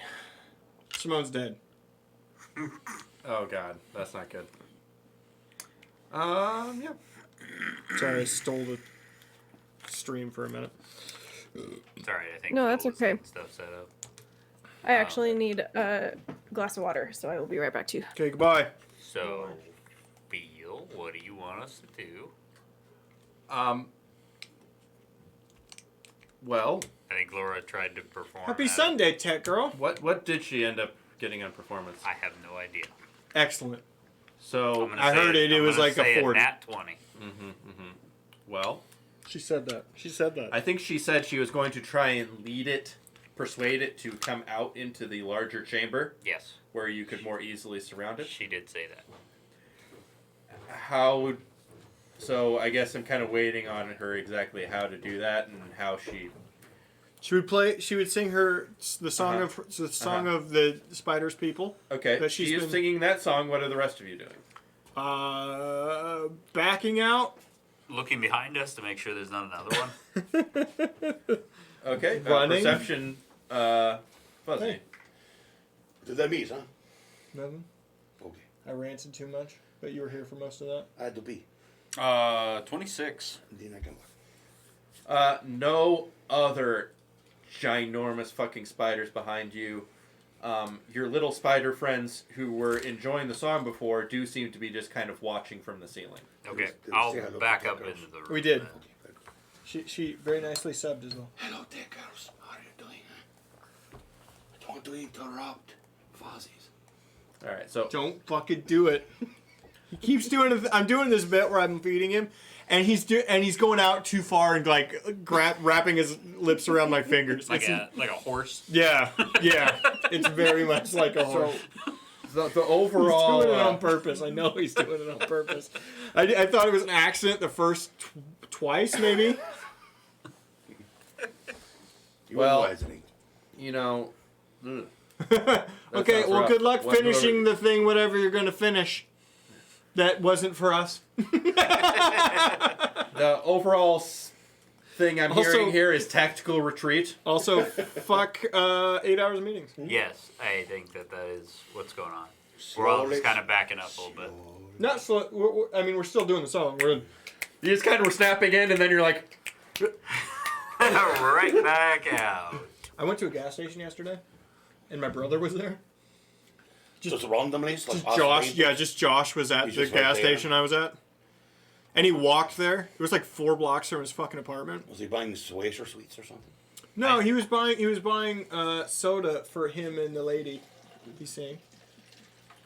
Speaker 1: Simone's dead.
Speaker 2: Oh God, that's not good. Yeah.
Speaker 1: Sorry, I stole the stream for a minute.
Speaker 3: Sorry, I think.
Speaker 5: No, that's
Speaker 3: Phil was
Speaker 5: okay.
Speaker 3: getting stuff set up.
Speaker 5: I actually need a glass of water, so I will be right back to you.
Speaker 1: Okay, goodbye.
Speaker 3: So, Phil, what do you want us to do?
Speaker 2: Well,
Speaker 3: I think Laura tried to perform.
Speaker 1: Happy
Speaker 3: at-
Speaker 1: Sunday, Tech Girl.
Speaker 2: what did she end up getting on performance?
Speaker 3: I have no idea.
Speaker 1: Excellent.
Speaker 2: So,
Speaker 3: I'm gonna
Speaker 1: I
Speaker 3: say
Speaker 1: heard it
Speaker 3: I'm
Speaker 1: was
Speaker 3: gonna
Speaker 1: like a
Speaker 3: say
Speaker 1: 40.
Speaker 3: Nat 20.
Speaker 2: well,
Speaker 1: She said that.
Speaker 2: I think she said she was going to try and persuade it to come out into the larger chamber
Speaker 3: Yes,
Speaker 2: where you could more easily surround it.
Speaker 3: she did say that.
Speaker 2: So I guess I'm kind of waiting on her exactly how to do that and how she.
Speaker 1: She would sing the song of the Spiders people.
Speaker 2: Okay,
Speaker 1: That
Speaker 2: she
Speaker 1: she's
Speaker 2: is
Speaker 1: been-
Speaker 2: singing that song. What are the rest of you doing?
Speaker 1: Backing out.
Speaker 3: Looking behind us to make sure there's not another one.
Speaker 2: Okay,
Speaker 1: Running.
Speaker 2: perception. Fuzzy.
Speaker 1: Hey.
Speaker 4: Did that mean, huh?
Speaker 1: Nothing.
Speaker 4: Okay.
Speaker 1: I ranted too much, but you were here for most of that.
Speaker 4: I had to pee.
Speaker 3: 26.
Speaker 4: Then I come back.
Speaker 2: No other ginormous fucking spiders behind you. Your little spider friends who were enjoying the song before do seem to be just kind of watching from the ceiling.
Speaker 3: Okay,
Speaker 4: Did we
Speaker 3: I'll
Speaker 4: say hello
Speaker 3: back
Speaker 4: to
Speaker 3: up
Speaker 4: Tech
Speaker 3: into the room.
Speaker 1: We did.
Speaker 3: then.
Speaker 4: Okay, good.
Speaker 1: She very nicely subbed as well.
Speaker 4: Hello, Tech Girls. How are you doing? I don't want to interrupt Fuzzies.
Speaker 2: All right, so
Speaker 1: Don't fucking do it. He keeps doing it. I'm doing this bit where I'm feeding him, and he's going out too far and like wrapping his lips around my fingers.
Speaker 3: Like
Speaker 1: It's-
Speaker 3: a horse.
Speaker 1: yeah. It's very much like a horse.
Speaker 2: the overall.
Speaker 1: He's doing it on purpose. I know he's doing it on purpose. I thought it was an accident the first twice, maybe.
Speaker 4: You
Speaker 2: Well-
Speaker 4: were wisely.
Speaker 2: you know. ugh.
Speaker 1: Okay,
Speaker 2: sounds
Speaker 1: well,
Speaker 2: rough.
Speaker 1: good luck
Speaker 2: What-
Speaker 1: finishing the thing, whatever you're going to finish. That wasn't for us.
Speaker 2: The overall thing I'm
Speaker 1: Also-
Speaker 2: hearing here is tactical retreat.
Speaker 1: Also, fuck 8 hours of meetings.
Speaker 3: Yes, I think that is what's going on. We're all just kind of backing up a little bit.
Speaker 1: Not slow. I mean, we're still doing the song.
Speaker 2: You just kind of were snapping in, and then you're like,
Speaker 3: Right back out.
Speaker 1: I went to a gas station yesterday, and my brother was there.
Speaker 4: Just randomly? Like
Speaker 1: Just
Speaker 4: off
Speaker 1: Josh,
Speaker 4: range?
Speaker 1: yeah, just Josh was at
Speaker 4: He's
Speaker 1: the
Speaker 4: just right
Speaker 1: gas
Speaker 4: there.
Speaker 1: station I was at, and he walked there. It was like 4 blocks from his fucking apartment.
Speaker 4: Was he buying Swisher sweets or something?
Speaker 1: No, he was buying soda for him and the lady. He's saying.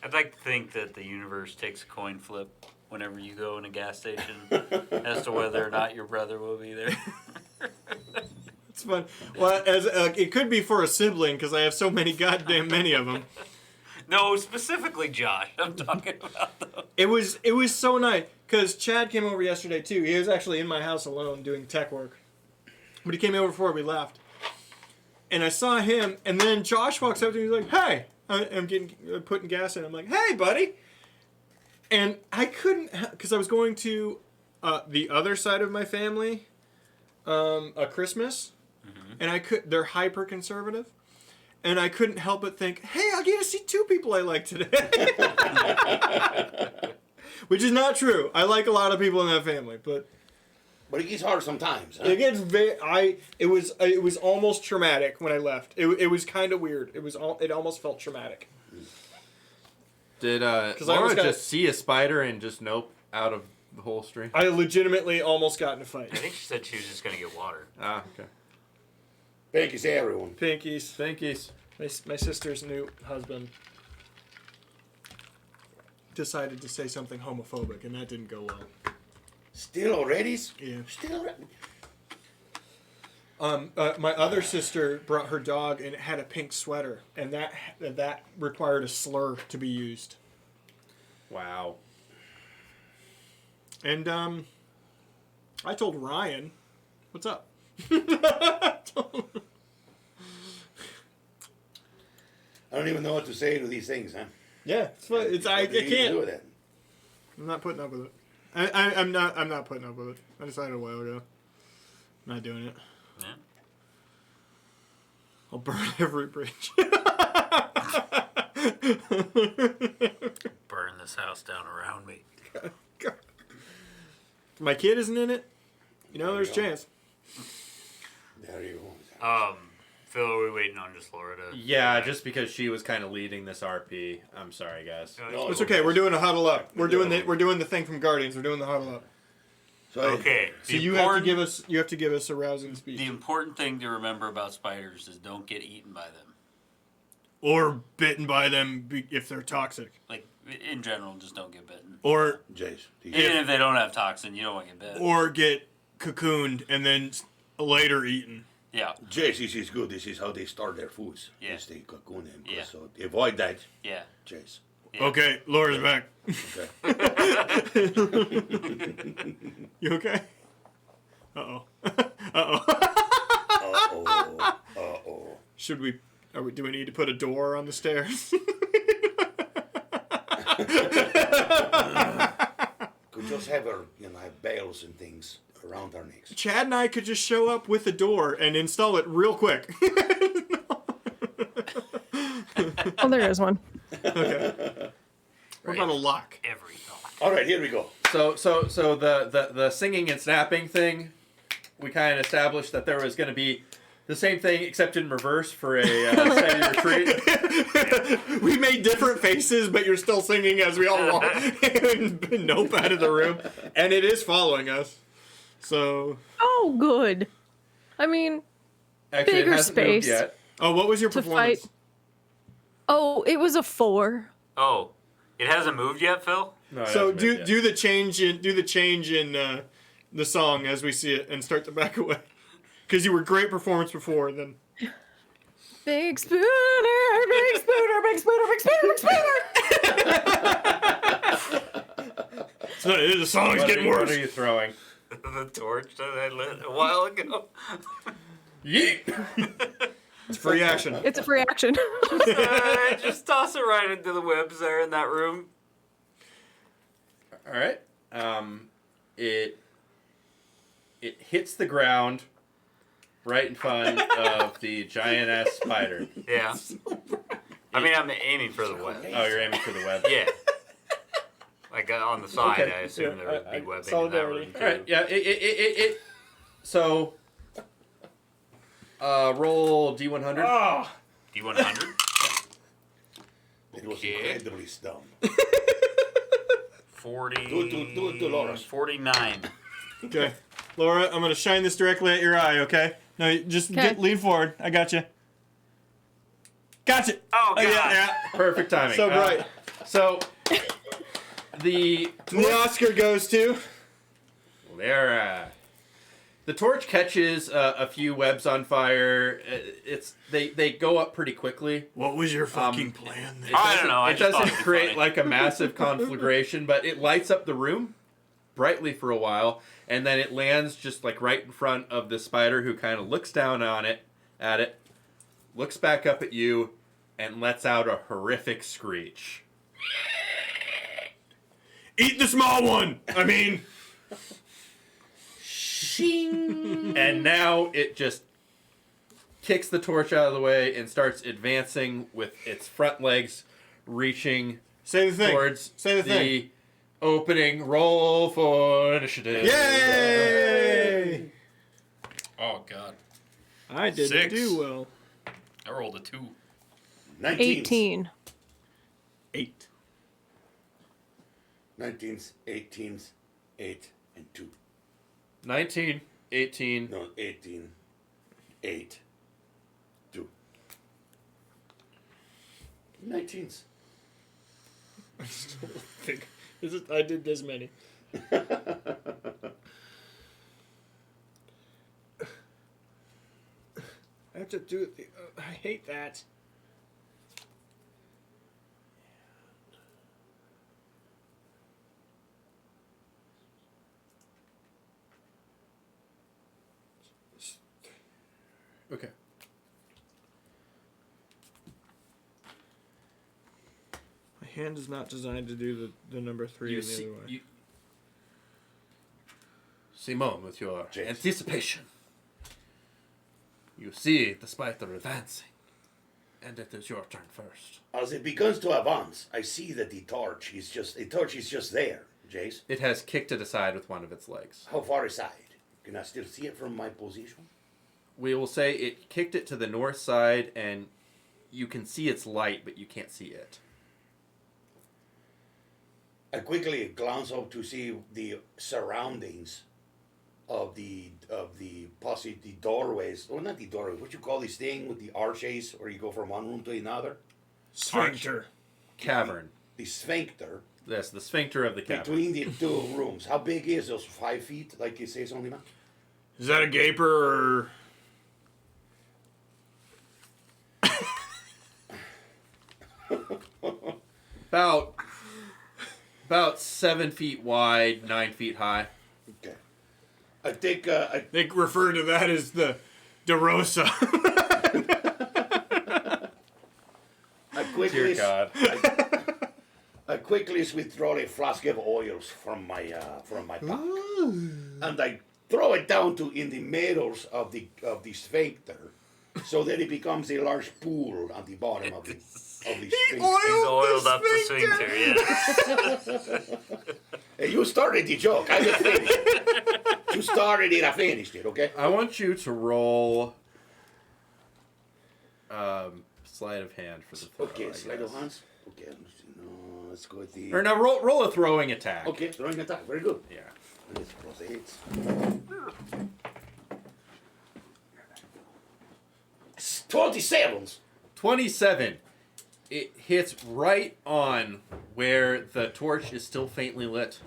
Speaker 3: I'd like to think that the universe takes a coin flip whenever you go in a gas station as to whether or not your brother will be there.
Speaker 1: It's fun. Well, as it could be for a sibling because I have so many goddamn many of them.
Speaker 3: No, specifically Josh. I'm talking about those.
Speaker 1: It was so nice because Chad came over yesterday too. He was actually in my house alone doing tech work, but he came over before we left, and I saw him. And then Josh walks up to me. He's like, "Hey," I'm putting gas in. I'm like, "Hey, buddy," and I couldn't because I was going to the other side of my family a Christmas, and I could. They're hyper conservative. And I couldn't help but think, hey, I'll get to see 2 people I like today. Which is not true. I like a lot of people in that family, but
Speaker 4: But it gets hard sometimes. Huh?
Speaker 1: it gets it was almost traumatic when I left. It was kind of weird. It almost felt traumatic.
Speaker 2: did
Speaker 1: I
Speaker 2: Laura
Speaker 1: always got-
Speaker 2: just see a spider and just nope out of the whole string?
Speaker 1: I legitimately almost got in a
Speaker 3: I
Speaker 1: fight.
Speaker 3: think she said she was just going to get water.
Speaker 2: Ah, okay.
Speaker 4: Thank you, say everyone.
Speaker 1: Pinkies.
Speaker 2: Thankies.
Speaker 1: My sister's new husband decided to say something homophobic, and that didn't go well.
Speaker 4: Still already?
Speaker 1: Yeah.
Speaker 4: Still already?
Speaker 1: My other sister brought her dog, and it had a pink sweater, and that required a slur to be used.
Speaker 2: Wow.
Speaker 1: And I told Ryan, "What's up?"
Speaker 4: I don't even know what to say to these things, huh?
Speaker 1: Yeah, it's fun. I
Speaker 4: What do you do
Speaker 1: can't.
Speaker 4: with it?
Speaker 1: I'm not putting up with it. I'm not putting up with it. I decided a while ago. I'm not doing it.
Speaker 3: Yeah.
Speaker 1: I'll burn every bridge.
Speaker 3: Burn this house down around me.
Speaker 1: My kid isn't in it. You know, there's a chance.
Speaker 4: There you go.
Speaker 3: Phil, are we waiting on just Laura to...
Speaker 2: Yeah, just because she was kind of leading this RP. I'm sorry, guys.
Speaker 4: No,
Speaker 1: It's okay. We're doing a huddle up. We're doing the thing from Guardians. We're doing the huddle up.
Speaker 4: So,
Speaker 3: Okay.
Speaker 1: So you have to give us a rousing speech.
Speaker 3: The important thing to remember about spiders is don't get eaten by them.
Speaker 1: Or bitten by them if they're toxic.
Speaker 3: Like, in general, just don't get bitten.
Speaker 1: Or
Speaker 4: Jace,
Speaker 3: Even if they don't have toxin, you don't want to get bitten.
Speaker 1: or get cocooned and then later eaten.
Speaker 3: Yeah,
Speaker 4: Jace, this is good. This is how they start their foods.
Speaker 3: Yeah.
Speaker 4: Yes, they cocoon them.
Speaker 3: Yeah.
Speaker 4: So avoid that,
Speaker 3: yeah.
Speaker 4: Jace.
Speaker 3: Yeah.
Speaker 1: Okay, Laura's back.
Speaker 4: Okay.
Speaker 1: You okay? Uh-oh. Uh-oh.
Speaker 4: Uh-oh.
Speaker 1: Should we... do we need to put a door on the stairs?
Speaker 4: Could just have our, have bales and things around our necks.
Speaker 1: Chad and I could just show up with a door and install it real quick.
Speaker 5: Oh, there is one.
Speaker 1: Okay. What about a lock?
Speaker 3: Every thought.
Speaker 4: All right, here we go.
Speaker 2: So the singing and snapping thing, we kind of established that there was going to be the same thing except in reverse for a steady retreat.
Speaker 1: We made different faces, but you're still singing as we all walk. Nope, out of the room. And it is following us. So...
Speaker 5: Oh, good. I mean,
Speaker 2: Actually,
Speaker 5: Bigger
Speaker 2: it hasn't moved
Speaker 5: space.
Speaker 2: yet.
Speaker 1: Oh, what was your
Speaker 5: To
Speaker 1: performance?
Speaker 5: fight. Oh, it was a 4.
Speaker 3: Oh, it hasn't moved yet, Phil?
Speaker 2: No, it
Speaker 1: So
Speaker 2: hasn't moved yet.
Speaker 1: do the change in the song as we see it and start to back away. Because you were great performance before, then...
Speaker 5: Big spooner, big spooner, big spooner, big spooner, big spooner.
Speaker 1: So the song's getting
Speaker 2: What
Speaker 1: worse.
Speaker 2: are you throwing?
Speaker 3: The torch that I lit a while ago.
Speaker 2: Yeet!
Speaker 1: It's free action.
Speaker 5: It's a free action.
Speaker 3: Just toss it right into the webs there in that room.
Speaker 2: All right. It it hits the ground right in front of the giant-ass spider.
Speaker 3: Yeah. I mean, I'm aiming for the web.
Speaker 2: Oh, you're aiming for the web?
Speaker 3: Yeah. Like on the side,
Speaker 1: Okay.
Speaker 3: I assume
Speaker 1: Yeah,
Speaker 3: there would
Speaker 1: I-
Speaker 3: be webbing in that
Speaker 1: solidarity.
Speaker 3: room too.
Speaker 2: All right, yeah, so, roll D100.
Speaker 1: Oh,
Speaker 3: D100.
Speaker 4: It was
Speaker 3: Okay.
Speaker 4: incredibly dumb.
Speaker 3: 40.
Speaker 4: Do it to Laura's.
Speaker 3: 49.
Speaker 1: okay. Laura, I'm gonna shine this directly at your eye. Okay. No, you just
Speaker 5: Okay.
Speaker 1: lean forward. I got you. Gotcha.
Speaker 3: Oh, God.
Speaker 1: Yeah.
Speaker 2: Perfect timing.
Speaker 1: So bright.
Speaker 2: So, the
Speaker 1: The Oscar goes to.
Speaker 2: Lara. The torch catches a few webs on fire. They go up pretty quickly.
Speaker 1: What was your fucking plan there?
Speaker 3: I don't know. I
Speaker 2: It
Speaker 3: just thought
Speaker 2: doesn't
Speaker 3: it'd be
Speaker 2: create
Speaker 3: funny.
Speaker 2: like a massive conflagration, but it lights up the room brightly for a while, and then it lands just like right in front of the spider, who kind of looks down at it, looks back up at you, and lets out a horrific screech.
Speaker 1: Eat the small one. I mean,
Speaker 2: And now it just kicks the torch out of the way and starts advancing with its front legs reaching
Speaker 1: say the thing.
Speaker 2: towards
Speaker 1: Say the thing.
Speaker 2: opening. Roll for initiative.
Speaker 1: Yay!
Speaker 3: Oh, God.
Speaker 1: I didn't
Speaker 3: 6.
Speaker 1: do well.
Speaker 3: I rolled a 2.
Speaker 4: 19s.
Speaker 5: 18.
Speaker 1: 8.
Speaker 4: 19s, 18s, 8, and 2.
Speaker 2: 19, 18.
Speaker 4: No, 18, 8, 2. 19s.
Speaker 1: I did this many. I have to do it. I hate that.
Speaker 2: Okay.
Speaker 1: My hand is not designed to do the number 3
Speaker 2: You
Speaker 1: in the
Speaker 2: see,
Speaker 1: other way.
Speaker 2: Simone, with your
Speaker 4: James.
Speaker 2: anticipation, you see the spider advancing, and it is your turn first.
Speaker 4: As it begins to advance, I see that the torch is just there, Jace.
Speaker 2: It has kicked it aside with one of its legs.
Speaker 4: How far aside? Can I still see it from my position?
Speaker 2: We will say it kicked it to the north side, and you can see its light, but you can't see it.
Speaker 4: I quickly glance up to see the surroundings of the posse, the doorways, or not the doorways. What you call this thing with the arches, where you go from one room to another?
Speaker 1: Sphincter.
Speaker 2: Cavern.
Speaker 4: The sphincter
Speaker 2: Yes, the sphincter of the cavern.
Speaker 4: between the two rooms. How big is those? 5 feet, like you say, something about?
Speaker 1: Is that a gaper or?
Speaker 2: About 7 feet wide, 9 feet high.
Speaker 4: Okay. I think
Speaker 1: They refer to that as the DeRosa.
Speaker 4: I quickly
Speaker 2: Dear God.
Speaker 4: I quickly withdraw a flask of oils from my pack, and I throw it down in the middle of the sphincter, so that it becomes a large pool at the bottom of the sphincter.
Speaker 3: He's oiled up the sphincter, yeah.
Speaker 4: Hey, you started the joke. I just finished it. You started it. I finished it. Okay.
Speaker 2: I want you to roll sleight of hand for the throw,
Speaker 4: Okay.
Speaker 2: I
Speaker 4: Sleight of
Speaker 2: guess.
Speaker 4: hands. Okay. No, let's go with the.
Speaker 2: Or no, roll a throwing attack.
Speaker 4: Okay, throwing attack. Very good.
Speaker 2: Yeah.
Speaker 4: Let's proceed. 27.
Speaker 2: 27. It hits right on where the torch is still faintly lit,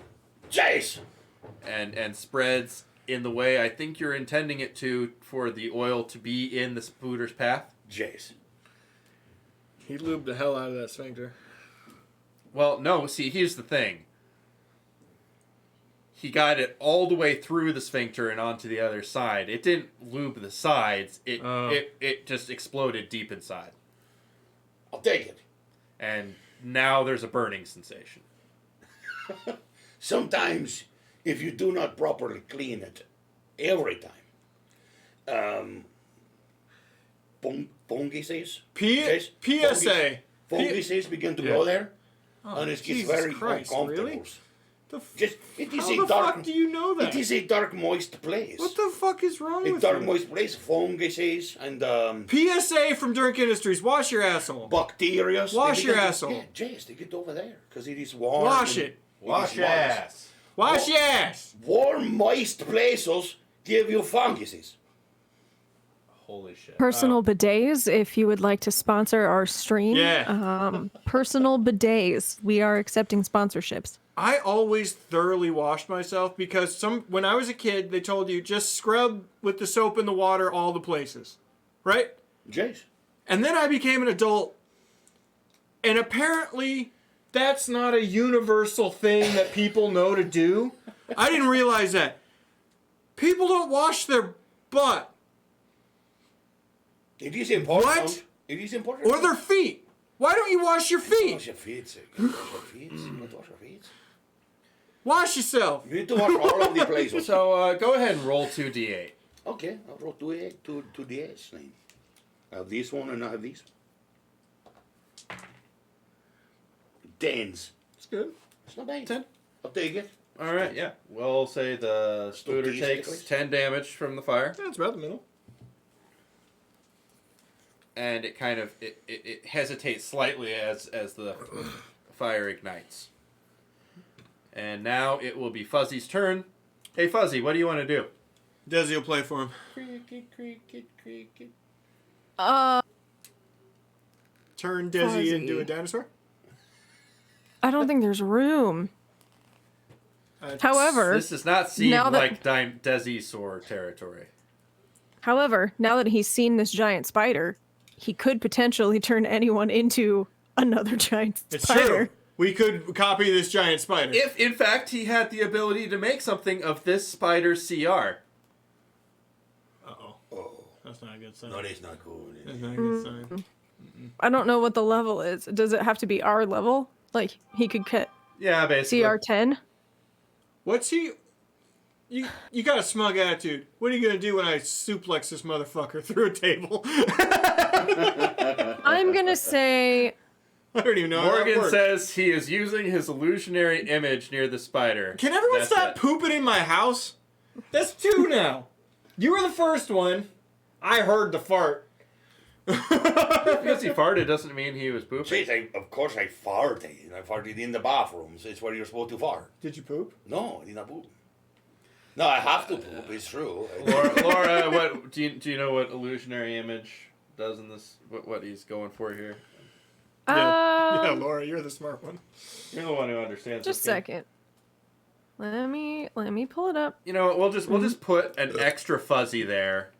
Speaker 4: Jace.
Speaker 2: and spreads in the way I think you're intending it to, for the oil to be in the spooter's path.
Speaker 4: Jace.
Speaker 1: He lubed the hell out of that sphincter.
Speaker 2: Well, no, see, here's the thing. He got it all the way through the sphincter and onto the other side. It didn't lube the sides. It just exploded deep inside.
Speaker 4: I'll take it.
Speaker 2: And now there's a burning sensation.
Speaker 4: Sometimes, if you do not properly clean it, every time. Funguses.
Speaker 1: PSA.
Speaker 4: Funguses begin to go there, and it gets
Speaker 1: Jesus
Speaker 4: very
Speaker 1: Christ,
Speaker 4: uncomfortable.
Speaker 1: really?
Speaker 4: Just, it is
Speaker 1: How
Speaker 4: a
Speaker 1: the
Speaker 4: dark.
Speaker 1: fuck do you know that?
Speaker 4: It is a dark, moist place.
Speaker 1: What the fuck is wrong
Speaker 4: A
Speaker 1: with
Speaker 4: dark,
Speaker 1: you?
Speaker 4: moist place. Funguses and
Speaker 1: PSA from Dirk Industries. Wash your asshole.
Speaker 4: bacteria.
Speaker 1: Wash your asshole.
Speaker 4: Yeah, Jace, they get over there because it is warm.
Speaker 1: Wash
Speaker 4: and
Speaker 1: it.
Speaker 2: Wash your ass.
Speaker 1: Wash your ass.
Speaker 4: Warm, moist places give you funguses.
Speaker 2: Holy shit.
Speaker 5: Personal bidets, if you would like to sponsor our stream.
Speaker 1: Yeah.
Speaker 5: Personal bidets. We are accepting sponsorships.
Speaker 1: I always thoroughly washed myself because when I was a kid, they told you just scrub with the soap and the water all the places, right?
Speaker 4: Jace.
Speaker 1: And then I became an adult, and apparently that's not a universal thing that people know to do. I didn't realize that. People don't wash their butt
Speaker 4: It is important.
Speaker 1: What?
Speaker 4: It is important.
Speaker 1: or their feet. Why don't you wash your
Speaker 4: Wash
Speaker 1: feet?
Speaker 4: your feet. Sir. Wash your feet. You need to wash your feet.
Speaker 1: Wash yourself.
Speaker 4: You need to wash all of the places.
Speaker 2: So go ahead and roll 2d8.
Speaker 4: Okay, I'll roll two DS. I have this one and I have this. Tens.
Speaker 1: It's good.
Speaker 4: It's not bad.
Speaker 1: 10.
Speaker 4: I'll take it.
Speaker 2: All right, yeah. We'll say the spooter takes
Speaker 4: Statistically.
Speaker 2: 10 damage from the fire,
Speaker 1: Yeah, it's about the middle.
Speaker 2: and it kind of it hesitates slightly as the fire ignites. And now it will be Fuzzy's turn. Hey, Fuzzy, what do you want to do?
Speaker 1: Desi will play for him. Turn Desi
Speaker 5: Fuzzy.
Speaker 1: into a dinosaur.
Speaker 5: I don't think there's room. However,
Speaker 2: This does not seem
Speaker 5: Now that-
Speaker 2: like Desisaur territory.
Speaker 5: now that he's seen this giant spider, he could potentially turn anyone into another giant
Speaker 1: It's
Speaker 5: spider.
Speaker 1: true. We could copy this giant spider.
Speaker 2: If, in fact, he had the ability to make something of this spider CR.
Speaker 1: Uh-oh.
Speaker 4: Oh,
Speaker 1: That's not a good sign.
Speaker 4: no, that's not good.
Speaker 1: That's not a good sign.
Speaker 5: I don't know what the level is. Does it have to be our level? Like he could cut
Speaker 2: Yeah, basically.
Speaker 5: CR10?
Speaker 1: What's he... You got a smug attitude. What are you going to do when I suplex this motherfucker through a table?
Speaker 5: I'm gonna say
Speaker 1: I don't even know how that
Speaker 2: Morgan
Speaker 1: works.
Speaker 2: says he is using his illusionary image near the spider.
Speaker 1: Can everyone
Speaker 2: That's
Speaker 1: stop
Speaker 2: it.
Speaker 1: pooping in my house? That's 2 now. You were the first one. I heard the fart.
Speaker 2: Because he farted doesn't mean he was pooping.
Speaker 4: Jeez, of course I farted. I farted in the bathrooms. It's where you're supposed to fart.
Speaker 1: Did you poop?
Speaker 4: No, I did not poop. No, I have to poop. It's true.
Speaker 2: Laura, what do you know what illusionary image does in this? What he's going for here?
Speaker 1: Yeah, Laura, you're the smart one.
Speaker 2: You're the one who understands.
Speaker 5: just a
Speaker 2: this game.
Speaker 5: second. Let me pull it up.
Speaker 2: You know what? We'll just put an extra Fuzzy there,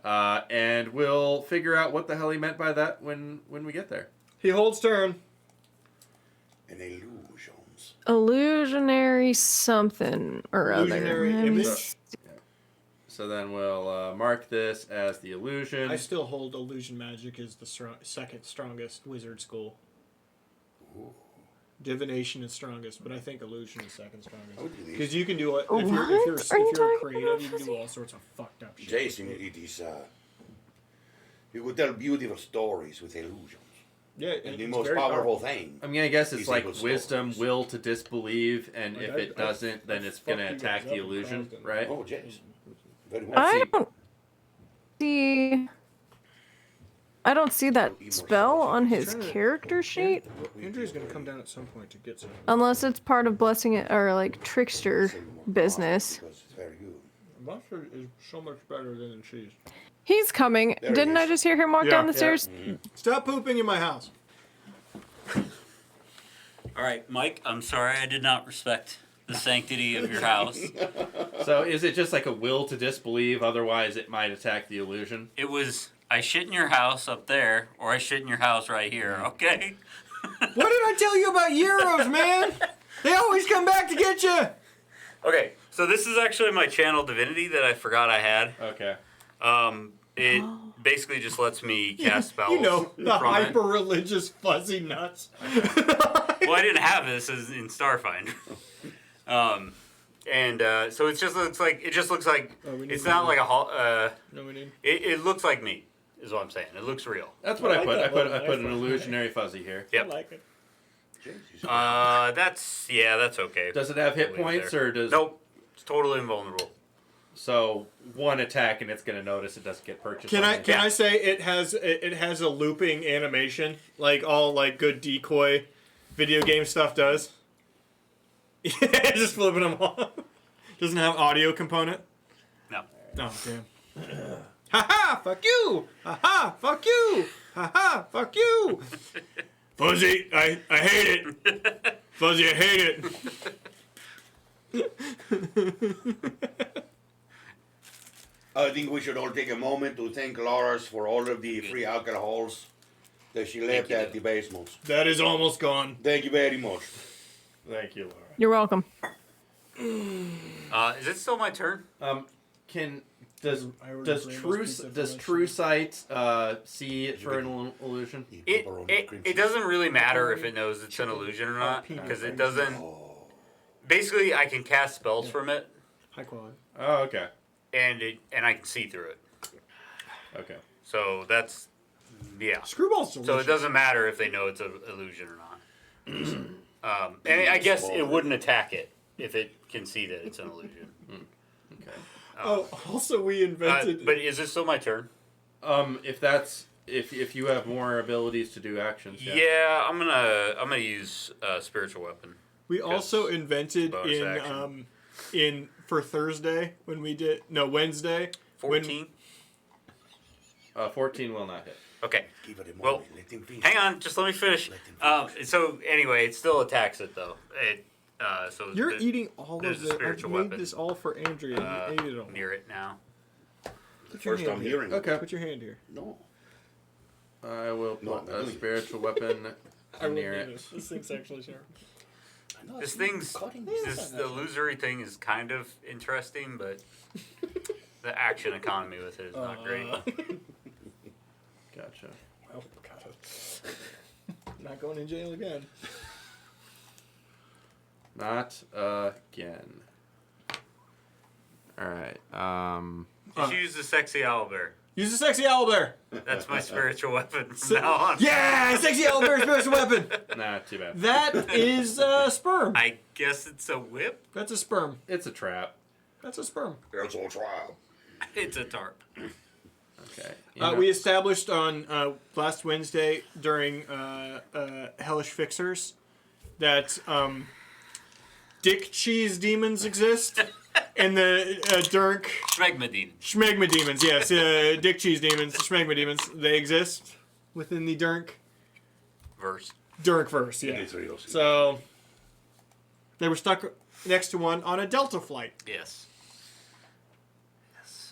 Speaker 2: and we'll figure out what the hell he meant by that when we get there.
Speaker 1: He holds turn.
Speaker 4: And illusions.
Speaker 5: Illusionary something or
Speaker 1: Illusionary
Speaker 5: other. Let me
Speaker 1: image?
Speaker 5: s-
Speaker 2: So then we'll mark this as the illusion.
Speaker 1: I still hold illusion magic is the second strongest wizard school. Divination is strongest, but I think illusion is second strongest.
Speaker 4: I'll do this.
Speaker 1: Because you can do it if
Speaker 5: What
Speaker 1: you're
Speaker 5: are you talking
Speaker 1: creative,
Speaker 5: about,
Speaker 1: you can do
Speaker 5: Fuzzy?
Speaker 1: all sorts of fucked up shit.
Speaker 4: Jason, it is. You could tell beautiful stories with illusions.
Speaker 1: Yeah,
Speaker 4: And the
Speaker 1: it's
Speaker 4: most
Speaker 1: very
Speaker 4: powerful thing.
Speaker 2: I mean, I guess it's
Speaker 4: These
Speaker 2: like
Speaker 4: equal
Speaker 2: wisdom,
Speaker 4: stories.
Speaker 2: will to disbelieve, and
Speaker 1: Like,
Speaker 2: if
Speaker 1: I-
Speaker 2: it
Speaker 1: I-
Speaker 2: doesn't, then
Speaker 1: I
Speaker 2: it's going to
Speaker 1: fucked you
Speaker 2: attack
Speaker 1: guys
Speaker 2: the
Speaker 1: up and
Speaker 2: illusion,
Speaker 1: caused it.
Speaker 2: right?
Speaker 4: Oh, Jace. Very well.
Speaker 5: I
Speaker 2: see.
Speaker 5: don't see. I don't see that spell on his
Speaker 1: Trying to-
Speaker 5: character sheet,
Speaker 1: Andrew's gonna come down at some point to get some.
Speaker 5: unless it's part of blessing it or like trickster business.
Speaker 4: Because it's very good.
Speaker 1: Mustard is so much better than the cheese.
Speaker 5: He's coming.
Speaker 4: There he
Speaker 5: Didn't I
Speaker 4: is.
Speaker 5: just hear him walk
Speaker 1: Yeah,
Speaker 5: down the
Speaker 1: yeah.
Speaker 5: stairs?
Speaker 1: Stop pooping in my house.
Speaker 3: All right, Mike, I'm sorry I did not respect the sanctity of your house.
Speaker 2: So is it just like a will to disbelieve, otherwise it might attack the illusion?
Speaker 3: It was, I shit in your house up there, or I shit in your house right here, okay?
Speaker 1: What did I tell you about Euros, man? They always come back to get you.
Speaker 3: Okay, so this is actually my channel divinity that I forgot I had.
Speaker 2: Okay.
Speaker 3: It basically just lets me cast spells.
Speaker 1: You know, the
Speaker 3: from it.
Speaker 1: hyper-religious fuzzy nuts.
Speaker 3: Well, I didn't have this as in Starfinder. And so it just looks like
Speaker 1: Oh, we need
Speaker 3: it's not
Speaker 1: meat.
Speaker 3: like
Speaker 1: No, we need.
Speaker 3: it looks like meat is what I'm saying. It looks real.
Speaker 2: That's what
Speaker 1: I
Speaker 2: I
Speaker 1: like
Speaker 2: put.
Speaker 1: that
Speaker 2: I put
Speaker 1: little
Speaker 2: an
Speaker 1: knife.
Speaker 2: illusionary fuzzy here.
Speaker 3: Yep.
Speaker 1: I like it.
Speaker 3: That's okay.
Speaker 2: Does it have hit
Speaker 3: Leave it
Speaker 2: points
Speaker 3: there.
Speaker 2: or does?
Speaker 3: Nope. It's totally invulnerable.
Speaker 2: So one attack and it's gonna notice it doesn't get purchased.
Speaker 1: Can
Speaker 2: on
Speaker 1: I
Speaker 2: it.
Speaker 1: can I say it has a looping animation like all like good decoy video game stuff does? Just flipping them off. Doesn't have audio component.
Speaker 3: No.
Speaker 1: Oh damn. Haha! Fuck you! Haha! Fuck you! Haha! Fuck you! Fuzzy, I hate it. Fuzzy, I hate it.
Speaker 4: I think we should all take a moment to thank Laura's for all of the free alcohols that she left
Speaker 3: you.
Speaker 4: at the basements.
Speaker 1: That is almost gone.
Speaker 4: Thank you very much.
Speaker 2: Thank you, Laura.
Speaker 5: You're welcome.
Speaker 3: Is it still my turn?
Speaker 2: Can does
Speaker 1: I ordered
Speaker 2: does
Speaker 1: Rainbow
Speaker 2: true
Speaker 1: Pizza for
Speaker 2: does
Speaker 1: my
Speaker 2: true sight see it for an illusion?
Speaker 4: The
Speaker 3: It,
Speaker 4: pepperoni
Speaker 3: it,
Speaker 4: cream
Speaker 3: it
Speaker 4: cheese.
Speaker 3: doesn't really matter if it knows it's an illusion or not because it doesn't. Basically, I can cast spells from it,
Speaker 1: High quality.
Speaker 2: Oh, okay,
Speaker 3: and I can see through it.
Speaker 2: okay.
Speaker 3: So that's
Speaker 1: Screwball's delicious.
Speaker 3: So it doesn't matter if they know it's an illusion or not. And I guess it wouldn't attack it if it can see that it's an illusion.
Speaker 2: Okay.
Speaker 1: Oh, also we invented.
Speaker 3: But is it still my turn?
Speaker 2: If that's if you have more abilities to do actions, yeah.
Speaker 3: Yeah, I'm gonna use spiritual weapon.
Speaker 1: we also invented
Speaker 3: bonus action.
Speaker 1: in for Thursday when we did Wednesday.
Speaker 3: 14.
Speaker 2: 14 will not hit.
Speaker 3: Okay.
Speaker 4: Give it a
Speaker 3: Well,
Speaker 4: moment. Let him finish.
Speaker 3: Hang on, just let me finish. So anyway, it still attacks it though. So
Speaker 1: You're eating all
Speaker 3: there's
Speaker 1: of
Speaker 3: a
Speaker 1: it. I
Speaker 3: spiritual
Speaker 1: made
Speaker 3: weapon.
Speaker 1: this all for Andrea. You ate it all.
Speaker 3: near it now.
Speaker 1: Put your
Speaker 4: First
Speaker 1: hand
Speaker 4: I'm
Speaker 1: here.
Speaker 4: hearing it.
Speaker 2: Okay.
Speaker 1: Put your hand here.
Speaker 4: No.
Speaker 2: I will
Speaker 4: No,
Speaker 2: put
Speaker 4: I'm
Speaker 2: a
Speaker 4: doing it.
Speaker 2: spiritual weapon near it.
Speaker 1: This thing's actually sharp.
Speaker 4: I know,
Speaker 3: This
Speaker 4: it's really
Speaker 3: thing's
Speaker 4: cutting
Speaker 3: the illusory thing is kind of interesting, but the action economy with it is not great.
Speaker 2: Gotcha.
Speaker 1: Oh, God. Not going in jail again.
Speaker 2: Not again. All right.
Speaker 3: Just use the sexy owlbear.
Speaker 1: Use the sexy owlbear.
Speaker 3: That's my spiritual weapon from now on.
Speaker 1: Yeah, sexy owlbear special weapon.
Speaker 2: Not too bad.
Speaker 1: That is sperm.
Speaker 3: I guess it's a whip.
Speaker 1: That's a sperm.
Speaker 2: It's a trap.
Speaker 1: That's a sperm.
Speaker 4: It's all trial.
Speaker 3: It's a tarp.
Speaker 2: Okay.
Speaker 1: We established on last Wednesday during Hellish Fixers that dick cheese demons exist. And the Dirk
Speaker 3: Schmegmadine.
Speaker 1: Schmegma demons, yes, dick cheese demons, Schmegma demons, they exist within the Dirk
Speaker 3: Verse.
Speaker 1: verse, yeah.
Speaker 4: It's real.
Speaker 1: So they were stuck next to one on a Delta flight.
Speaker 3: Yes.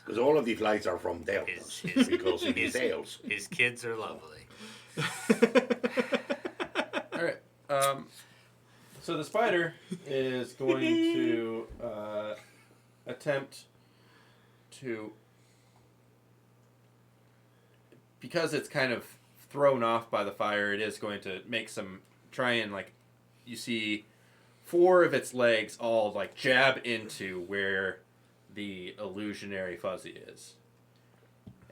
Speaker 4: Because all of the flights are from Deltas. Because it is tails.
Speaker 3: His kids are lovely.
Speaker 2: All right. So the spider is going to attempt to, because it's kind of thrown off by the fire, it is going to make try and you see 4 of its legs all jab into where the illusionary fuzzy is.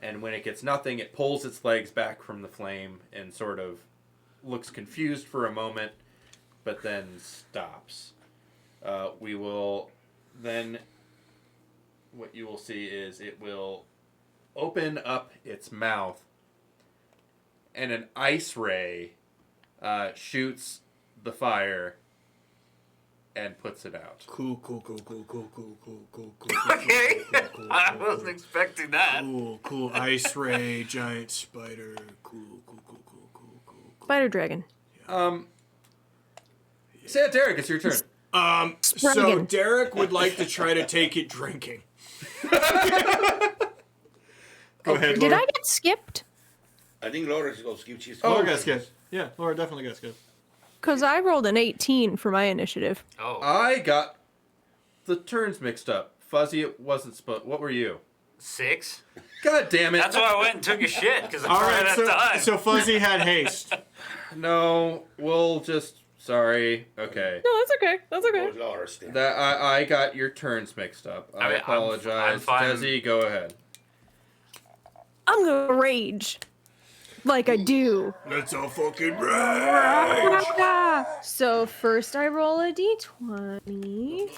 Speaker 2: And when it gets nothing, it pulls its legs back from the flame and sort of looks confused for a moment, but then stops. We will then, what you will see is it will open up its mouth and an ice ray shoots the fire and puts it out.
Speaker 1: Cool.
Speaker 3: Okay. I wasn't expecting that.
Speaker 1: Cool. Ice ray, giant spider. Cool.
Speaker 5: Spider dragon.
Speaker 2: Say it, Derek, it's your turn.
Speaker 1: So
Speaker 5: Sprungen.
Speaker 1: Derek would like to try to take it drinking. Go ahead,
Speaker 5: Did
Speaker 1: Laura.
Speaker 5: I get skipped?
Speaker 4: I think Laura's going to skip cheese.
Speaker 1: Laura got skipped. Yeah, Laura definitely got skipped.
Speaker 5: Because I rolled an 18 for my initiative.
Speaker 3: Oh.
Speaker 2: I got the turns mixed up. Fuzzy, it wasn't supposed. What were you?
Speaker 3: 6?
Speaker 2: God damn it!
Speaker 3: That's why I went and took a shit, because I
Speaker 1: All
Speaker 3: ran
Speaker 1: right,
Speaker 3: out of time.
Speaker 1: so Fuzzy had haste.
Speaker 2: No, we'll just Sorry. Okay.
Speaker 5: No, that's okay. That's okay.
Speaker 4: Those are stamps.
Speaker 2: That I got your turns mixed up. I
Speaker 3: mean, I'm
Speaker 2: apologize.
Speaker 3: fine.
Speaker 2: Desi, go ahead.
Speaker 5: I'm gonna rage. Like I do.
Speaker 1: Let's all fucking rage.
Speaker 5: So first I roll a d20.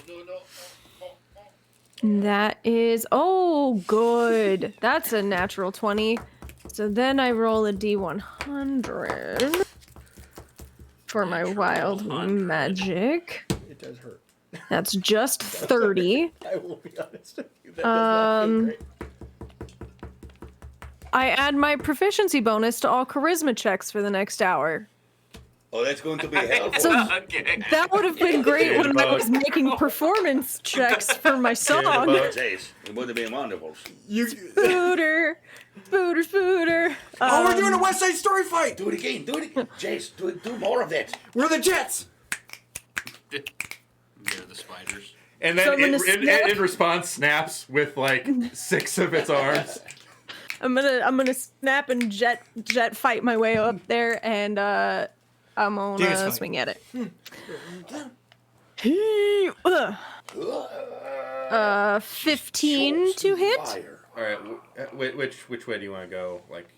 Speaker 5: That is, oh, good. That's a natural 20. So then I roll a d100 for my wild magic.
Speaker 1: It does hurt.
Speaker 5: That's just 30.
Speaker 1: I will be honest with you. That does not feel great.
Speaker 5: I add my proficiency bonus to all charisma checks for the next hour.
Speaker 4: Oh, that's going to be helpful.
Speaker 5: So
Speaker 3: Okay.
Speaker 5: that would have been great
Speaker 2: Data
Speaker 5: when I
Speaker 2: bug.
Speaker 5: was making performance checks for my song.
Speaker 2: bug.
Speaker 4: Jeez, it would have been wonderful.
Speaker 5: Spooter, spooter.
Speaker 1: Oh, we're doing a West Side Story fight.
Speaker 4: Do it again. Jace, do more of that.
Speaker 1: We're the Jets.
Speaker 3: They're the spiders.
Speaker 2: And
Speaker 5: So
Speaker 2: then
Speaker 5: I'm gonna snap.
Speaker 2: in response, snaps with like 6 of its arms.
Speaker 5: I'm gonna snap and jet fight my way up there, and I'm
Speaker 1: Dance
Speaker 5: gonna
Speaker 1: fight.
Speaker 5: swing at it. 15 to hit.
Speaker 4: Fire.
Speaker 2: All right. Which way do you want to go? Like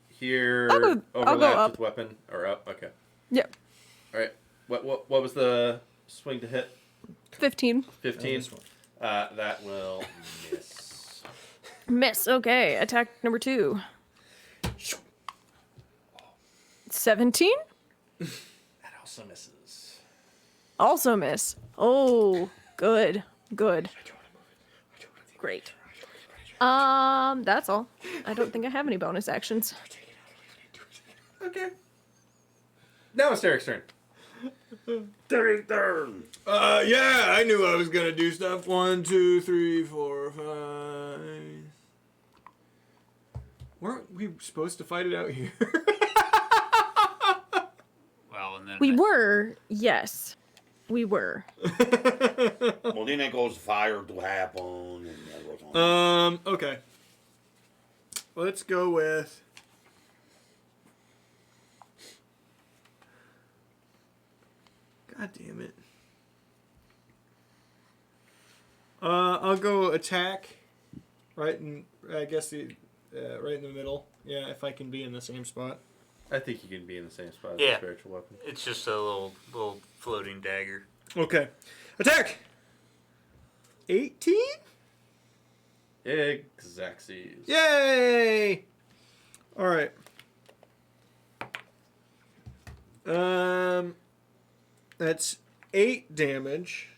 Speaker 2: here,
Speaker 5: I'll go
Speaker 2: overlaps
Speaker 5: up.
Speaker 2: with weapon, or up? Okay.
Speaker 5: Yep,
Speaker 2: All right. What was the swing to hit?
Speaker 5: 15.
Speaker 2: 15.
Speaker 1: this one.
Speaker 2: That will miss.
Speaker 5: Miss. Okay, attack number 2. 17.
Speaker 2: That also misses.
Speaker 5: Also miss. Oh, good. Great. That's all. I don't think I have any bonus actions.
Speaker 2: Okay. Now it's Derek's turn.
Speaker 4: Derek turn.
Speaker 1: Yeah, I knew I was gonna do stuff. 1, 2, 3, 4, 5. Weren't we supposed to fight it out here?
Speaker 3: Well, and then
Speaker 5: We were, yes. We were.
Speaker 4: Well, then it goes fire to happen, and that goes on.
Speaker 1: Okay. Let's go with. God damn it. I'll go attack. Right in, I guess right in the middle. Yeah, if I can be in the same spot.
Speaker 2: I think you can be in the same spot as
Speaker 3: Yeah.
Speaker 2: a spiritual weapon.
Speaker 3: it's just a little floating dagger.
Speaker 1: Okay. Attack! 18?
Speaker 2: Exactsies.
Speaker 1: Yay! Alright. That's 8 damage.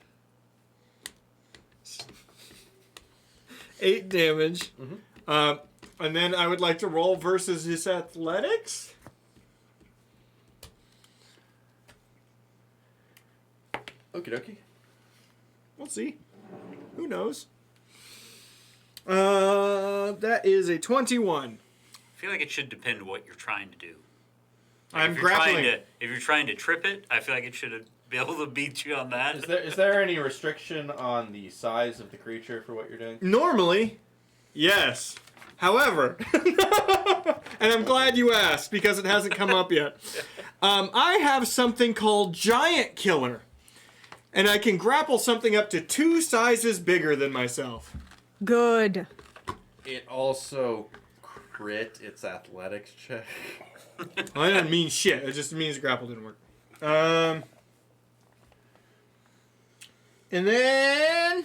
Speaker 1: 8 damage. And then I would like to roll versus his athletics.
Speaker 2: Okie dokie.
Speaker 1: We'll see. Who knows? That is a 21.
Speaker 3: I feel like it should depend what you're trying to do.
Speaker 1: I'm
Speaker 3: if you're trying
Speaker 1: grappling.
Speaker 3: if you're trying to trip it, I feel like it should be able to beat you on that.
Speaker 2: Is there any restriction on the size of the creature for what you're doing?
Speaker 1: Normally, yes. However, and I'm glad you asked because it hasn't come up yet. I have something called Giant Killer. And I can grapple something up to 2 sizes bigger than myself.
Speaker 5: Good.
Speaker 2: It also crit its athletics check.
Speaker 1: Well, that doesn't mean shit. It just means grapple didn't work. And then...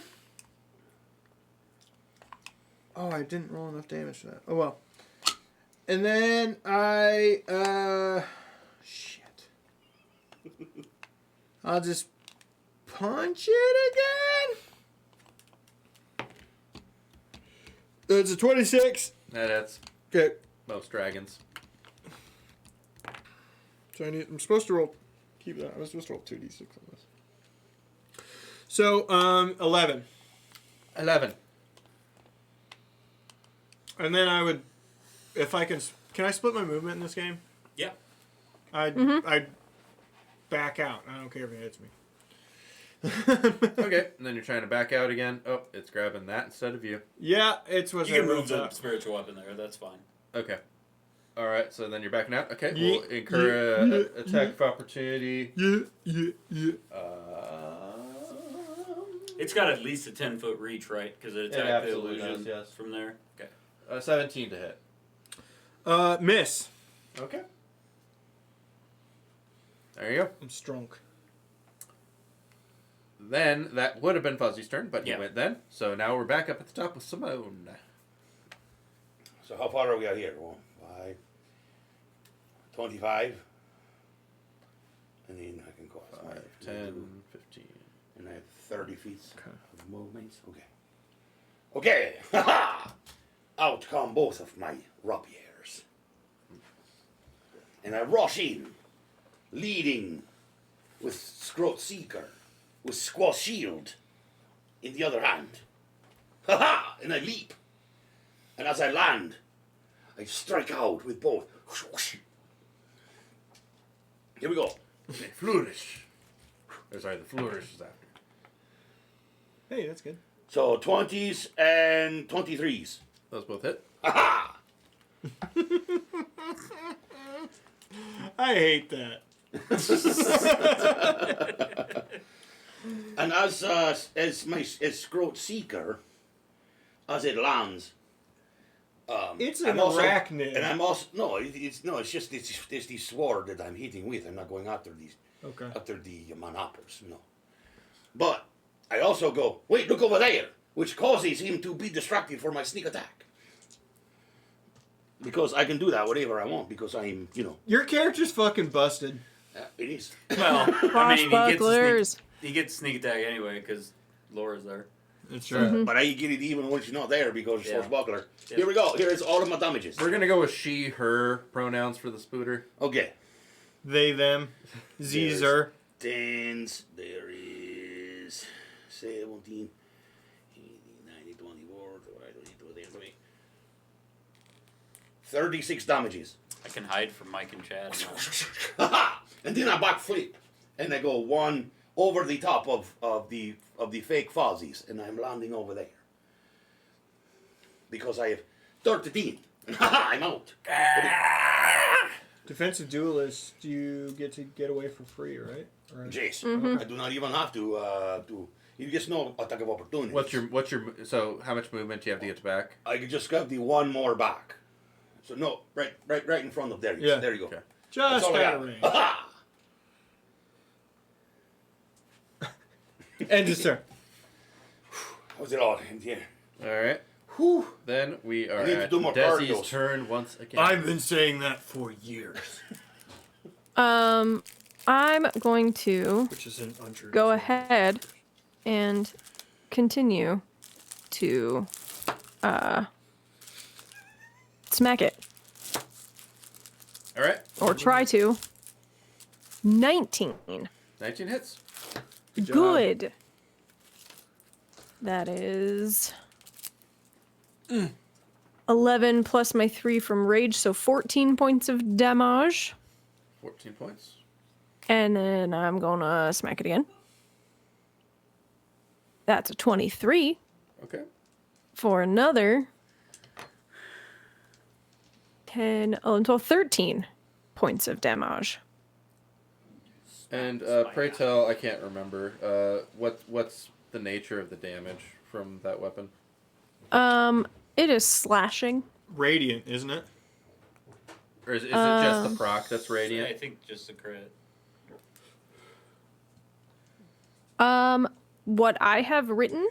Speaker 1: Oh, I didn't roll enough damage for that. Oh, well. And then I... Shit. I'll just punch it again. It's a 26.
Speaker 2: That's
Speaker 1: Okay.
Speaker 2: most dragons.
Speaker 1: So I'm supposed to roll. Keep that. I was supposed to roll 2d6 on this. So 11,
Speaker 2: 11.
Speaker 1: and then I would, if I can I split my movement in this game?
Speaker 3: Yeah.
Speaker 1: I'd back out. I don't care if it hits me.
Speaker 2: Okay, and then you're trying to back out again. Oh, it's grabbing that instead of you.
Speaker 1: Yeah, it's what
Speaker 3: You can move the spiritual weapon there. That's fine.
Speaker 2: Okay. All right, so then you're backing out. Okay,
Speaker 1: Yeah,
Speaker 2: we'll incur
Speaker 1: yeah,
Speaker 2: a attack of opportunity.
Speaker 1: Yeah.
Speaker 3: It's got at least a 10-foot reach, right? Because it attacked the
Speaker 2: absolutely
Speaker 3: illusion
Speaker 2: does, yes.
Speaker 3: from there. Okay.
Speaker 2: 17 to hit.
Speaker 1: Miss.
Speaker 2: Okay. There you go.
Speaker 1: I'm strong.
Speaker 2: Then that would have been Fuzzy's turn, but he
Speaker 3: Yeah.
Speaker 2: went then. So now we're back up at the top with Simone.
Speaker 4: So how far are we out here? 1, 5, 25. And then I can go
Speaker 2: 5, 10, 15.
Speaker 4: And I have 30 feet
Speaker 1: Okay.
Speaker 4: of movement. Okay. Okay. Ha Out come both of my rapiers. And I rush in, leading with Scroat Seeker, with Squash Shield in the other hand. Ha ha! And I leap. And as I land, I strike out with both. Here we go.
Speaker 2: Flourish. Or sorry, the flourish is after.
Speaker 1: Hey, that's good.
Speaker 4: So 20s and 23s.
Speaker 2: Those both hit.
Speaker 4: Ha ha!
Speaker 1: I hate that.
Speaker 4: And as Scroat Seeker, as it lands,
Speaker 1: It's an
Speaker 4: I'm also-
Speaker 1: arachnid.
Speaker 4: and I'm also it's just the sword that I'm hitting with. I'm not going after the monoppers, no. But I also go, wait, look over there, which causes him to be distracted for my sneak attack. Because I can do that whatever I want because I'm,
Speaker 1: Your character's fucking busted.
Speaker 4: it is.
Speaker 3: Well, I mean,
Speaker 5: Swashbucklers.
Speaker 3: he gets sneak attack anyway because Laura's there.
Speaker 1: That's
Speaker 4: But I get it even when she's not there because
Speaker 3: Yeah.
Speaker 4: Swashbuckler.
Speaker 3: Yeah.
Speaker 4: Here we go. Here is all of my damages.
Speaker 2: We're going to go with she, her pronouns for the spooter.
Speaker 4: Okay.
Speaker 1: They, them, Zer.
Speaker 4: Tens. There is 17, 18, 19, 24, 36 damages.
Speaker 3: I can hide from Mike and Chad.
Speaker 4: And then I backflip. And I go one over the top of the fake fuzzies. And I'm landing over there. Because I have 13. I'm out.
Speaker 1: Defensive duelist, you get to get away for free, right?
Speaker 4: Jace. I do not even have to you get no attack of opportunity.
Speaker 2: So how much movement do you have to get back?
Speaker 4: I could just got the one more back. So no, right in front of there.
Speaker 1: Yeah.
Speaker 4: There you go.
Speaker 2: Okay.
Speaker 1: Just
Speaker 4: all I
Speaker 1: out of
Speaker 4: got.
Speaker 1: range.
Speaker 4: Ha
Speaker 1: End his turn.
Speaker 4: How's it all in here?
Speaker 2: All right.
Speaker 4: Whew.
Speaker 2: Then we are
Speaker 4: I need to
Speaker 2: at
Speaker 4: do more
Speaker 2: Desi's
Speaker 4: cardios.
Speaker 2: turn once again.
Speaker 1: I've been saying that for years.
Speaker 5: I'm going to
Speaker 1: Which is an untrue.
Speaker 5: go ahead and continue to smack it.
Speaker 2: All right.
Speaker 5: Or try to. 19.
Speaker 2: 19 hits.
Speaker 1: job.
Speaker 5: Good. That is 11 plus my 3 from rage, so 14 points of damage.
Speaker 2: 14 points.
Speaker 5: And then I'm gonna smack it again. That's a 23
Speaker 2: Okay.
Speaker 5: for another 10, 11, 12, 13 points of damage.
Speaker 2: And pray tell, I can't remember. What's the nature of the damage from that weapon?
Speaker 5: It is slashing.
Speaker 1: Radiant, isn't it?
Speaker 2: Or is it just the proc that's
Speaker 3: I
Speaker 2: radiant?
Speaker 3: think just a crit.
Speaker 5: What I have written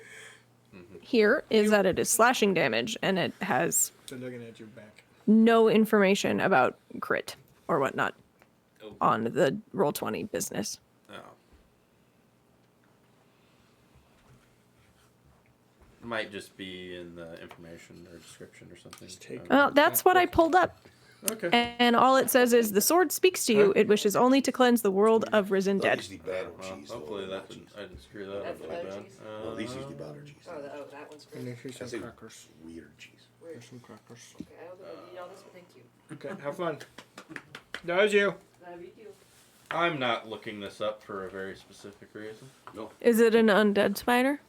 Speaker 5: here is that it is slashing damage, and it has
Speaker 1: Been looking at your back.
Speaker 5: no information about crit or whatnot
Speaker 3: Oh.
Speaker 5: on the Roll20 business.
Speaker 2: Oh. It might just be in the information or description or something.
Speaker 1: Just take
Speaker 5: Well, that's what I pulled up.
Speaker 2: Okay.
Speaker 5: And all it says is the sword speaks to you. It wishes only to cleanse the world of risen
Speaker 4: That
Speaker 5: dead.
Speaker 4: is the batter
Speaker 2: Well,
Speaker 4: cheese.
Speaker 2: hopefully
Speaker 4: though,
Speaker 2: that
Speaker 4: not
Speaker 2: didn't,
Speaker 4: cheese.
Speaker 2: I didn't screw that
Speaker 6: That's
Speaker 2: up
Speaker 6: the
Speaker 2: really
Speaker 6: butter
Speaker 2: bad.
Speaker 6: cheese?
Speaker 4: No, this is the batter cheese.
Speaker 6: That one's
Speaker 1: And
Speaker 6: great.
Speaker 1: here's
Speaker 4: That's
Speaker 1: some
Speaker 4: a
Speaker 1: crackers.
Speaker 4: weird cheese.
Speaker 1: Here's some crackers.
Speaker 6: Okay, I don't think I need all this, but thank you.
Speaker 1: Okay, have fun. That was you.
Speaker 6: Love you too.
Speaker 2: I'm not looking this up for a very specific reason.
Speaker 4: No.
Speaker 5: Is it an undead spider?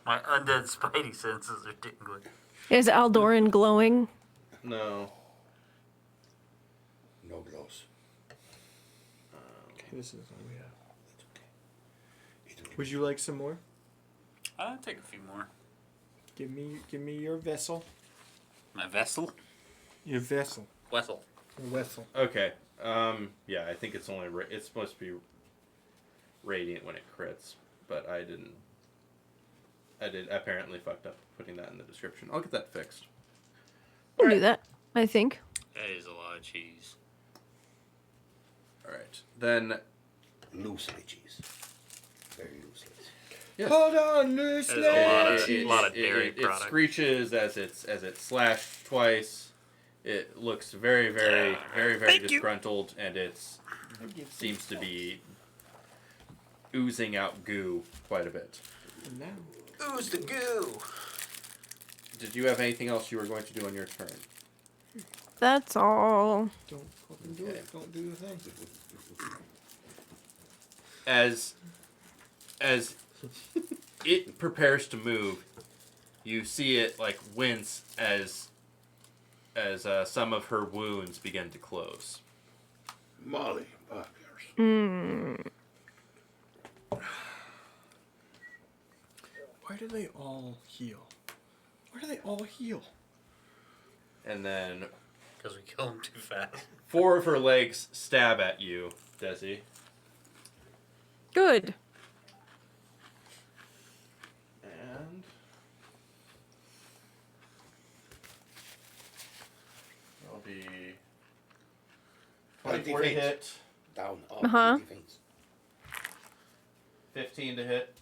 Speaker 3: My undead spidey senses are tingling.
Speaker 5: Is Aldoran glowing?
Speaker 2: No.
Speaker 4: No glows.
Speaker 1: Okay, this is all we have.
Speaker 4: That's okay.
Speaker 1: Would you like some more?
Speaker 3: I'll take a few more.
Speaker 1: Give me your vessel.
Speaker 3: My vessel?
Speaker 1: Your vessel.
Speaker 3: Wessel.
Speaker 1: Your vessel.
Speaker 2: Okay. Yeah, I think it's only it's supposed to be radiant when it crits, but I apparently fucked up putting that in the description. I'll get that fixed.
Speaker 5: We'll do that, I think.
Speaker 3: That is a lot of cheese.
Speaker 2: All right. Then
Speaker 4: Loosely cheese. Very loosely.
Speaker 2: yes.
Speaker 1: Hold on,
Speaker 3: That is
Speaker 1: loosely.
Speaker 3: a lot of dairy
Speaker 2: it
Speaker 3: product.
Speaker 2: screeches as it's slashed twice. It looks very, very, very, very disgruntled, and it seems to be oozing out goo quite a bit.
Speaker 1: And now,
Speaker 3: Ooze the goo.
Speaker 2: Did you have anything else you were going to do on your turn?
Speaker 5: That's all.
Speaker 1: don't fucking do it. Don't do the thing.
Speaker 2: As it prepares to move, you see it like wince as some of her wounds begin to close.
Speaker 4: Molly. Oh,
Speaker 1: Why do they all heal? Why do they all heal?
Speaker 2: And then
Speaker 3: Because we kill them too fast.
Speaker 2: 4 of her legs stab at you, Desi.
Speaker 5: Good.
Speaker 2: And that'll be 24 to
Speaker 4: Defense.
Speaker 2: hit,
Speaker 4: Down. Up.
Speaker 5: Uh-huh.
Speaker 4: Defense.
Speaker 2: 15 to hit,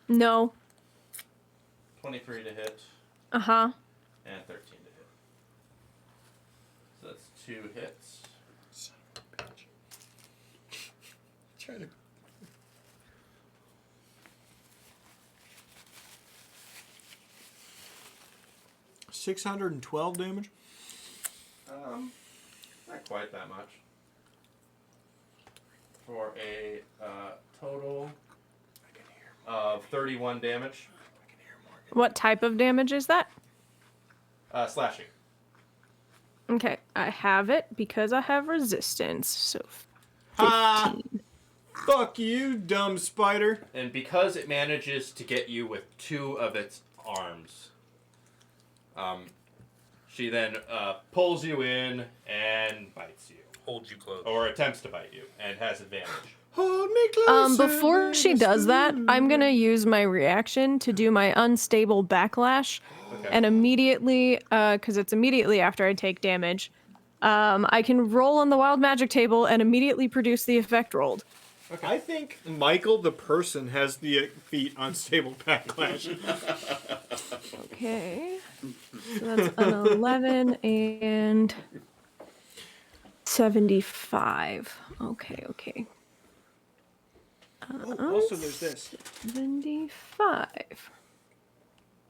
Speaker 5: No.
Speaker 2: 23 to hit,
Speaker 5: Uh-huh.
Speaker 2: and 13 to hit. So that's 2 hits.
Speaker 1: Son of a bitch. Try to. $612 damage.
Speaker 2: Not quite that much. For a total of 31 damage.
Speaker 5: What type of damage is that?
Speaker 2: Slashing.
Speaker 5: Okay, I have it because I have resistance. So
Speaker 1: Ah!
Speaker 5: 15.
Speaker 1: Fuck you, dumb spider.
Speaker 2: And because it manages to get you with 2 of its arms, she then pulls you in and bites you.
Speaker 3: Hold you close.
Speaker 2: Or attempts to bite you and has advantage.
Speaker 1: Hold me closer.
Speaker 5: Before she does that, I'm gonna use my reaction to do my unstable backlash,
Speaker 2: Okay.
Speaker 5: and immediately, because it's immediately after I take damage, I can roll on the wild magic table and immediately produce the effect rolled.
Speaker 1: I think Michael, the person, has the feat unstable backlash.
Speaker 5: Okay, so that's an 11 and 75. Okay.
Speaker 1: Also, there's this
Speaker 5: 75.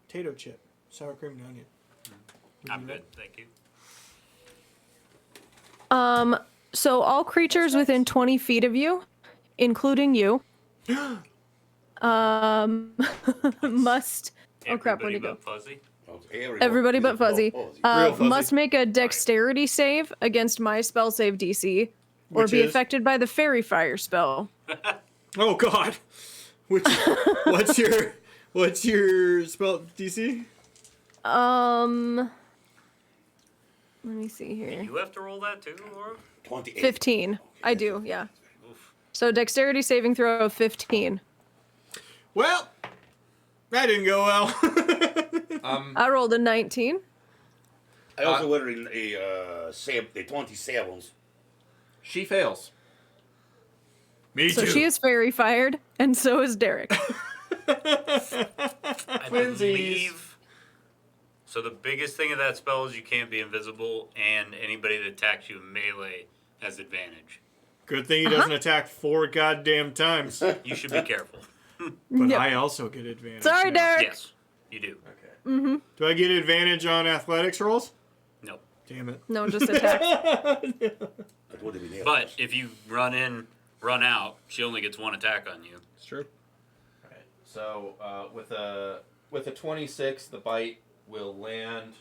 Speaker 1: potato chip, sour cream and onion.
Speaker 3: I'm good, thank you.
Speaker 5: So all creatures within 20 feet of you, including you, must. Oh crap! Where'd
Speaker 3: Everybody
Speaker 5: he go?
Speaker 3: but Fuzzy.
Speaker 5: Everybody but Fuzzy.
Speaker 1: Real Fuzzy.
Speaker 5: Must make a dexterity save against my spell save DC, or
Speaker 1: Which
Speaker 5: be
Speaker 1: is?
Speaker 5: affected by the fairy fire spell.
Speaker 1: Oh God! Which? what's your spell DC?
Speaker 5: Let me see here.
Speaker 3: You have to roll that too, Laura?
Speaker 4: 28.
Speaker 5: 15. I do, yeah.
Speaker 3: Oof.
Speaker 5: So dexterity saving throw of 15.
Speaker 1: Well, that didn't go well.
Speaker 5: I rolled a 19.
Speaker 4: I also were in a 27s.
Speaker 2: She fails.
Speaker 1: Me
Speaker 5: So she is fairy fired, and so is Derek.
Speaker 3: I believe. So the biggest thing of that spell is you can't be invisible, and anybody that attacks you in melee has advantage.
Speaker 1: Good thing he doesn't attack 4 goddamn times.
Speaker 3: You should be careful.
Speaker 1: But
Speaker 5: Yep.
Speaker 1: I also get advantage.
Speaker 5: Sorry,
Speaker 1: now.
Speaker 5: Derek.
Speaker 3: Yes, you do.
Speaker 2: Okay.
Speaker 1: Do I get advantage on athletics rolls?
Speaker 3: No.
Speaker 1: Damn it.
Speaker 5: No, just attack.
Speaker 4: That would have been
Speaker 3: But if you run in, run out, she only gets 1 attack on you.
Speaker 1: It's true.
Speaker 2: Alright. So with a 26, the bite will land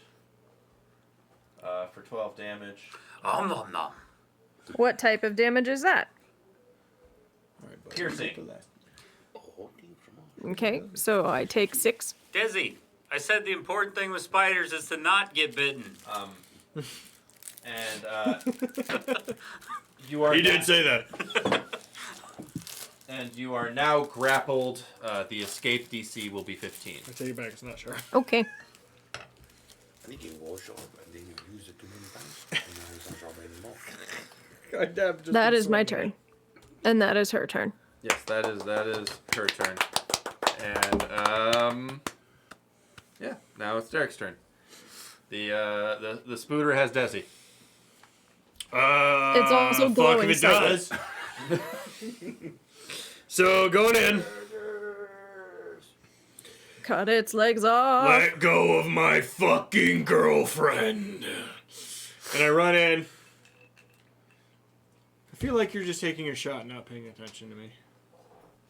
Speaker 2: for 12 damage.
Speaker 3: Nom nom.
Speaker 5: What type of damage is that?
Speaker 1: All right, buddy,
Speaker 2: Piercing.
Speaker 1: for that.
Speaker 5: Okay, so I take 6.
Speaker 3: Desi, I said the important thing with spiders is to not get bitten.
Speaker 2: And you are.
Speaker 1: He did say that.
Speaker 2: And you are now grappled. The escape DC will be 15.
Speaker 1: I take it back. It's not sure.
Speaker 5: Okay.
Speaker 4: I think you wash off and then you use it too many times. And now it's not sharp anymore.
Speaker 5: That is my turn. And that is her turn.
Speaker 2: Yes, that is her turn. And yeah, now it's Derek's turn. The spooter has Desi.
Speaker 5: It's also
Speaker 1: fuck
Speaker 5: glowing
Speaker 1: if it
Speaker 5: slightly.
Speaker 1: does. So going in.
Speaker 5: Cut its legs off.
Speaker 1: Let go of my fucking girlfriend. And I run in. I feel like you're just taking a shot, not paying attention to me.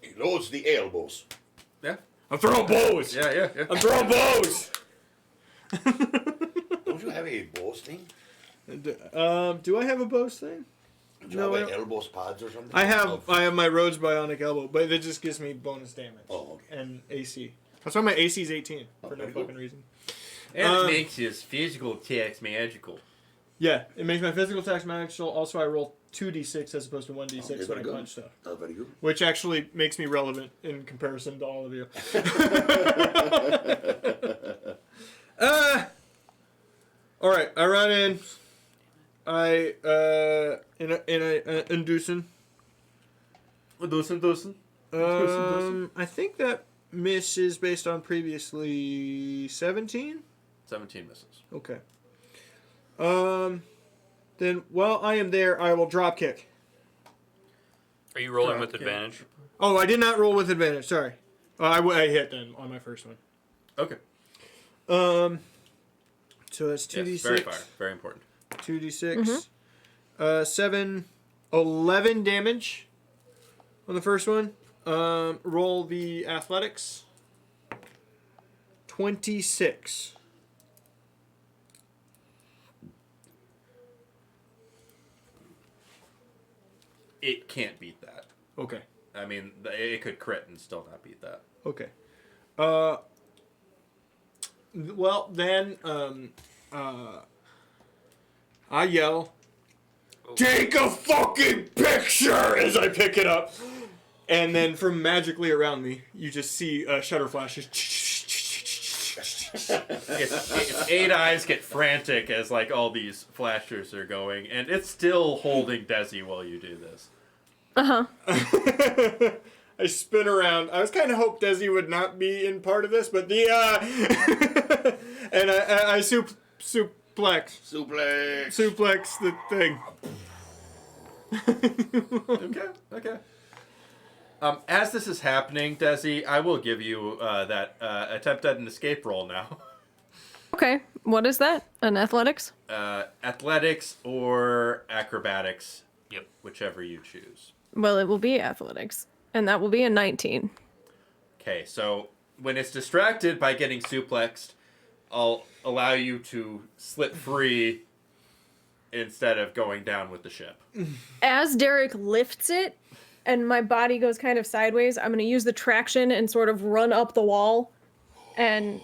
Speaker 4: He loads the elbows.
Speaker 2: Yeah.
Speaker 1: I'm throwing bows.
Speaker 2: Yeah.
Speaker 1: I'm throwing bows.
Speaker 4: Don't you have a bows thing?
Speaker 1: Do I have a bows thing?
Speaker 4: Do you
Speaker 1: No, I
Speaker 4: have
Speaker 1: don't.
Speaker 4: elbows pods or something?
Speaker 1: I have
Speaker 4: Oh,
Speaker 1: my Rhodes Bionic Elbow, but it just gives me bonus damage.
Speaker 4: Oh, okay.
Speaker 1: And AC. That's why my AC is 18 for no
Speaker 4: very good.
Speaker 1: fucking reason.
Speaker 2: And
Speaker 1: Um,
Speaker 2: it makes his physical attacks magical.
Speaker 1: Yeah, it makes my physical attacks magical. Also, I roll 2d6 as opposed to 1d6
Speaker 4: Okay,
Speaker 1: when I
Speaker 4: very good.
Speaker 1: punch stuff.
Speaker 4: That's very good.
Speaker 1: Which actually makes me relevant in comparison to all of you. Alright, I run in. I, in a inducing.
Speaker 2: Dosen.
Speaker 1: I think that miss is based on previously 17?
Speaker 2: 17 misses.
Speaker 1: Okay. Then while I am there, I will drop kick.
Speaker 3: Are you rolling with
Speaker 2: Okay.
Speaker 3: advantage?
Speaker 1: Oh, I did not roll with advantage. Sorry. I hit then on my first one.
Speaker 2: Okay.
Speaker 1: So that's 2d6.
Speaker 2: Yes, very fire. Very important.
Speaker 1: 2d6. 7, 11 damage on the first one. Roll the athletics. 26.
Speaker 2: It can't beat that.
Speaker 1: Okay.
Speaker 2: I mean, it could crit and still not beat that.
Speaker 1: Okay. Well, then, I yell, "Take a fucking picture!" as I pick it up. And then from magically around me, you just see shutter flashes.
Speaker 2: Its 8 eyes get frantic as like all these flashers are going, and it's still holding Desi while you do this.
Speaker 1: I spin around. I was kind of hoped Desi would not be in part of this, but the and I suplex the thing.
Speaker 2: Okay. As this is happening, Desi, I will give you that attempt at an escape roll now.
Speaker 5: Okay, what is that? An athletics?
Speaker 2: Athletics or acrobatics.
Speaker 3: Yep.
Speaker 2: Whichever you choose.
Speaker 5: Well, it will be athletics. And that will be a 19.
Speaker 2: Okay, so when it's distracted by getting suplexed, I'll allow you to slip free instead of going down with the ship.
Speaker 5: As Derek lifts it, and my body goes kind of sideways, I'm going to use the traction and sort of run up the wall and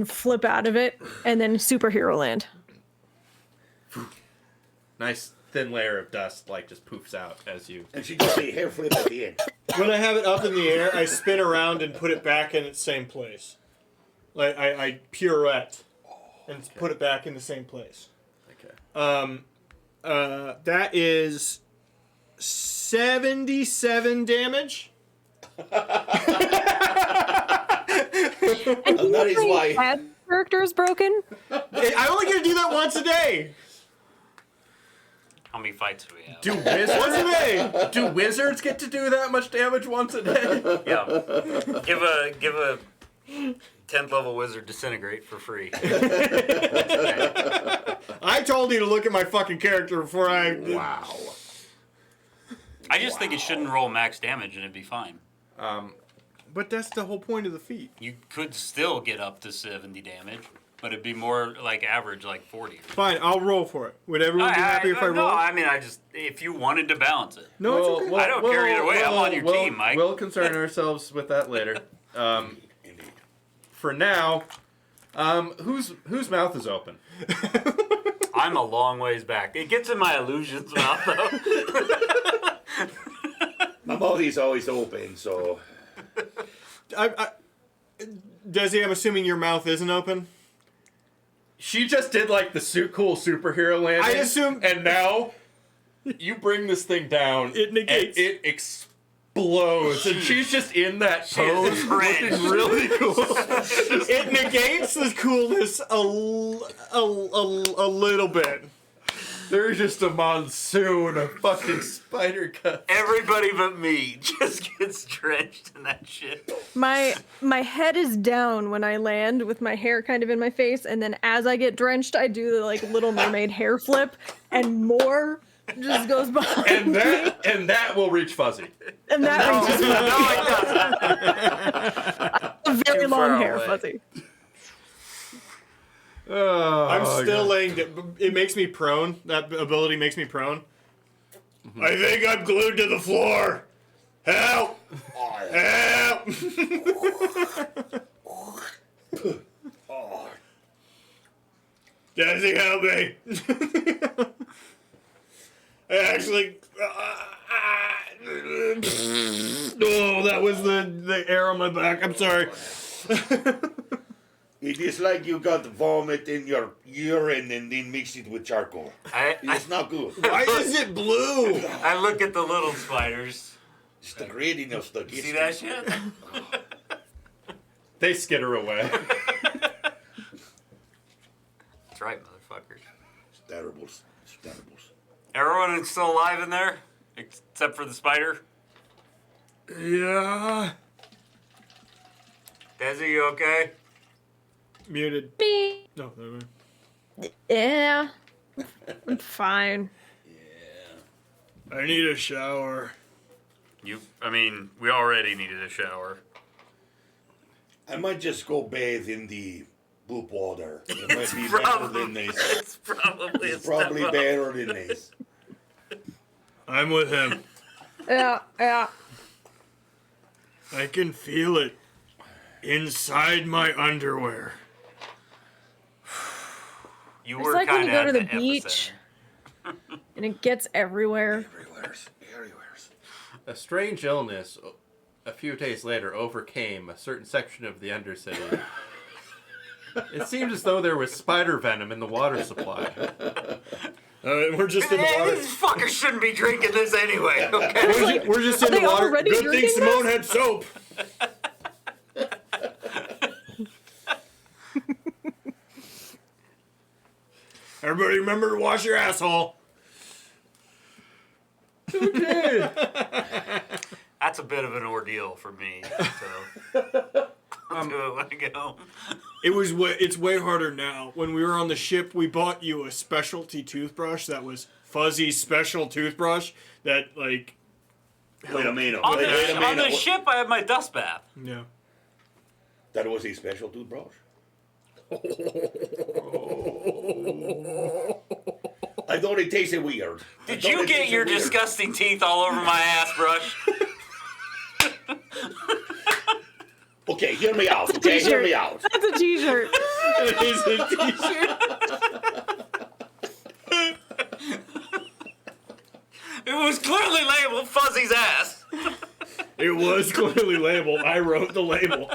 Speaker 5: flip out of it, and then superhero land.
Speaker 2: Nice thin layer of dust like just poofs out as you.
Speaker 4: And she just a hair flip at the end.
Speaker 1: When I have it up in the air, I spin around and put it back in its same place. Like I pirouette and put it back in the same place.
Speaker 2: Okay.
Speaker 1: That is 77 damage.
Speaker 5: And
Speaker 4: that is why.
Speaker 5: That character is broken?
Speaker 1: I only get to do that once a day.
Speaker 3: How many fights do we have?
Speaker 2: Do
Speaker 1: Once a
Speaker 2: wizards?
Speaker 1: day.
Speaker 2: Do wizards get to do that much damage once a day?
Speaker 3: Yeah. Give a 10th level wizard disintegrate for free.
Speaker 1: I told you to look at my fucking character before I.
Speaker 2: Wow.
Speaker 3: I just think it shouldn't roll max damage and it'd be fine.
Speaker 1: But that's the whole point of the feat.
Speaker 3: You could still get up to 70 damage, but it'd be more like average, like 40.
Speaker 1: Fine, I'll roll for it. Would everyone be happy if I
Speaker 3: no,
Speaker 1: roll?
Speaker 3: I mean, if you wanted to balance it.
Speaker 1: No, it's okay.
Speaker 3: I don't care either way. I'm on your team, Mike.
Speaker 2: We'll concern ourselves with that later.
Speaker 4: Indeed.
Speaker 2: For now, whose mouth is open?
Speaker 3: I'm a long ways back. It gets in my illusions mouth, though.
Speaker 4: My mouth is always open, so
Speaker 1: Desi, I'm assuming your mouth isn't open.
Speaker 2: She just did like the cool superhero landing.
Speaker 1: I assume-
Speaker 2: and now you bring this thing down.
Speaker 1: It negates.
Speaker 2: And it explodes, and she's just in that pose,
Speaker 3: cringe.
Speaker 2: looking really cool.
Speaker 1: It negates the coolness a little bit.
Speaker 2: There's just a monsoon of fucking spider cuts.
Speaker 3: Everybody but me just gets drenched in that shit.
Speaker 5: My head is down when I land with my hair kind of in my face, and then as I get drenched, I do the like Little Mermaid hair flip, and more just goes behind me,
Speaker 2: And that will reach Fuzzy.
Speaker 5: and that reaches
Speaker 3: No,
Speaker 5: a very
Speaker 3: Too
Speaker 5: long
Speaker 3: far
Speaker 5: hair,
Speaker 3: away.
Speaker 5: Fuzzy.
Speaker 2: Oh,
Speaker 1: I'm still laying. It makes me prone. That ability makes me prone. I think I'm glued to the floor. Help! Help! Desi, help me! I actually. Oh, that was the air on my back. I'm sorry.
Speaker 4: it is like you got vomit in your urine and then mix it with charcoal. It's not good.
Speaker 1: Why is it blue?
Speaker 3: I look at the little spiders.
Speaker 4: It's the grading of the
Speaker 3: See that shit?
Speaker 2: They skitter away.
Speaker 3: That's right, motherfuckers.
Speaker 4: It's terrible. It's terrible.
Speaker 3: Everyone is still alive in there? Except for the spider?
Speaker 1: Yeah.
Speaker 3: Desi, you okay?
Speaker 1: Muted.
Speaker 5: Beep.
Speaker 1: No, never mind.
Speaker 5: Yeah, I'm fine.
Speaker 1: I need a shower.
Speaker 3: We already needed a shower.
Speaker 4: I might just go bathe in the poop water. It might be better than this.
Speaker 3: It's probably
Speaker 4: It's probably better than this.
Speaker 1: I'm with him.
Speaker 5: Yeah.
Speaker 1: I can feel it inside my underwear.
Speaker 3: You
Speaker 5: It's
Speaker 3: were
Speaker 5: like when
Speaker 3: kind
Speaker 5: you
Speaker 3: of
Speaker 5: go to
Speaker 3: at
Speaker 5: the beach and it gets everywhere.
Speaker 4: Everywhere's.
Speaker 2: A strange illness a few days later overcame a certain section of the Undercity. It seemed as though there was spider venom in the water supply.
Speaker 1: We're just in the
Speaker 3: Hey,
Speaker 1: water.
Speaker 3: these fuckers shouldn't be drinking this anyway, okay?
Speaker 1: We're just in
Speaker 5: Are
Speaker 1: the
Speaker 5: they
Speaker 1: water.
Speaker 5: already
Speaker 1: Good thing
Speaker 5: drinking
Speaker 1: Simone
Speaker 5: this?
Speaker 1: had soap. Everybody remember to wash your asshole.
Speaker 3: That's a bit of an ordeal for me, so I'll do it when I get home.
Speaker 1: It's way harder now. When we were on the ship, we bought you a specialty toothbrush that was Fuzzy's special toothbrush that like.
Speaker 4: Wait a minute.
Speaker 3: On
Speaker 4: Wait a
Speaker 3: the
Speaker 4: minute.
Speaker 3: ship, I have my dust bath.
Speaker 1: Yeah.
Speaker 4: That was a special toothbrush. I thought it tasted weird.
Speaker 3: Did you get your disgusting teeth all over my ass brush?
Speaker 4: Okay, hear me out. Okay, hear me out.
Speaker 5: That's a t-shirt.
Speaker 1: It is a t-shirt.
Speaker 3: It was clearly labeled Fuzzy's ass.
Speaker 1: It was clearly labeled. I wrote the label.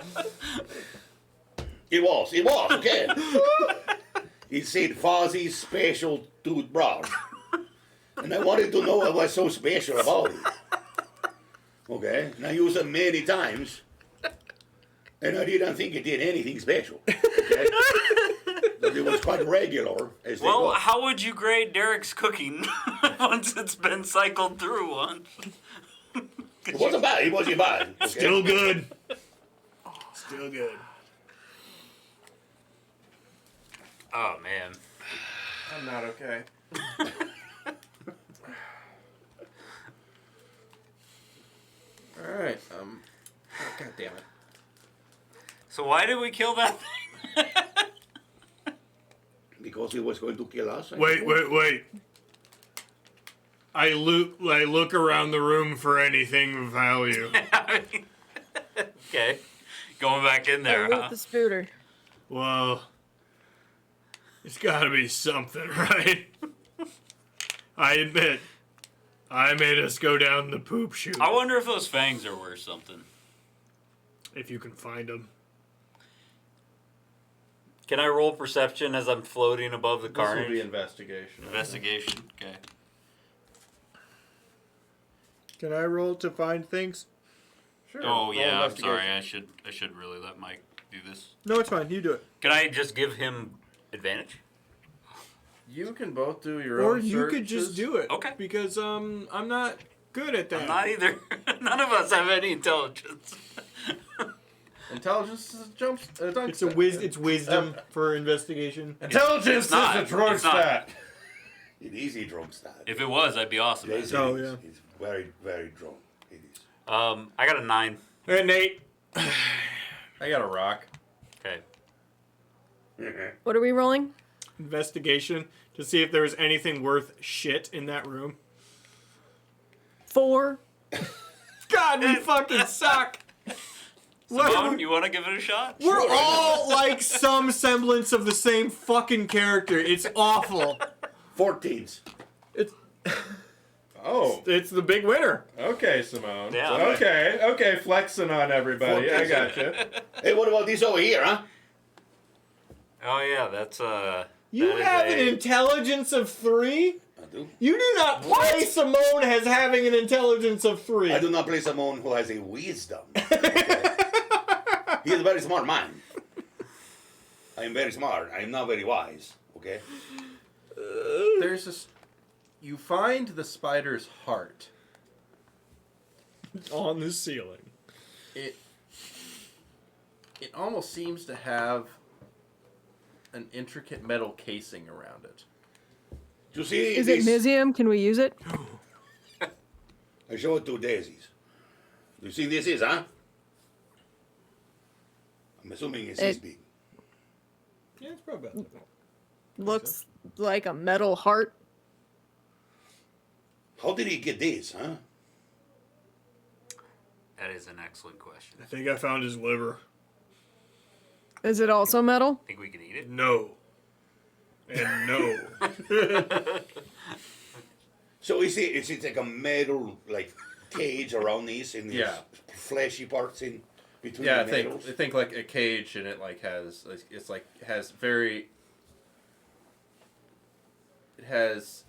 Speaker 4: It was, okay. It said Fozzy's special toothbrush. And I wanted to know what was so special about it. Okay, and I used it many times. And I didn't think it did anything special. Okay? But it was quite regular. As they
Speaker 3: Well,
Speaker 4: go.
Speaker 3: how would you grade Derek's cooking once it's been cycled through once?
Speaker 4: It wasn't bad. It wasn't bad. Okay?
Speaker 1: Still good. Still good.
Speaker 3: Oh, man.
Speaker 2: I'm not okay. Alright, God damn it.
Speaker 3: So why did we kill that thing?
Speaker 4: Because he was going to kill us.
Speaker 1: Wait. I look around the room for anything of value.
Speaker 3: Okay. Going back in there,
Speaker 5: With
Speaker 3: huh?
Speaker 5: the spooter.
Speaker 1: Well, it's gotta be something, right? I admit, I made us go down the poop chute.
Speaker 3: I wonder if those fangs are worth something.
Speaker 1: If you can find them.
Speaker 3: Can I roll perception as I'm floating above the
Speaker 2: This will
Speaker 3: carnage?
Speaker 2: be investigation.
Speaker 3: Investigation. Okay.
Speaker 1: Can I roll to find things?
Speaker 2: Sure.
Speaker 3: Oh
Speaker 2: roll
Speaker 3: yeah, I'm
Speaker 2: investigation.
Speaker 3: sorry. I should really let Mike do this.
Speaker 1: No, it's fine. You do it.
Speaker 3: Can I just give him advantage?
Speaker 2: You can both do your
Speaker 1: Or
Speaker 2: own
Speaker 1: you could just
Speaker 2: searches.
Speaker 1: do it.
Speaker 3: Okay.
Speaker 1: Because I'm not good at that.
Speaker 3: I'm not either. None of us have any intelligence.
Speaker 2: Intelligence is a jump. Dunk
Speaker 1: It's it's wisdom for investigation.
Speaker 2: Intelligence
Speaker 3: It's not.
Speaker 2: is a drug
Speaker 3: It's not.
Speaker 2: stat.
Speaker 4: It is a drunk stat.
Speaker 3: If it was, I'd be awesome.
Speaker 4: Yes,
Speaker 3: at it.
Speaker 4: it
Speaker 1: Oh,
Speaker 4: is.
Speaker 1: yeah.
Speaker 4: It's very, very drunk. It is.
Speaker 3: I got a 9.
Speaker 1: Hey, Nate.
Speaker 2: I got a rock.
Speaker 3: Okay.
Speaker 5: What are we rolling?
Speaker 1: Investigation to see if there was anything worth shit in that room.
Speaker 5: 4.
Speaker 1: God, we fucking suck.
Speaker 3: Simone, you want to give it a shot?
Speaker 1: We're all like some semblance of the same fucking character. It's awful.
Speaker 4: 14s.
Speaker 1: It's
Speaker 2: Oh,
Speaker 1: it's the big winner.
Speaker 2: okay, Simone.
Speaker 3: Yeah.
Speaker 2: Okay, flexing on everybody. I got you.
Speaker 4: Hey, what about this over here, huh?
Speaker 3: Oh yeah, that's
Speaker 1: You
Speaker 3: that is
Speaker 1: have an intelligence of 3?
Speaker 4: I do.
Speaker 1: You do not play Simone as having an intelligence of 3.
Speaker 4: I do not play someone who has a wisdom. Okay? He is a very smart man. I am very smart. I am not very wise. Okay?
Speaker 2: There's this. You find the spider's heart.
Speaker 1: On the ceiling.
Speaker 2: It almost seems to have an intricate metal casing around it.
Speaker 4: You see
Speaker 5: Is
Speaker 4: this?
Speaker 5: it Mizium? Can we use it?
Speaker 4: I show it to Daisies. You see this is, huh? I'm assuming it's this
Speaker 5: It-
Speaker 4: big.
Speaker 1: Yeah, it's probably about that.
Speaker 5: Looks like a metal heart.
Speaker 4: How did he get this, huh?
Speaker 3: That is an excellent question.
Speaker 1: I think I found his liver.
Speaker 5: Is it also metal?
Speaker 3: Think we can eat it?
Speaker 1: No. And no.
Speaker 4: So is it like a metal like cage around these in these
Speaker 2: Yeah.
Speaker 4: fleshy parts in between
Speaker 2: Yeah,
Speaker 4: the metals?
Speaker 2: I think like a cage, and it like has it's like has very. It has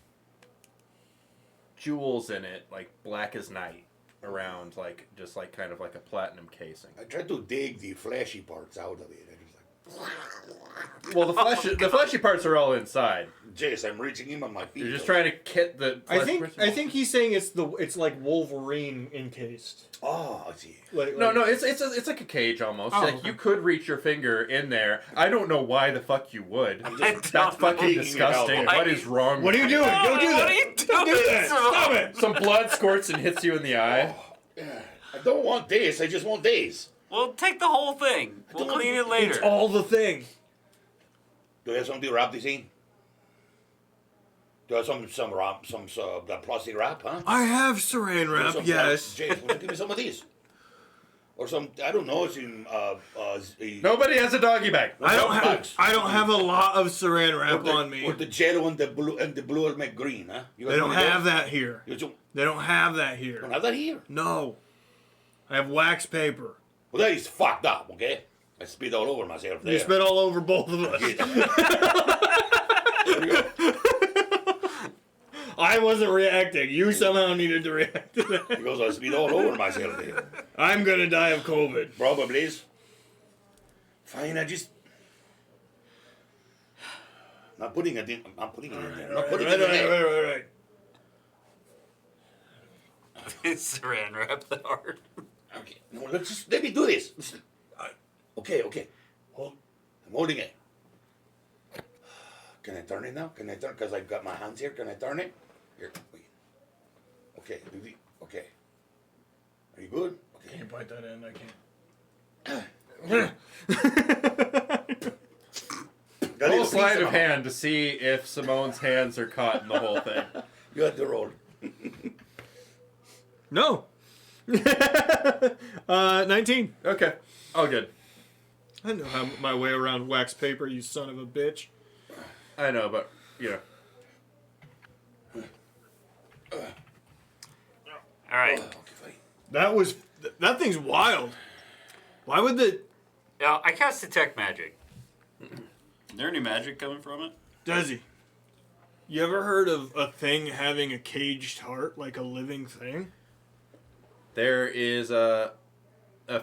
Speaker 2: jewels in it, like black as night, around like just like kind of like a platinum casing.
Speaker 4: I tried to dig the fleshy parts out of it. And it's like,
Speaker 2: Well, the fleshy parts are all inside.
Speaker 4: Jess, I'm reaching him on my feet.
Speaker 2: You're just trying to get the.
Speaker 1: I
Speaker 2: flesh-
Speaker 1: think he's saying it's like Wolverine encased.
Speaker 4: Oh, I see.
Speaker 2: No, it's like a cage almost.
Speaker 1: Oh,
Speaker 2: Like
Speaker 1: okay.
Speaker 2: you could reach your finger in there. I don't know why the fuck you would.
Speaker 4: I'm
Speaker 3: I
Speaker 4: just
Speaker 2: That's fucking
Speaker 4: digging it out
Speaker 2: disgusting.
Speaker 4: there.
Speaker 2: What is wrong?
Speaker 1: What are you
Speaker 2: with
Speaker 1: doing? Don't do
Speaker 3: What
Speaker 1: that.
Speaker 3: are you
Speaker 1: Don't do
Speaker 3: doing,
Speaker 1: that. Stop it.
Speaker 2: Some blood squirts and hits you in the eye.
Speaker 4: I don't want this. I just want this.
Speaker 3: Well, take the whole thing. We'll
Speaker 4: don't-
Speaker 3: clean it later.
Speaker 1: It's all the thing.
Speaker 4: Do you have something to wrap this in? Do you have some wrap, that plastic wrap, huh?
Speaker 1: I have saran wrap,
Speaker 4: Some-
Speaker 1: yes.
Speaker 4: James, will you give me some of these? Or some, I don't know, some,
Speaker 2: Nobody has a doggy bag.
Speaker 1: I don't
Speaker 4: bags.
Speaker 1: have a lot of saran wrap on me.
Speaker 4: Or the yellow and the blue will make green, huh? You got
Speaker 1: They don't
Speaker 4: one of
Speaker 1: have
Speaker 4: those?
Speaker 1: that here.
Speaker 4: You don't
Speaker 1: They don't have that here.
Speaker 4: have that here?
Speaker 1: No. I have wax paper.
Speaker 4: Well, that is fucked up, okay? I spit all over myself there.
Speaker 1: You spit all over both of us.
Speaker 4: There you go.
Speaker 1: I wasn't reacting. You somehow needed to react to that.
Speaker 4: Because I spit all over myself there.
Speaker 1: I'm gonna die of COVID.
Speaker 4: Probably is. Fine, I just... Not putting it in. I'm putting it in there. Not putting it in there.
Speaker 1: Right.
Speaker 3: Saran wrap the heart.
Speaker 4: Okay, no, let me do this. Listen. Okay. Hold. I'm holding it. Can I turn it now? Can I turn? Because I've got my hands here. Can I turn it? Here, wait. Okay, okay. Are you good? Okay.
Speaker 1: Can't bite that end. I can't.
Speaker 2: Roll sleight of hand to see if Simone's hands are caught in the whole thing.
Speaker 4: You had to roll.
Speaker 1: No. 19.
Speaker 2: Okay. All good.
Speaker 1: I know how my way around wax paper, you son of a bitch.
Speaker 2: I know, but,
Speaker 3: All right.
Speaker 1: That thing's wild. Why would
Speaker 3: Now, I cast Detect Magic. Is there any magic coming from it?
Speaker 1: Does he? You ever heard of a thing having a caged heart, like a living thing?
Speaker 2: There is a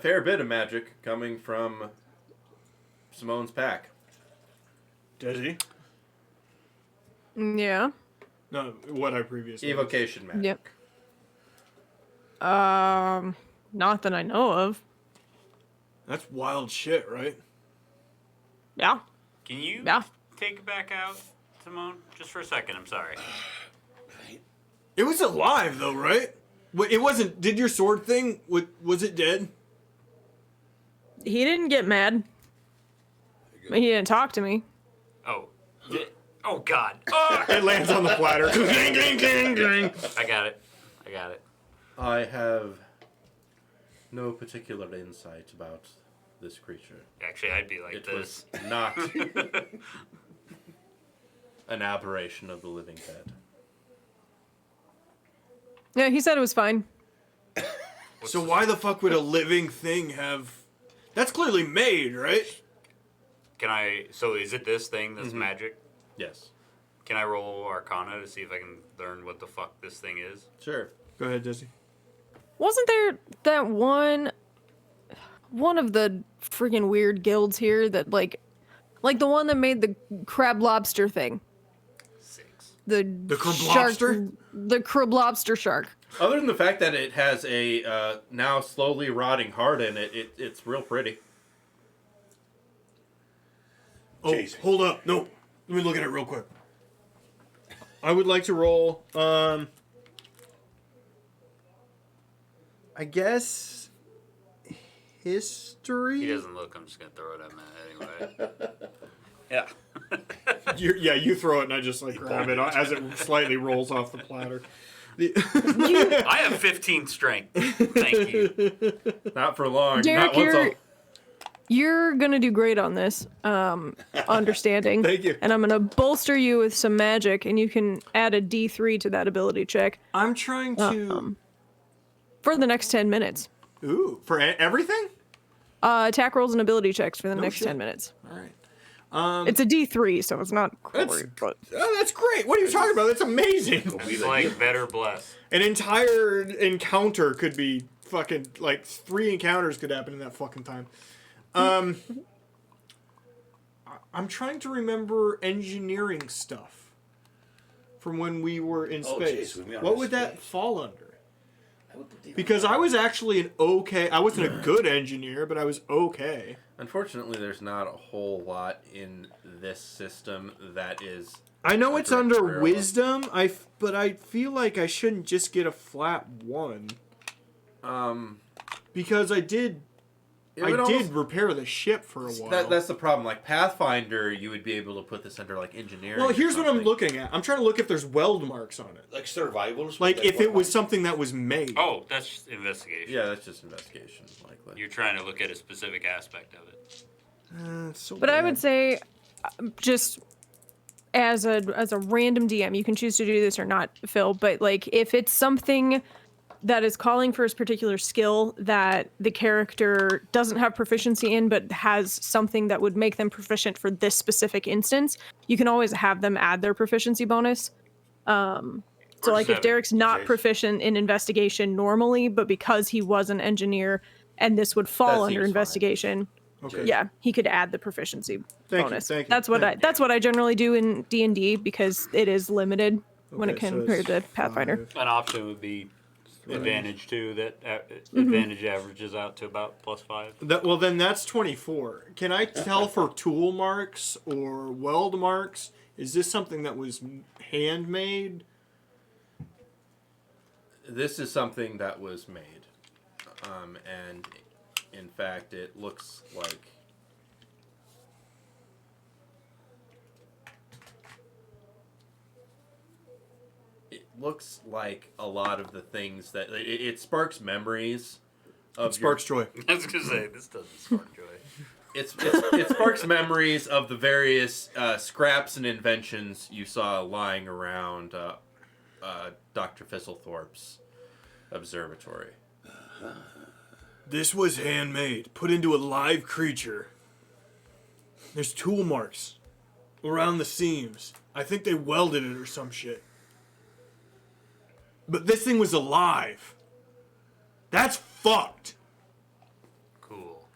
Speaker 2: fair bit of magic coming from Simone's pack.
Speaker 1: Does he?
Speaker 5: Yeah.
Speaker 1: No, what I previously.
Speaker 2: Evocation magic.
Speaker 5: Yep. Not that I know of.
Speaker 1: That's wild shit, right?
Speaker 5: Yeah.
Speaker 3: Can you
Speaker 5: Yeah.
Speaker 3: take it back out, Simone? Just for a second, I'm sorry.
Speaker 1: It was alive though, right? It wasn't. Did your sword thing? Was it dead?
Speaker 5: He didn't get mad. He didn't talk to me.
Speaker 3: Oh. Oh, God. Oh!
Speaker 1: It lands on the platter. Ding, ding, ding, ding.
Speaker 3: I got it.
Speaker 2: I have no particular insight about this creature.
Speaker 3: Actually, I'd be like
Speaker 2: It
Speaker 3: this.
Speaker 2: was not an aberration of the living dead.
Speaker 5: Yeah, he said it was fine.
Speaker 1: So why the fuck would a living thing have? That's clearly made, right?
Speaker 3: So is it this thing that's magic?
Speaker 2: Yes.
Speaker 3: Can I roll Arcana to see if I can learn what the fuck this thing is?
Speaker 2: Sure.
Speaker 1: Go ahead, Jesse.
Speaker 5: Wasn't there that one of the freaking weird guilds here that like the one that made the crab lobster thing?
Speaker 3: 6.
Speaker 5: The
Speaker 1: crab
Speaker 5: shark,
Speaker 1: lobster?
Speaker 5: The crab lobster shark.
Speaker 2: Other than the fact that it has a now slowly rotting heart in it, it's real pretty.
Speaker 1: Oh,
Speaker 4: Jeez.
Speaker 1: hold up. No. Let me look at it real quick. I would like to roll, I guess, history?
Speaker 3: He doesn't look. I'm just going to throw it at him anyway. Yeah.
Speaker 1: You throw it and I just like grab it as it slightly rolls off the platter.
Speaker 3: I have 15 strength. Thank you.
Speaker 2: Not for long.
Speaker 5: Derek,
Speaker 2: not once
Speaker 5: you're gonna do great on this. Understanding.
Speaker 1: Thank you.
Speaker 5: And I'm gonna bolster you with some magic, and you can add a D3 to that ability check
Speaker 1: I'm trying to...
Speaker 5: for the next 10 minutes.
Speaker 1: Ooh, for everything?
Speaker 5: Attack rolls and ability checks for the
Speaker 1: No
Speaker 5: next
Speaker 1: shit.
Speaker 5: 10 minutes.
Speaker 1: All right.
Speaker 5: It's a D3, so it's not
Speaker 1: That's-
Speaker 5: great, but
Speaker 1: Oh, that's great. What are you talking about? That's amazing.
Speaker 3: It's like better bless.
Speaker 1: An entire encounter could be fucking... Like, 3 encounters could happen in that fucking time. I'm trying to remember engineering stuff from when we were in
Speaker 4: Oh,
Speaker 1: space.
Speaker 4: jeez, when we were
Speaker 1: What
Speaker 4: in
Speaker 1: would that
Speaker 4: space.
Speaker 1: fall under?
Speaker 4: I would put the-
Speaker 1: Because I was actually I wasn't a good engineer, but I was okay.
Speaker 2: Unfortunately, there's not a whole lot in this system that is...
Speaker 1: I know it's
Speaker 2: direct
Speaker 1: under
Speaker 2: parallel.
Speaker 1: wisdom, but I feel like I shouldn't just get a flat 1. Because I did repair the ship for a while.
Speaker 2: That's the problem. Like Pathfinder, you would be able to put this under like engineering.
Speaker 1: Well,
Speaker 2: or
Speaker 1: here's what I'm
Speaker 2: something.
Speaker 1: looking at. I'm trying to look if there's weld marks on it.
Speaker 4: Like survival.
Speaker 1: Like if
Speaker 4: what
Speaker 1: it was
Speaker 4: one?
Speaker 1: something that was made.
Speaker 3: Oh, that's just investigation.
Speaker 2: Yeah, that's just investigation, likely.
Speaker 3: You're trying to look at a specific aspect of it.
Speaker 1: It's so
Speaker 5: But I
Speaker 1: bad.
Speaker 5: would say, just as a random DM, you can choose to do this or not, Phil. But like, if it's something that is calling for a particular skill that the character doesn't have proficiency in, but has something that would make them proficient for this specific instance, you can always have them add their proficiency bonus. So like, if
Speaker 3: 7.
Speaker 5: Derek's not
Speaker 4: Okay.
Speaker 5: proficient in investigation normally, but because he was an engineer and this would fall
Speaker 2: That
Speaker 5: under
Speaker 2: seems fine.
Speaker 5: investigation.
Speaker 1: Okay.
Speaker 5: Yeah, he could add the proficiency
Speaker 1: Thank you,
Speaker 5: bonus.
Speaker 1: thank you,
Speaker 5: That's what
Speaker 1: thank
Speaker 5: that's what I generally do in D&D because it is limited when it
Speaker 1: Okay, so
Speaker 5: compared to
Speaker 1: it's
Speaker 5: Pathfinder.
Speaker 1: 5.
Speaker 3: An option would be advantage too. That advantage averages out to about +5.
Speaker 1: Well, then that's 24. Can I tell for tool marks or weld marks? Is this something that was handmade?
Speaker 2: This is something that was made, and in fact, it looks like a lot of the things that it sparks memories of
Speaker 1: It sparks joy.
Speaker 3: I was gonna say this doesn't spark joy.
Speaker 2: it sparks memories of the various scraps and inventions you saw lying around Dr. Fisselthorpe's observatory.
Speaker 1: This was handmade, put into a live creature. There's tool marks around the seams. I think they welded it or some shit. But this thing was alive. That's fucked.
Speaker 3: Cool.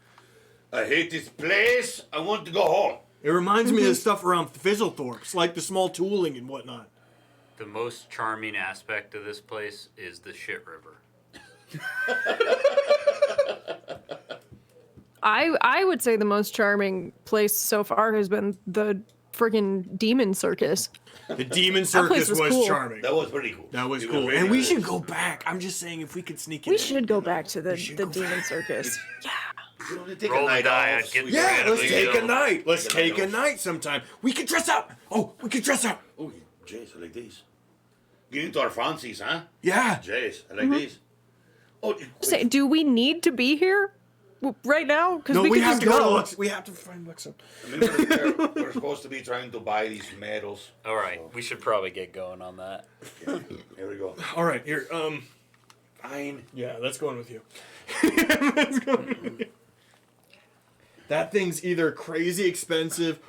Speaker 4: I hate this place. I want to go home.
Speaker 1: It reminds me of the stuff around Fizzlethorpe's, like the small tooling and whatnot.
Speaker 3: The most charming aspect of this place is the shit river.
Speaker 5: I would say the most charming place so far has been the friggin' demon circus.
Speaker 1: The demon
Speaker 5: place
Speaker 1: circus
Speaker 5: was
Speaker 1: was
Speaker 5: cool.
Speaker 1: charming.
Speaker 4: That was pretty cool.
Speaker 1: That was
Speaker 4: It
Speaker 1: cool.
Speaker 4: really
Speaker 1: And we
Speaker 4: nice.
Speaker 1: should go back. I'm just saying if we could sneak it
Speaker 5: We
Speaker 1: in.
Speaker 5: should go back to the
Speaker 1: should go
Speaker 5: demon
Speaker 1: back.
Speaker 5: circus.
Speaker 4: You know, they take
Speaker 3: Roll
Speaker 4: a
Speaker 3: the
Speaker 4: night
Speaker 3: die,
Speaker 4: off.
Speaker 3: I'd get
Speaker 4: We-
Speaker 1: Yeah, let's
Speaker 3: Randomly,
Speaker 1: take a
Speaker 3: so-
Speaker 1: night. Let's
Speaker 4: Take a
Speaker 1: take
Speaker 4: night
Speaker 1: a
Speaker 4: off.
Speaker 1: night sometime. We could dress up. Oh, we could dress up.
Speaker 4: Oh, Jace, I like these. Get into our fancies, huh?
Speaker 1: Yeah.
Speaker 4: Jace, I like these. Oh,
Speaker 5: Say, do we need to be here right now? Because
Speaker 1: No,
Speaker 5: we
Speaker 1: we
Speaker 5: could
Speaker 1: have
Speaker 5: just
Speaker 1: to go to
Speaker 5: go.
Speaker 1: Lux. We have to find Luxo.
Speaker 4: I mean, we're supposed to be trying to buy these medals.
Speaker 3: All right, we should probably get going on that.
Speaker 4: Here we go.
Speaker 1: All right, here.
Speaker 4: Fine.
Speaker 1: Yeah, let's go in with you. Let's go in with you. That thing's either crazy expensive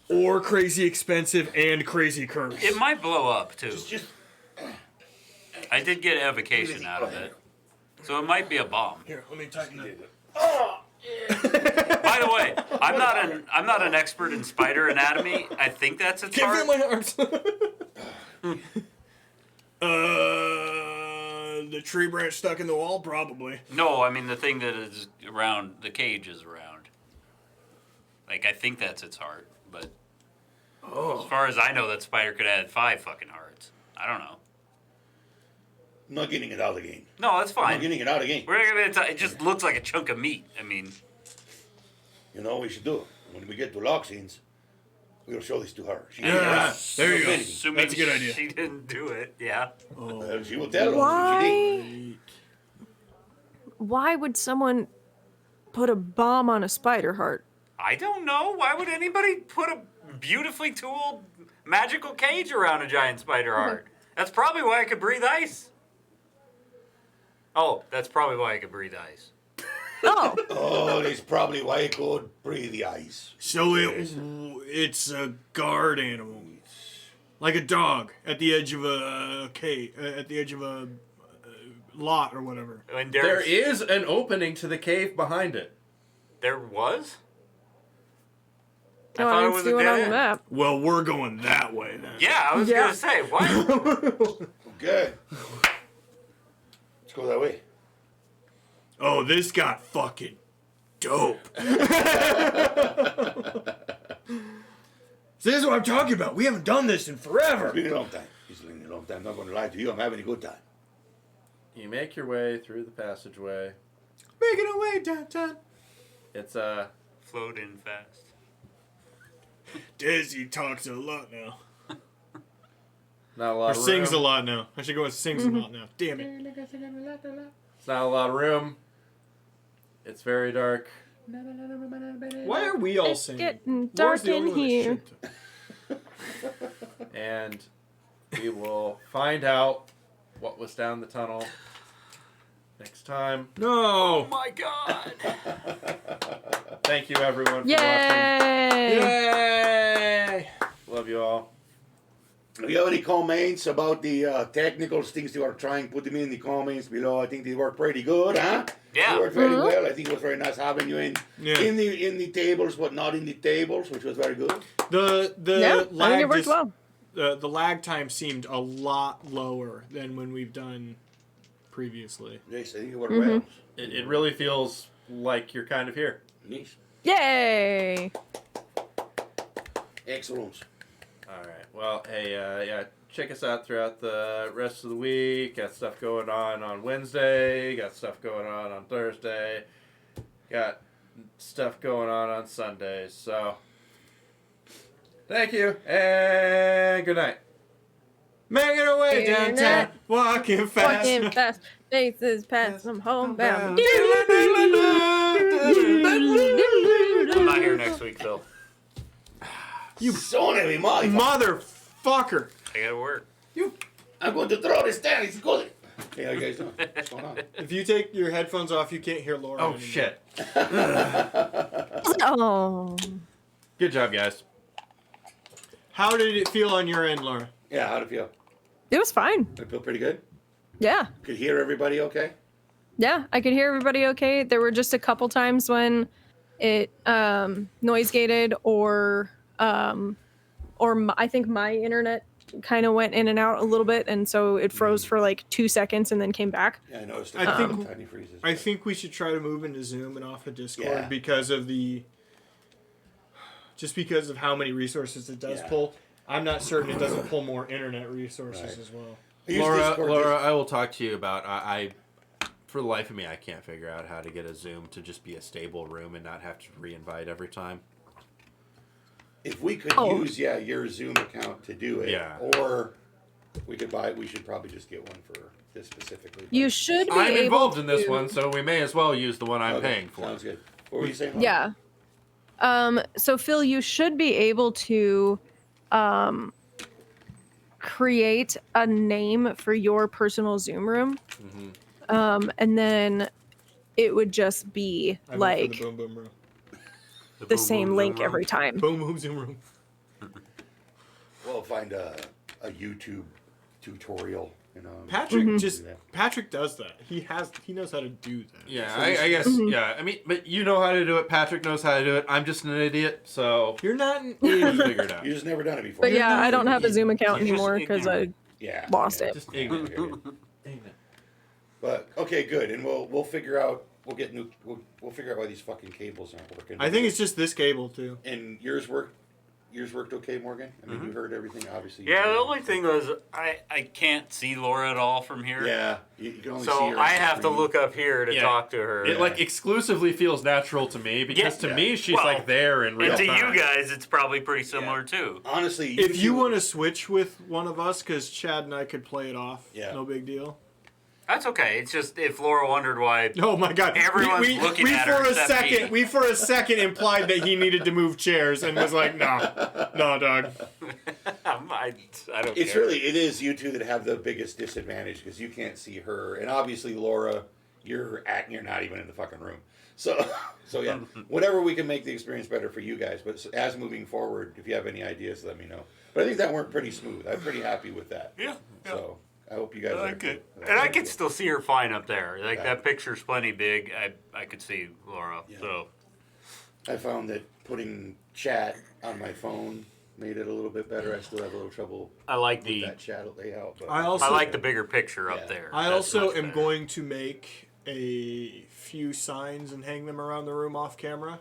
Speaker 1: or crazy expensive and crazy cursed.
Speaker 3: It might blow up too.
Speaker 4: Just
Speaker 3: I did get evocation out of it, so it might be a bomb.
Speaker 1: Here, let me tighten it.
Speaker 3: By the way, I'm not an expert in spider anatomy. I think that's its
Speaker 1: Can't feel
Speaker 3: heart.
Speaker 1: my arms. The tree branch stuck in the wall, probably.
Speaker 3: No, I mean the thing that is around the cage is around. Like I think that's its heart, but as far as I know, that spider could have had 5 fucking hearts. I don't know.
Speaker 4: I'm not getting it out again.
Speaker 3: No, that's
Speaker 4: I'm not
Speaker 3: fine.
Speaker 4: getting it out again.
Speaker 3: We're not gonna. It just looks like a chunk of meat. I mean,
Speaker 4: You know what we should do? When we get to Loxines, we'll show this to her. She
Speaker 1: Yeah, there you go.
Speaker 3: assuming
Speaker 1: That's a good idea.
Speaker 3: She didn't do it. Yeah.
Speaker 4: She will tell us. She did.
Speaker 5: Why would someone put a bomb on a spider heart?
Speaker 3: I don't know. Why would anybody put a beautifully tooled magical cage around a giant spider heart? That's probably why I could breathe ice. Oh, that's probably why I could breathe ice.
Speaker 5: Oh,
Speaker 4: Oh, that's probably why I could breathe the ice.
Speaker 1: So it's a guard animal, like a dog at the edge of a cave, at the edge of a lot or whatever.
Speaker 3: And
Speaker 2: There is an opening to the cave behind it.
Speaker 3: There was? I
Speaker 5: no,
Speaker 3: thought
Speaker 5: I
Speaker 3: it
Speaker 5: didn't
Speaker 3: was
Speaker 5: see
Speaker 3: a
Speaker 5: one
Speaker 3: dead
Speaker 5: on the
Speaker 3: end.
Speaker 5: map.
Speaker 1: Well, we're going that way then.
Speaker 3: Yeah, I was
Speaker 5: Yeah.
Speaker 3: gonna say, why?
Speaker 4: Okay. Let's go that way.
Speaker 1: Oh, this got fucking dope. See, this is what I'm talking about. We haven't done this in forever.
Speaker 4: It's been a long time. It's been a long time. I'm not going to lie to you. I'm having a good time.
Speaker 2: You make your way through the passageway.
Speaker 1: Making our way downtown.
Speaker 2: It's
Speaker 3: Float in fast.
Speaker 1: Desi talks a lot now.
Speaker 2: not a
Speaker 1: Or
Speaker 2: lot of
Speaker 1: sings a
Speaker 2: room.
Speaker 1: lot now. I should go with sings a lot now. Damn it.
Speaker 2: It's not a lot of room. It's very dark.
Speaker 1: Why are we all
Speaker 5: It's
Speaker 1: singing?
Speaker 5: getting
Speaker 1: Laura's
Speaker 5: dark
Speaker 1: the
Speaker 5: in
Speaker 1: only one that
Speaker 5: here.
Speaker 1: shouldn't.
Speaker 2: And we will find out what was down the tunnel next time.
Speaker 1: No.
Speaker 3: My God.
Speaker 2: Thank you, everyone, for watching.
Speaker 5: Yay!
Speaker 1: Yay!
Speaker 2: Love you all.
Speaker 4: Do you have any comments about the technical things you are trying? Put them in the comments below. I think they work pretty good, huh?
Speaker 3: Yeah.
Speaker 4: They worked very well. I think it was very nice having you in
Speaker 1: Yeah.
Speaker 4: in the tables, but not in the tables, which was very good.
Speaker 1: The
Speaker 5: Yeah, I think
Speaker 1: lag
Speaker 5: it worked well.
Speaker 1: the lag time seemed a lot lower than when we've done previously.
Speaker 4: Yes, I think it worked well.
Speaker 2: It really feels like you're kind of here.
Speaker 4: Nice.
Speaker 5: Yay!
Speaker 4: Excellent.
Speaker 2: All right. Well, hey, yeah, check us out throughout the rest of the week. Got stuff going on Wednesday. Got stuff going on Thursday. got stuff going on Sundays. So, thank you and good night.
Speaker 1: Making our way
Speaker 5: Internet.
Speaker 1: downtown, walking fast.
Speaker 5: Walking fast, faces past, I'm homebound.
Speaker 3: I'm not here next week, Phil.
Speaker 1: You
Speaker 4: son of a motherfucker.
Speaker 1: motherfucker.
Speaker 3: I gotta work.
Speaker 4: I'm going to throw this down. He's going. Hey, how you guys doing? What's going on?
Speaker 1: If you take your headphones off, you can't hear Laura.
Speaker 2: Oh,
Speaker 1: anymore.
Speaker 2: shit.
Speaker 5: Oh.
Speaker 2: Good job, guys.
Speaker 1: How did it feel on your end, Laura?
Speaker 4: Yeah, how'd it feel?
Speaker 5: It was fine.
Speaker 4: Did it feel pretty good?
Speaker 5: Yeah.
Speaker 4: Could hear everybody okay?
Speaker 5: Yeah, I could hear everybody okay. There were just a couple times when it noise gated or I think my internet kind of went in and out a little bit, and so it froze for like 2 seconds and then came back.
Speaker 4: Yeah, I noticed.
Speaker 1: I think-
Speaker 4: tiny freezes.
Speaker 1: I think we should try to move into Zoom and off of Discord
Speaker 4: Yeah.
Speaker 1: because of because of how many resources it does
Speaker 4: Yeah.
Speaker 1: pull. I'm not certain it doesn't pull more internet resources
Speaker 4: Right.
Speaker 1: as well.
Speaker 4: I use Discord
Speaker 2: Laura, I will talk to you about. I for the life of me, I can't figure out how to get a Zoom to just be a stable room and not have to re-invite every time.
Speaker 4: If we could
Speaker 5: Oh.
Speaker 4: use your Zoom account to do it,
Speaker 2: Yeah.
Speaker 4: or we could buy it, we should probably just get one for this specifically.
Speaker 5: You should be
Speaker 2: I'm
Speaker 5: able
Speaker 2: involved in this
Speaker 5: to-
Speaker 2: one, so we may as well use the one I'm
Speaker 4: Okay,
Speaker 2: paying for.
Speaker 4: Sounds good. What were you saying? Mark?
Speaker 5: Yeah. So Phil, you should be able to create a name for your personal Zoom room. And then it would just be
Speaker 1: I vote for
Speaker 5: like
Speaker 1: the boom boom room.
Speaker 5: the same link every time.
Speaker 1: Boom boom Zoom room.
Speaker 4: We'll find a YouTube tutorial. You know.
Speaker 1: Patrick
Speaker 5: Mm-hmm.
Speaker 1: just
Speaker 4: Yeah.
Speaker 1: Patrick does that. He knows how to do that.
Speaker 2: Yeah,
Speaker 1: So
Speaker 2: I guess. Yeah, I mean, but you know how to do it. Patrick knows how to do it. I'm just an idiot, so
Speaker 1: you're not an
Speaker 2: we'll
Speaker 1: idiot.
Speaker 2: figure it out.
Speaker 4: You just never done it before.
Speaker 5: But yeah, I don't have a
Speaker 4: you-
Speaker 5: Zoom account
Speaker 3: you're just
Speaker 5: anymore because I
Speaker 3: ignorant.
Speaker 4: Yeah.
Speaker 5: lost
Speaker 4: yeah.
Speaker 5: it.
Speaker 2: Just ignorant.
Speaker 4: Okay. But okay, good, and we'll figure out. We'll get new. We'll figure out why these fucking cables aren't working.
Speaker 1: I think it's just this cable too.
Speaker 4: And yours worked. Yours worked okay, Morgan. I mean, you heard everything, obviously. you
Speaker 3: Yeah,
Speaker 4: heard
Speaker 3: the
Speaker 4: it.
Speaker 3: only thing was I can't see Laura at all from here.
Speaker 4: Yeah, you can only see
Speaker 3: So
Speaker 4: her.
Speaker 3: I
Speaker 4: on the
Speaker 3: have to
Speaker 4: screen.
Speaker 3: look up here to
Speaker 2: Yeah.
Speaker 3: talk to her.
Speaker 2: It like exclusively feels natural to me because
Speaker 3: Yeah.
Speaker 2: to me she's
Speaker 3: Well,
Speaker 2: like there in real
Speaker 3: And to
Speaker 2: time.
Speaker 3: you guys, it's probably pretty similar too.
Speaker 4: Honestly,
Speaker 1: If you want to switch with one of us, because Chad and I could play it off,
Speaker 4: Yeah.
Speaker 1: no big deal.
Speaker 3: That's okay. It's just if Laura wondered why.
Speaker 1: Oh my God!
Speaker 3: Everyone's looking at her
Speaker 1: for a
Speaker 3: except
Speaker 1: second.
Speaker 3: me.
Speaker 1: We for a second implied that he needed to move chairs and was like, "No, no, dog."
Speaker 3: I don't
Speaker 4: It's
Speaker 3: care.
Speaker 4: really it is you two that have the biggest disadvantage because you can't see her, and obviously Laura, you're not even in the fucking room. So yeah, whatever we can make the experience better for you guys. But as moving forward, if you have any ideas, let me know. But I think that went pretty smooth. I'm pretty happy with that.
Speaker 3: Yeah.
Speaker 4: So I hope you guys
Speaker 3: I
Speaker 4: are
Speaker 3: like
Speaker 4: too.
Speaker 3: it. And I can still see her fine up there. Like
Speaker 4: Yeah.
Speaker 3: that picture's plenty big. I could see Laura.
Speaker 4: Yeah.
Speaker 3: So
Speaker 4: I found that putting chat on my phone made it a little bit better. I still have a little trouble
Speaker 3: I like
Speaker 4: with
Speaker 3: the
Speaker 4: that chat layout. But
Speaker 1: I
Speaker 3: I like the bigger picture
Speaker 4: Yeah.
Speaker 3: up there.
Speaker 1: I
Speaker 3: That's
Speaker 1: also
Speaker 3: much
Speaker 1: am
Speaker 3: better.
Speaker 1: going to make a few signs and hang them around the room off camera,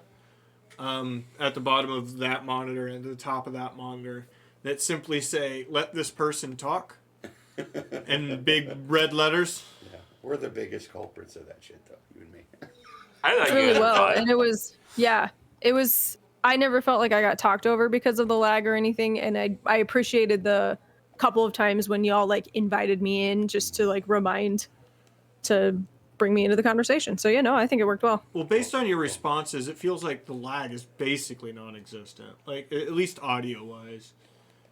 Speaker 1: at the bottom of that monitor and at the top of that monitor, that simply say, "Let this person talk," in big red letters.
Speaker 4: yeah, we're the biggest culprits of that shit, though. You and me.
Speaker 3: I thought you
Speaker 5: Really
Speaker 3: guys were
Speaker 5: well,
Speaker 3: fine.
Speaker 5: and it was. I never felt like I got talked over because of the lag or anything, and I appreciated the couple of times when y'all like invited me in just to like remind to bring me into the conversation. So yeah, no, I think it worked well.
Speaker 1: Well, based on your responses, it feels like the lag is basically non-existent, like at least audio-wise.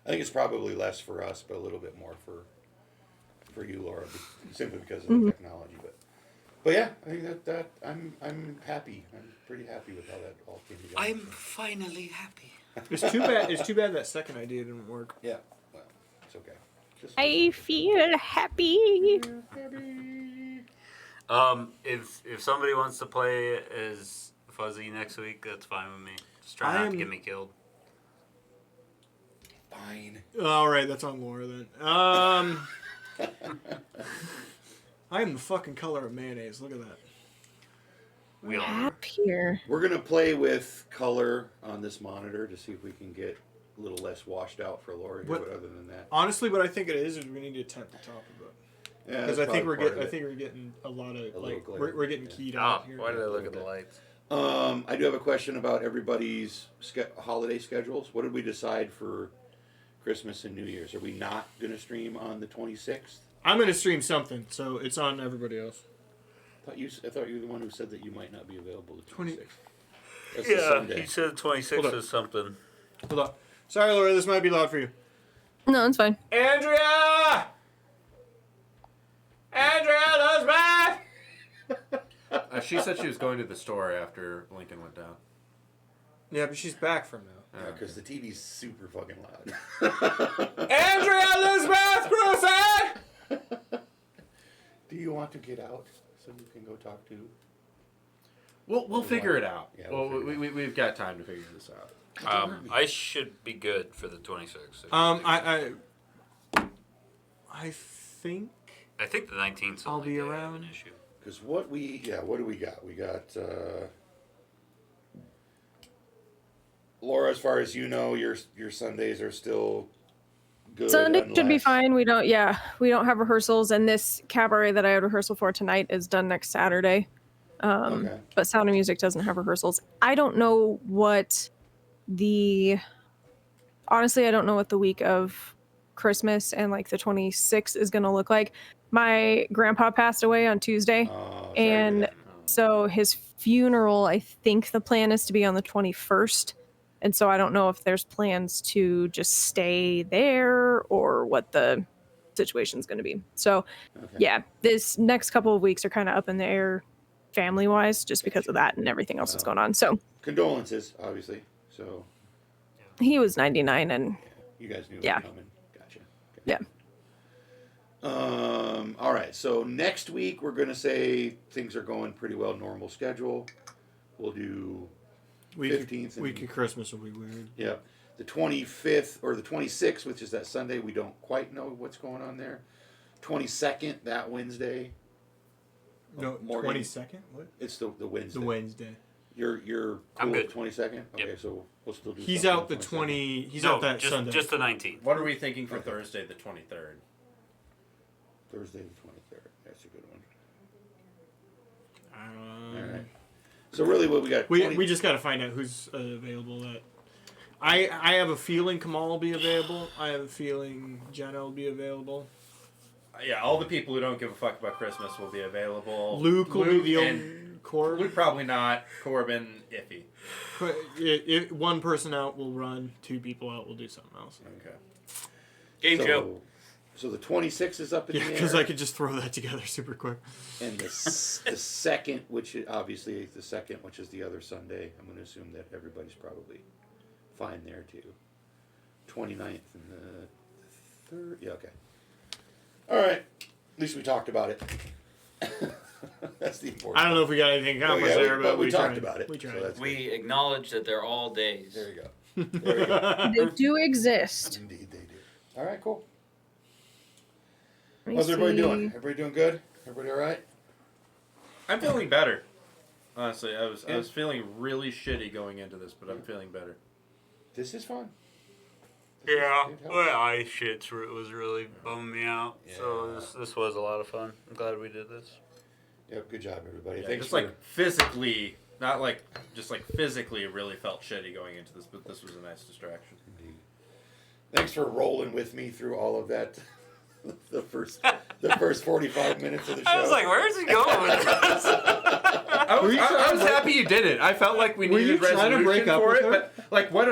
Speaker 4: I think it's probably less for us, but a little bit more for you, Laura, simply because of the technology. But yeah, I think that I'm happy. I'm pretty happy with how that all came together.
Speaker 3: I'm finally happy.
Speaker 1: It's too bad. It's too bad that second idea didn't work.
Speaker 4: Yeah, well, it's okay. Just
Speaker 5: I feel happy.
Speaker 3: If somebody wants to play as Fuzzy next week, that's fine with me. Just try not to get me killed.
Speaker 4: fine.
Speaker 1: All right, that's on Laura then. I am the fucking color of mayonnaise. Look at that.
Speaker 3: We all
Speaker 5: Up here.
Speaker 4: We're gonna play with color on this monitor to see if we can get a little less washed out for Laura. Here,
Speaker 1: What-
Speaker 4: but other than that,
Speaker 1: Honestly, what I think it is we need to temp the top of it
Speaker 4: yeah,
Speaker 1: because
Speaker 4: that's
Speaker 1: I think
Speaker 4: probably
Speaker 1: we're
Speaker 4: part
Speaker 1: getting.
Speaker 4: of
Speaker 1: I
Speaker 4: it.
Speaker 1: think we're getting a lot of
Speaker 4: A little
Speaker 1: like
Speaker 4: glare.
Speaker 1: we're getting
Speaker 4: Yeah.
Speaker 1: keyed
Speaker 3: Oh,
Speaker 1: out here.
Speaker 3: why did I look at the lights?
Speaker 4: I do have a question about everybody's holiday schedules. What did we decide for Christmas and New Year's? Are we not going to stream on the 26th?
Speaker 1: I'm gonna stream something, so it's on everybody else.
Speaker 4: I thought you were the one who said that you might not be available the
Speaker 1: 20
Speaker 4: 26th. That's the Sunday.
Speaker 3: he said 26
Speaker 1: Hold on.
Speaker 3: is something.
Speaker 1: Hold on. Sorry, Laura, this might be loud for you.
Speaker 5: No, it's fine.
Speaker 1: Andrea! Andrea, Elizabeth!
Speaker 2: She said she was going to the store after Lincoln went down.
Speaker 1: Yeah, but she's back from now.
Speaker 4: Yeah, because the TV's super fucking loud.
Speaker 1: Andrea, Elizabeth, Crusade!
Speaker 4: Do you want to get out so you can go talk to?
Speaker 2: We'll figure it out.
Speaker 4: Yeah,
Speaker 2: well,
Speaker 4: we'll figure it
Speaker 2: we've got time to figure this out.
Speaker 3: I should be good for the 26th.
Speaker 1: I think
Speaker 3: I think the 19th.
Speaker 1: I'll be around.
Speaker 3: An issue.
Speaker 4: Because what do we got? We got Laura. As far as you know, your Sundays are still good.
Speaker 5: Sunday should be
Speaker 4: unless-
Speaker 5: fine. We don't have rehearsals, and this cabaret that I had rehearsal for tonight is done next Saturday.
Speaker 4: Okay.
Speaker 5: But Sound of Music doesn't have rehearsals. I don't know what honestly, I don't know what the week of Christmas and like the 26th is going to look like. My grandpa passed away on Tuesday,
Speaker 4: Oh, sorry to
Speaker 5: and
Speaker 4: hear that.
Speaker 5: so his funeral, I think the plan is to be on the 21st. And so I don't know if there's plans to just stay there or what the situation's going to be. So
Speaker 4: Okay.
Speaker 5: yeah, this next couple of weeks are kind of up in the air family wise, just because of that and everything else that's going on. So
Speaker 4: Condolences, obviously. So
Speaker 5: he was 99 and
Speaker 4: you guys knew it
Speaker 5: Yeah.
Speaker 4: was coming. Gotcha. Okay.
Speaker 5: yeah.
Speaker 4: All right. So next week we're gonna say things are going pretty well. Normal schedule. We'll do
Speaker 1: Week
Speaker 4: 15th and-
Speaker 1: of Christmas will be weird.
Speaker 4: yeah the 25th or the 26th, which is that Sunday. We don't quite know what's going on there. 22nd, that Wednesday.
Speaker 1: No,
Speaker 4: Morgan.
Speaker 1: 22nd? What?
Speaker 4: It's the Wednesday.
Speaker 1: The Wednesday.
Speaker 4: You're cool
Speaker 3: I'm good.
Speaker 4: 22nd. Okay,
Speaker 3: Yep.
Speaker 4: so we'll still do.
Speaker 1: He's
Speaker 4: something
Speaker 1: out the
Speaker 4: 22nd.
Speaker 1: 20. He's
Speaker 3: no,
Speaker 1: out that
Speaker 3: just,
Speaker 1: Sunday.
Speaker 3: just the 19th.
Speaker 2: What are we thinking for
Speaker 4: Okay.
Speaker 2: Thursday, the 23rd?
Speaker 4: Thursday the 23rd. That's a good one.
Speaker 1: Um,
Speaker 4: All right. So really, what we got?
Speaker 1: we just got to find out who's available. That I have a feeling Kamal will be available. I have a feeling Jenna will be available.
Speaker 2: Yeah, all the people who don't give a fuck about Christmas will be available.
Speaker 1: Luke will be the
Speaker 2: and
Speaker 1: only core.
Speaker 2: Luke probably not. Corbin, iffy.
Speaker 1: One person out will run. 2 people out will do something else.
Speaker 2: Okay.
Speaker 3: Game show.
Speaker 4: So the 26th is up in
Speaker 1: Yeah,
Speaker 4: the air.
Speaker 1: because I could just throw that together super quick.
Speaker 4: And the second, which is obviously the second, which is the other Sunday. I'm going to assume that everybody's probably fine there too. 29th and the 3rd. Yeah, okay. All right. At least we talked about it. That's the important.
Speaker 1: I don't know if we got anything accomplished
Speaker 4: yeah,
Speaker 1: there,
Speaker 4: but
Speaker 1: but
Speaker 4: we talked
Speaker 1: tried.
Speaker 4: about it,
Speaker 1: We
Speaker 4: so
Speaker 1: tried.
Speaker 4: that's-
Speaker 3: We acknowledge that they're all days.
Speaker 4: There you go. There you go.
Speaker 5: They do exist.
Speaker 4: Indeed, they do. All right, cool.
Speaker 5: Let me
Speaker 4: How's everybody
Speaker 5: see.
Speaker 4: doing? Everybody doing good? Everybody all right?
Speaker 2: I'm feeling better. Honestly, I
Speaker 4: Yeah.
Speaker 2: was feeling really shitty going into this, but I'm feeling better.
Speaker 4: This is fun.
Speaker 3: Yeah,
Speaker 4: It helps.
Speaker 3: well, eye shit was really bumming me out. So
Speaker 4: Yeah.
Speaker 3: this was a lot of fun. I'm glad we did this.
Speaker 4: Yep, good job, everybody.
Speaker 2: Yeah,
Speaker 4: Thanks
Speaker 2: just
Speaker 4: for
Speaker 2: like physically, not like just like physically, it really felt shitty going into this, but this was a nice distraction.
Speaker 4: Indeed. Thanks for rolling with me through all of that. the first 45 minutes of the show.
Speaker 3: I was like, where is he going with this?
Speaker 2: I was happy you did it. I felt like we
Speaker 1: Were you
Speaker 2: needed
Speaker 1: trying to
Speaker 2: resolution
Speaker 1: break up
Speaker 2: for
Speaker 1: with
Speaker 2: it,
Speaker 1: her?
Speaker 2: but like what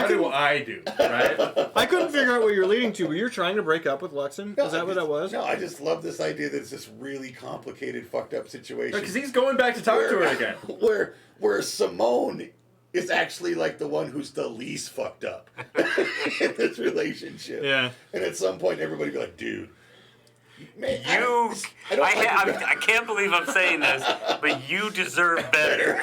Speaker 2: do I do, right?
Speaker 1: I couldn't figure out what you're leading to. Were you trying to break up with Luxon? Is that what that was?
Speaker 4: No, I just love this idea that it's this really complicated, fucked up situation.
Speaker 2: Because he's going back to talk to her again.
Speaker 4: Where Simone is actually like the one who's the least fucked up in this relationship.
Speaker 1: Yeah.
Speaker 4: And at some point, everybody be like, dude. Man,
Speaker 3: I
Speaker 4: don't like you guys.
Speaker 3: I can't believe I'm saying this, but you deserve better.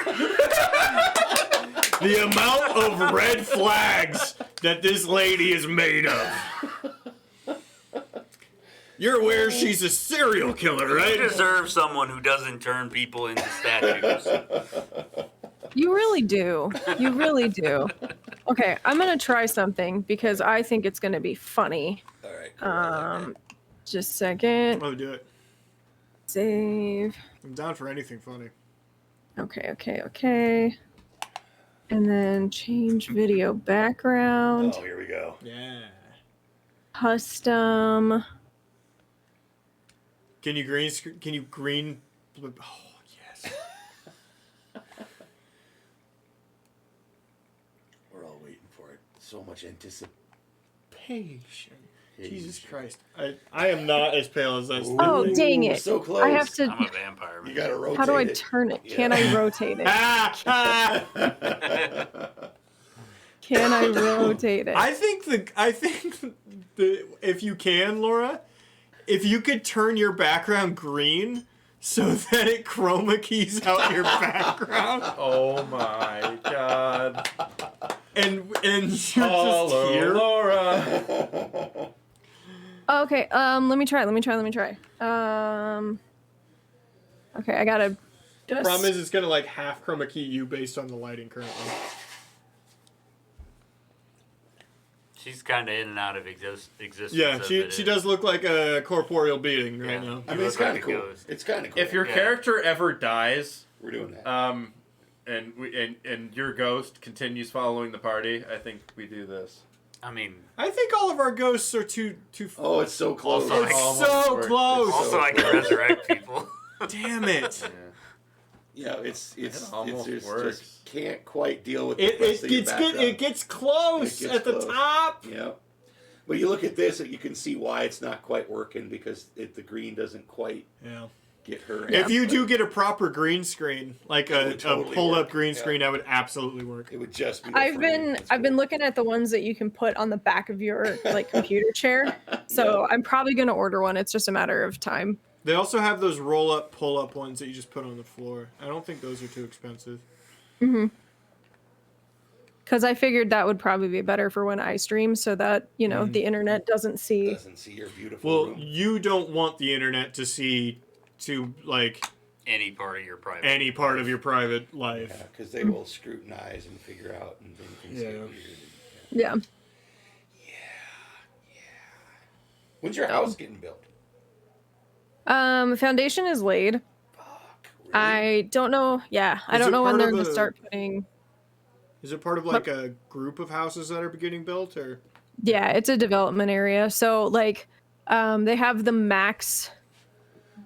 Speaker 1: The amount of red flags that this lady is made of. You're aware she's a serial killer,
Speaker 3: You
Speaker 1: right?
Speaker 3: deserve someone who doesn't turn people into statues.
Speaker 5: You really do. You really do. Okay, I'm gonna try something because I think it's gonna be funny.
Speaker 4: All right. Cool. I like that.
Speaker 5: Just a second.
Speaker 1: Oh, do it.
Speaker 5: Save.
Speaker 1: I'm down for anything funny.
Speaker 5: Okay. And then change video background.
Speaker 4: Oh, here we go.
Speaker 1: Yeah.
Speaker 5: Custom.
Speaker 1: Can you green? Oh yes.
Speaker 4: We're all waiting for it. So much anticipation.
Speaker 1: Jesus Christ. I am not as pale as us.
Speaker 5: Oh, dang it.
Speaker 4: So close.
Speaker 5: I have to.
Speaker 3: I'm a vampire.
Speaker 4: You
Speaker 3: Man.
Speaker 4: gotta rotate.
Speaker 5: How do I
Speaker 4: it.
Speaker 5: turn it?
Speaker 4: Yeah.
Speaker 5: Can I rotate it?
Speaker 1: I
Speaker 5: Can I rotate it?
Speaker 1: think if you can, Laura, if you could turn your background green so that it chroma keys out your background
Speaker 2: Oh my god.
Speaker 1: and you're just here.
Speaker 2: Laura.
Speaker 5: Okay, let me try. Okay, I gotta just...
Speaker 1: Problem is, it's gonna like half chroma key you based on the lighting currently.
Speaker 3: She's kind of in and out of existence.
Speaker 1: Yeah,
Speaker 3: as
Speaker 1: she
Speaker 3: it is.
Speaker 1: does look like a corporeal being right
Speaker 3: Yeah.
Speaker 1: now.
Speaker 4: I
Speaker 3: You
Speaker 4: mean, it's
Speaker 3: look like
Speaker 4: kind of
Speaker 3: a
Speaker 4: cool.
Speaker 3: ghost.
Speaker 4: It's kind of cool.
Speaker 2: If your
Speaker 3: Yeah.
Speaker 2: character ever dies,
Speaker 4: We're doing that.
Speaker 2: and your ghost continues following the party, I think we do this.
Speaker 3: I mean,
Speaker 1: I think all of our ghosts are too.
Speaker 4: Oh, it's so close.
Speaker 3: Also,
Speaker 1: It's
Speaker 2: almost
Speaker 1: so
Speaker 2: worked.
Speaker 1: close.
Speaker 3: also I can resurrect people.
Speaker 1: Damn it!
Speaker 2: Yeah.
Speaker 4: Yeah, it's
Speaker 2: almost
Speaker 4: just
Speaker 2: works.
Speaker 4: can't quite deal with the
Speaker 1: It
Speaker 4: rest of your
Speaker 1: gets good.
Speaker 4: background.
Speaker 1: It gets close
Speaker 4: It gets
Speaker 1: at the
Speaker 4: close.
Speaker 1: top.
Speaker 4: Yeah. But you look at this, and you can see why it's not quite working because the green doesn't quite
Speaker 1: Yeah.
Speaker 4: get her.
Speaker 1: If you do get a proper green screen, like
Speaker 4: It
Speaker 1: a
Speaker 4: would totally
Speaker 1: pull-up
Speaker 4: work.
Speaker 1: green
Speaker 4: Yeah.
Speaker 1: screen, that would absolutely work.
Speaker 4: it would just be. the
Speaker 5: I've
Speaker 4: frame.
Speaker 5: been
Speaker 4: That's
Speaker 5: I've been
Speaker 4: cool.
Speaker 5: looking at the ones that you can put on the back of your like computer chair. So I'm probably gonna order one. It's just a matter of time.
Speaker 1: They also have those roll-up, pull-up ones that you just put on the floor. I don't think those are too expensive.
Speaker 5: Because I figured that would probably be better for when I stream, so that the internet doesn't see.
Speaker 4: Doesn't see your beautiful
Speaker 1: Well,
Speaker 4: room.
Speaker 1: you don't want the internet to like
Speaker 3: Any part of your private.
Speaker 1: any part of your private life.
Speaker 4: Yeah, because they will scrutinize and figure out and then things get
Speaker 1: Yeah.
Speaker 4: weird.
Speaker 5: Yeah.
Speaker 4: When's your house getting built?
Speaker 5: Foundation is laid.
Speaker 4: Fuck. Really?
Speaker 5: I don't know. Yeah, I
Speaker 1: Is
Speaker 5: don't
Speaker 1: it
Speaker 5: know when
Speaker 1: part
Speaker 5: they're
Speaker 1: of
Speaker 5: gonna
Speaker 1: a-
Speaker 5: start putting.
Speaker 1: Is it part of like a group of houses that are getting built, or?
Speaker 5: Yeah, it's a development area. So like, they have the max.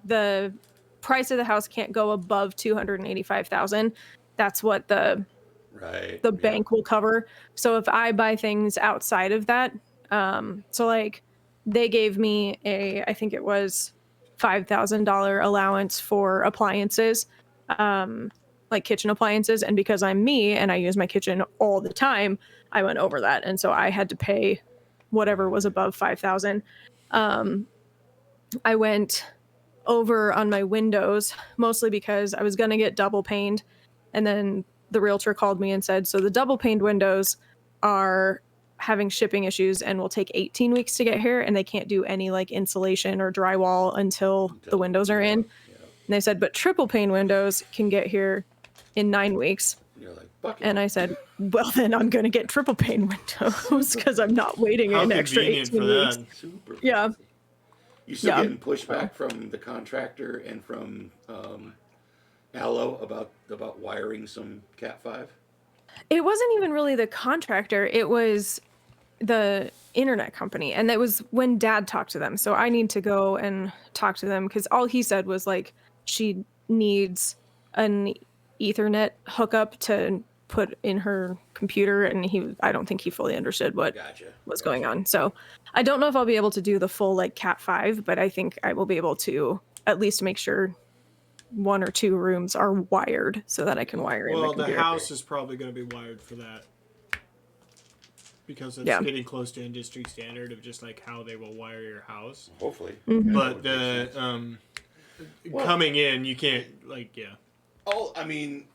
Speaker 5: The price of the house can't go above 285,000. That's what the
Speaker 4: Right.
Speaker 5: bank will cover. So if I buy things outside of that, so like they gave me I think it was $5,000 allowance for appliances, like kitchen appliances. And because I'm me and I use my kitchen all the time, I went over that. And so I had to pay whatever was above 5,000. I went over on my windows, mostly because I was going to get double paned. And then the realtor called me and said, so the double paned windows are having shipping issues and will take 18 weeks to get here. And they can't do any like insulation or drywall until the windows are in.
Speaker 4: Yeah.
Speaker 5: And they said, but triple pane windows can get here in 9 weeks.
Speaker 4: You're like, bucket.
Speaker 5: And I said, well, then I'm going to get triple pane windows because I'm not waiting
Speaker 1: How
Speaker 5: an extra
Speaker 1: convenient
Speaker 5: 18
Speaker 1: for
Speaker 5: weeks.
Speaker 1: that.
Speaker 4: Super.
Speaker 5: Yeah.
Speaker 4: fancy. You still
Speaker 5: Yeah.
Speaker 4: getting pushback from the contractor and from Allo about wiring some Cat 5?
Speaker 5: It wasn't even really the contractor. It was the internet company. And that was when Dad talked to them. So I need to go and talk to them because all he said was like, she needs an Ethernet hookup to put in her computer. And I don't think he fully understood what
Speaker 4: Gotcha.
Speaker 5: was going on. So I don't know if I'll be able to do the full like Cat 5, but I think I will be able to at least make sure 1 or 2 rooms are wired so that I can wire in my
Speaker 1: Well, the
Speaker 5: computer.
Speaker 1: house is probably going to be wired for that because it's
Speaker 5: Yeah.
Speaker 1: getting close to industry standard of just like how they will wire your house.
Speaker 4: Hopefully.
Speaker 5: Mm-hmm.
Speaker 1: But
Speaker 4: That would make sense. Well-
Speaker 1: coming in, you can't like
Speaker 4: Oh, I mean,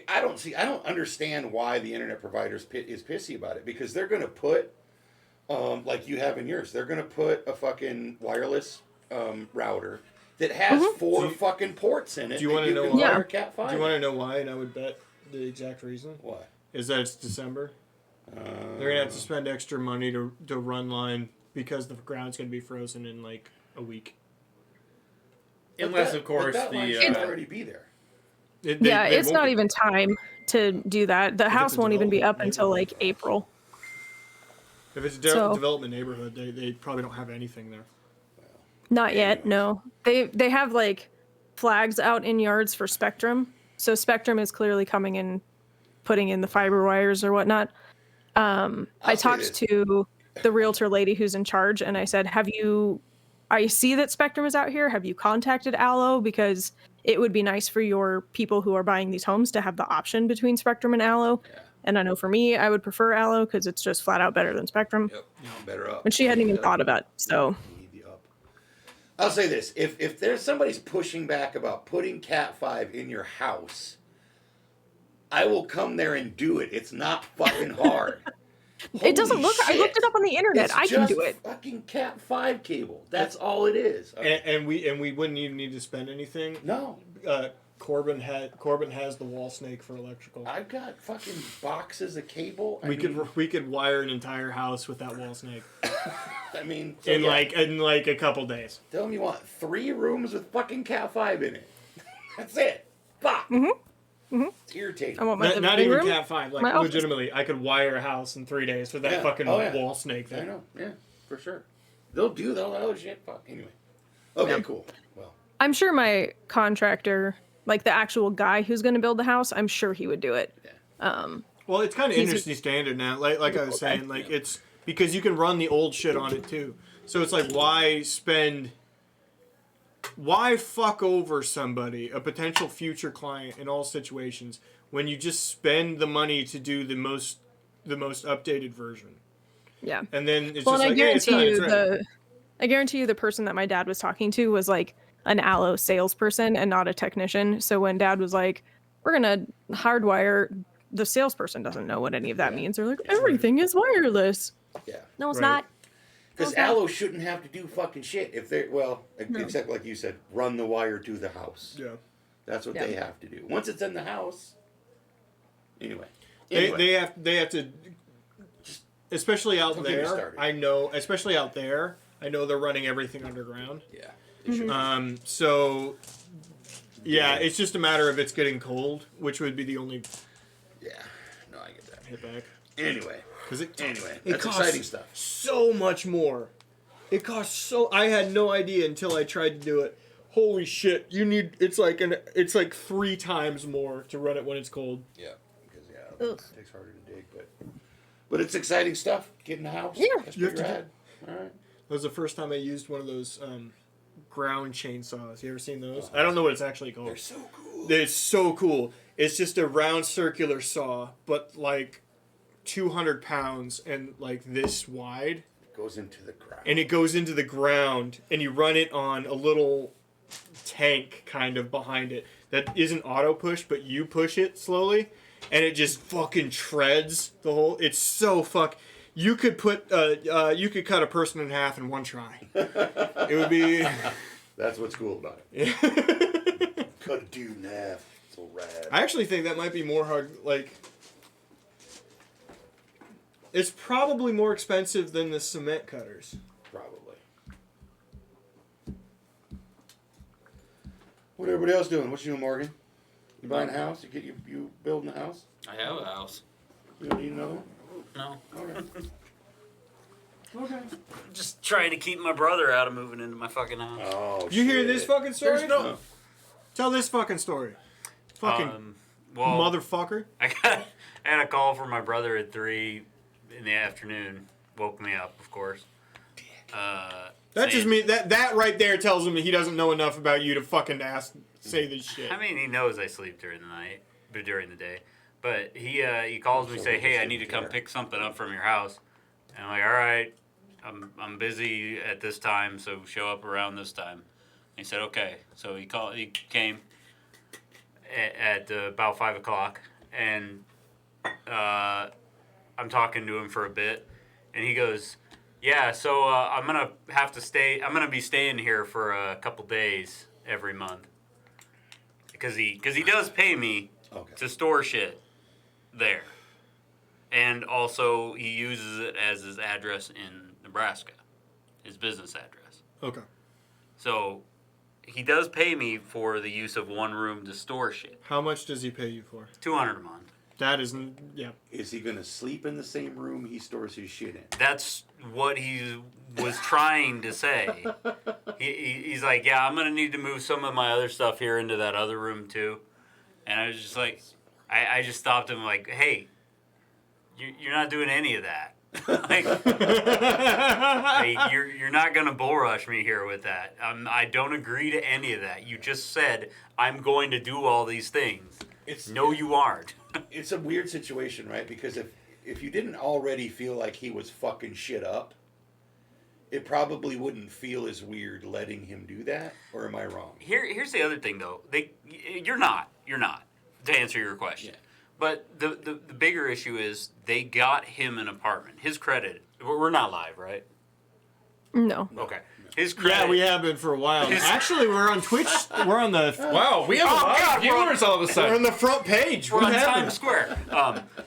Speaker 4: I don't understand why the internet providers is pissy about it because they're going to put, like you have in yours, they're going to put a fucking wireless router that has 4 fucking ports in it.
Speaker 1: Do you
Speaker 4: that
Speaker 1: wanna know
Speaker 4: can
Speaker 1: why?
Speaker 4: wire Cat 5.
Speaker 1: Do you want to know why? And I would bet the exact reason
Speaker 4: What?
Speaker 1: is that it's December. They're gonna have to spend extra money to run line because the ground's gonna be frozen in like a week.
Speaker 2: Unless, of course,
Speaker 4: that line
Speaker 2: the
Speaker 4: should already be there.
Speaker 5: It's not even time to do that. The house
Speaker 1: it's a
Speaker 5: won't even be up
Speaker 1: development
Speaker 5: until like April.
Speaker 1: If it's a
Speaker 5: So-
Speaker 1: development neighborhood, they probably don't have anything there.
Speaker 5: Not yet, no. They have like flags out in yards for Spectrum. So Spectrum is clearly coming in, putting in the fiber wires or whatnot. I
Speaker 4: say
Speaker 5: talked
Speaker 4: this.
Speaker 5: to the realtor lady who's in charge, and I said, I see that Spectrum is out here. Have you contacted Allo? Because it would be nice for your people who are buying these homes to have the option between Spectrum and Allo.
Speaker 4: Yeah.
Speaker 5: And I know for me, I would prefer Allo because it's just flat out better than Spectrum.
Speaker 4: Yep. Better up.
Speaker 5: But she hadn't even thought about it, so.
Speaker 4: Need the up. I'll say this: if there's somebody's pushing back about putting Cat 5 in your house, I will come there and do it. It's not fucking hard.
Speaker 5: It doesn't
Speaker 4: Holy
Speaker 5: look. I looked it
Speaker 4: shit.
Speaker 5: up on the internet.
Speaker 4: It's
Speaker 5: I can
Speaker 4: just
Speaker 5: do it.
Speaker 4: fucking Cat 5 cable. That's all it is.
Speaker 1: And we wouldn't even need to spend anything.
Speaker 4: No,
Speaker 1: Corbin has the wall snake for electrical.
Speaker 4: I've got fucking boxes of cable.
Speaker 1: We could wire an entire house with that wall snake
Speaker 4: I mean,
Speaker 1: in like a couple days.
Speaker 4: tell them you want 3 rooms with fucking Cat 5 in it. That's it. Fuck. It's irritating.
Speaker 5: I want my
Speaker 1: Not
Speaker 5: living
Speaker 1: even
Speaker 5: room.
Speaker 1: Cat 5. Like
Speaker 5: my office.
Speaker 1: legitimately, I could wire a house in 3 days with that
Speaker 4: Yeah.
Speaker 1: fucking
Speaker 4: Oh, yeah.
Speaker 1: wall snake
Speaker 4: I
Speaker 1: thing.
Speaker 4: know. Yeah, for sure. They'll do that other shit. Fuck. Anyway. Okay. Cool. Well.
Speaker 5: I'm sure my contractor, like the actual guy who's going to build the house, I'm sure he would do it.
Speaker 1: Well, it's kind of
Speaker 5: He's a-
Speaker 1: industry standard now. Like I was saying, like it's because you can run the old shit on it too. So it's like why fuck over somebody, a potential future client in all situations, when you just spend the money to do the most updated version.
Speaker 5: Yeah.
Speaker 1: And then it's
Speaker 5: Well,
Speaker 1: just
Speaker 5: and
Speaker 1: like, hey, it's done.
Speaker 5: I guarantee you the person that my dad was talking to was like an Allo salesperson and not a technician. So when dad was like, we're going to hardwire, the salesperson doesn't know what any of that means. They're like, everything is wireless.
Speaker 4: Yeah.
Speaker 5: No, it's
Speaker 1: Right.
Speaker 5: not.
Speaker 4: Because
Speaker 5: Okay.
Speaker 4: Allo shouldn't have to do fucking shit if they're except like you said, run the wire to the house.
Speaker 1: Yeah.
Speaker 4: That's what
Speaker 5: Yeah.
Speaker 4: they have to do. Once it's in the house. Anyway.
Speaker 1: They have to, especially out
Speaker 4: Don't get me
Speaker 1: there.
Speaker 4: started.
Speaker 1: I know, especially out there. I know they're running everything underground.
Speaker 4: Yeah. They should.
Speaker 1: So, yeah, it's just a matter of it's getting cold, which would be the only
Speaker 4: Yeah. No, I get that.
Speaker 1: hit back.
Speaker 4: Anyway.
Speaker 1: Because
Speaker 4: Anyway.
Speaker 1: it
Speaker 4: That's
Speaker 1: costs
Speaker 4: exciting stuff.
Speaker 1: so much more. It costs so. I had no idea until I tried to do it. Holy shit! It's like 3 times more to run it when it's cold.
Speaker 4: Yeah. Because it takes harder to dig, but it's exciting stuff. Get in the house.
Speaker 5: Yeah.
Speaker 4: That's
Speaker 1: You have
Speaker 4: pretty
Speaker 1: to
Speaker 4: rad. All right.
Speaker 1: That was the first time I used one of those ground chainsaws. You ever seen those? I don't know what it's actually called.
Speaker 4: They're so cool.
Speaker 1: It's so cool. It's just a round circular saw, but like 200 pounds and like this wide.
Speaker 4: It goes into the ground.
Speaker 1: And it goes into the ground, and you run it on a little tank kind of behind it that isn't auto push, but you push it slowly, and it just fucking treads the whole. It's so fuck. You could you could cut a person in half in one try. It would be.
Speaker 4: That's what's cool about it. Cut a dude in half. So rad.
Speaker 1: I actually think that might be more hard. Like, it's probably more expensive than the cement cutters.
Speaker 4: Probably. What everybody else doing? What you doing, Morgan? You buying a house? You building a house?
Speaker 3: I have a house.
Speaker 4: You don't need another one?
Speaker 3: No.
Speaker 4: Okay. Okay.
Speaker 3: Just trying to keep my brother out of moving into my fucking house.
Speaker 4: Oh,
Speaker 1: You hear
Speaker 4: shit.
Speaker 1: this fucking story?
Speaker 4: There's no.
Speaker 1: Tell this fucking story. Fucking
Speaker 3: Well,
Speaker 1: motherfucker.
Speaker 3: I had a call from my brother at 3 in the afternoon. Woke me up, of course.
Speaker 1: That just
Speaker 3: saying-
Speaker 1: means that right there tells him he doesn't know enough about you to fucking say this shit.
Speaker 3: I mean, he knows I sleep during the night, but during the day. But he calls me, say, "Hey, I need to come pick something up from your house." And I'm like, "All right, I'm busy at this time, so show up around this time." And he said, "Okay." So he came at about 5:00, and I'm talking to him for a bit, and he goes, "Yeah, so I'm gonna have to stay. I'm gonna be staying here for a couple days every month because he does pay me to store shit there, and also he uses it as his address in Nebraska, his business address.
Speaker 1: Okay.
Speaker 3: So he does pay me for the use of one room to store shit.
Speaker 1: How much does he pay you for?
Speaker 3: $200 a month.
Speaker 1: That isn't. Yeah.
Speaker 4: Is he gonna sleep in the same room he stores his shit in?
Speaker 3: That's what he was trying to say. He's like, yeah, I'm gonna need to move some of my other stuff here into that other room too. And I was just like, I just stopped him like, hey, you're not doing any of that. Like, hey, you're not gonna bull rush me here with that. I don't agree to any of that. You just said I'm going to do all these things. No, you aren't.
Speaker 4: It's a weird situation, right? Because if you didn't already feel like he was fucking shit up, it probably wouldn't feel as weird letting him do that. Or am I wrong?
Speaker 3: Here's the other thing, though. You're not. To answer your question. Yeah. But the bigger issue is they got him an apartment. His credit. We're not live, right?
Speaker 5: No.
Speaker 3: Okay. His credit.
Speaker 1: Yeah, we have been for a while. Actually, we're on Twitch. We're on the.
Speaker 2: Wow, we have a lot of viewers all of a
Speaker 1: We're
Speaker 2: sudden.
Speaker 1: on the front page.
Speaker 3: We're
Speaker 1: What
Speaker 3: on
Speaker 1: happened?
Speaker 3: Times Square.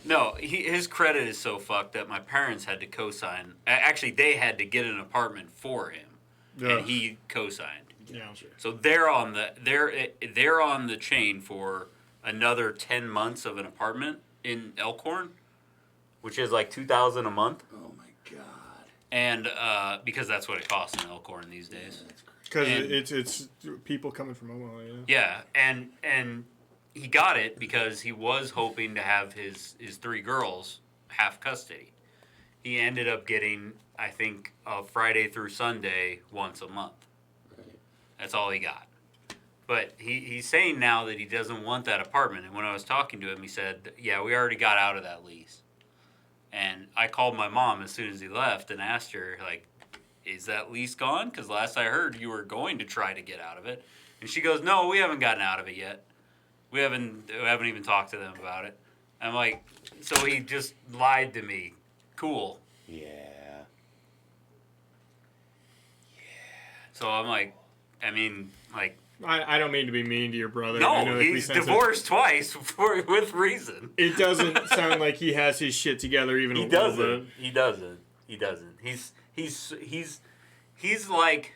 Speaker 3: No, his credit is so fucked that my parents had to co-sign. Actually, they had to get an apartment for him,
Speaker 1: Yeah.
Speaker 3: and he co-signed.
Speaker 1: Yeah.
Speaker 3: So they're on the chain for another 10 months of an apartment in Elkhorn, which is like $2,000 a month.
Speaker 4: Oh my god.
Speaker 3: And because that's what it costs in Elkhorn these days.
Speaker 1: Because
Speaker 3: And-
Speaker 1: it's people coming from Omaha. Yeah.
Speaker 3: Yeah, and he got it because he was hoping to have his 3 girls half custody. He ended up getting, I think, a Friday through Sunday once a month.
Speaker 4: Right.
Speaker 3: That's all he got. But he's saying now that he doesn't want that apartment. And when I was talking to him, he said, yeah, we already got out of that lease. And I called my mom as soon as he left and asked her, like, is that lease gone? Because last I heard, you were going to try to get out of it. And she goes, no, we haven't gotten out of it yet. We haven't even talked to them about it. I'm like, so he just lied to me. Cool.
Speaker 4: Yeah.
Speaker 3: So I'm like, I mean, like,
Speaker 1: I don't mean to be mean to your brother. I
Speaker 3: no,
Speaker 1: know it can be
Speaker 3: he's
Speaker 1: sensitive.
Speaker 3: divorced twice with reason.
Speaker 1: It doesn't sound like he has his shit together even
Speaker 3: He
Speaker 1: a little
Speaker 3: doesn't.
Speaker 1: bit.
Speaker 3: He doesn't. He's like,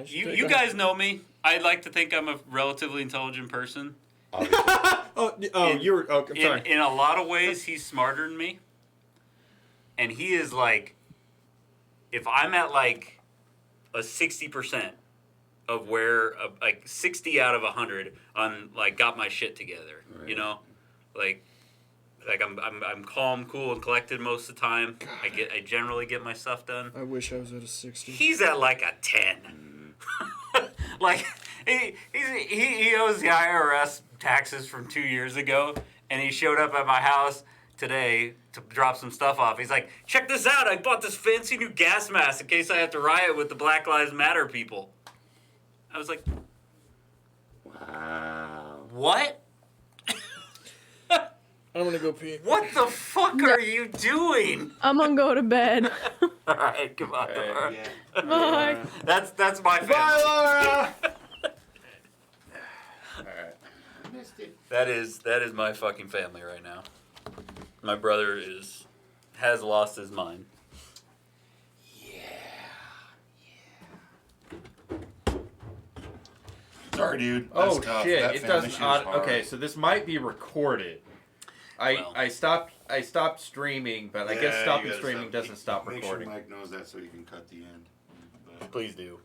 Speaker 3: you guys know me. I like to think I'm a relatively intelligent person.
Speaker 1: You're. Oh, I'm sorry.
Speaker 3: In a lot of ways, he's smarter than me. And he is like, if I'm at like a 60% of where, like 60 out of 100 on like got my shit together,
Speaker 4: Right.
Speaker 3: you know, like I'm calm, cool, and collected most of the time. I generally get my stuff done.
Speaker 1: I wish I was at a 60.
Speaker 3: He's at like a 10. Like he owes the IRS taxes from 2 years ago, and he showed up at my house today to drop some stuff off. He's like, check this out, I bought this fancy new gas mask in case I have to riot with the Black Lives Matter people. I was like,
Speaker 4: Wow.
Speaker 3: what?
Speaker 1: I'm gonna go pee.
Speaker 3: What the fuck are you doing?
Speaker 5: I'm gonna go to bed.
Speaker 3: All right, goodbye. Laura.
Speaker 4: Yeah.
Speaker 5: Bye.
Speaker 3: That's my family.
Speaker 1: Bye, Laura.
Speaker 4: I missed it.
Speaker 3: That is my fucking family right now. My brother has lost his mind.
Speaker 7: Sorry, dude. That's
Speaker 2: Oh
Speaker 7: tough.
Speaker 2: shit!
Speaker 7: That
Speaker 2: It
Speaker 7: family
Speaker 2: doesn't.
Speaker 7: shit was hard.
Speaker 2: Okay, so this might be recorded.
Speaker 3: Well.
Speaker 2: I stopped streaming, but I guess
Speaker 7: Yeah,
Speaker 2: stopping
Speaker 7: you gotta
Speaker 2: streaming doesn't stop
Speaker 7: Make
Speaker 2: recording.
Speaker 7: sure Mike knows that so you can cut the end. But
Speaker 3: Please do.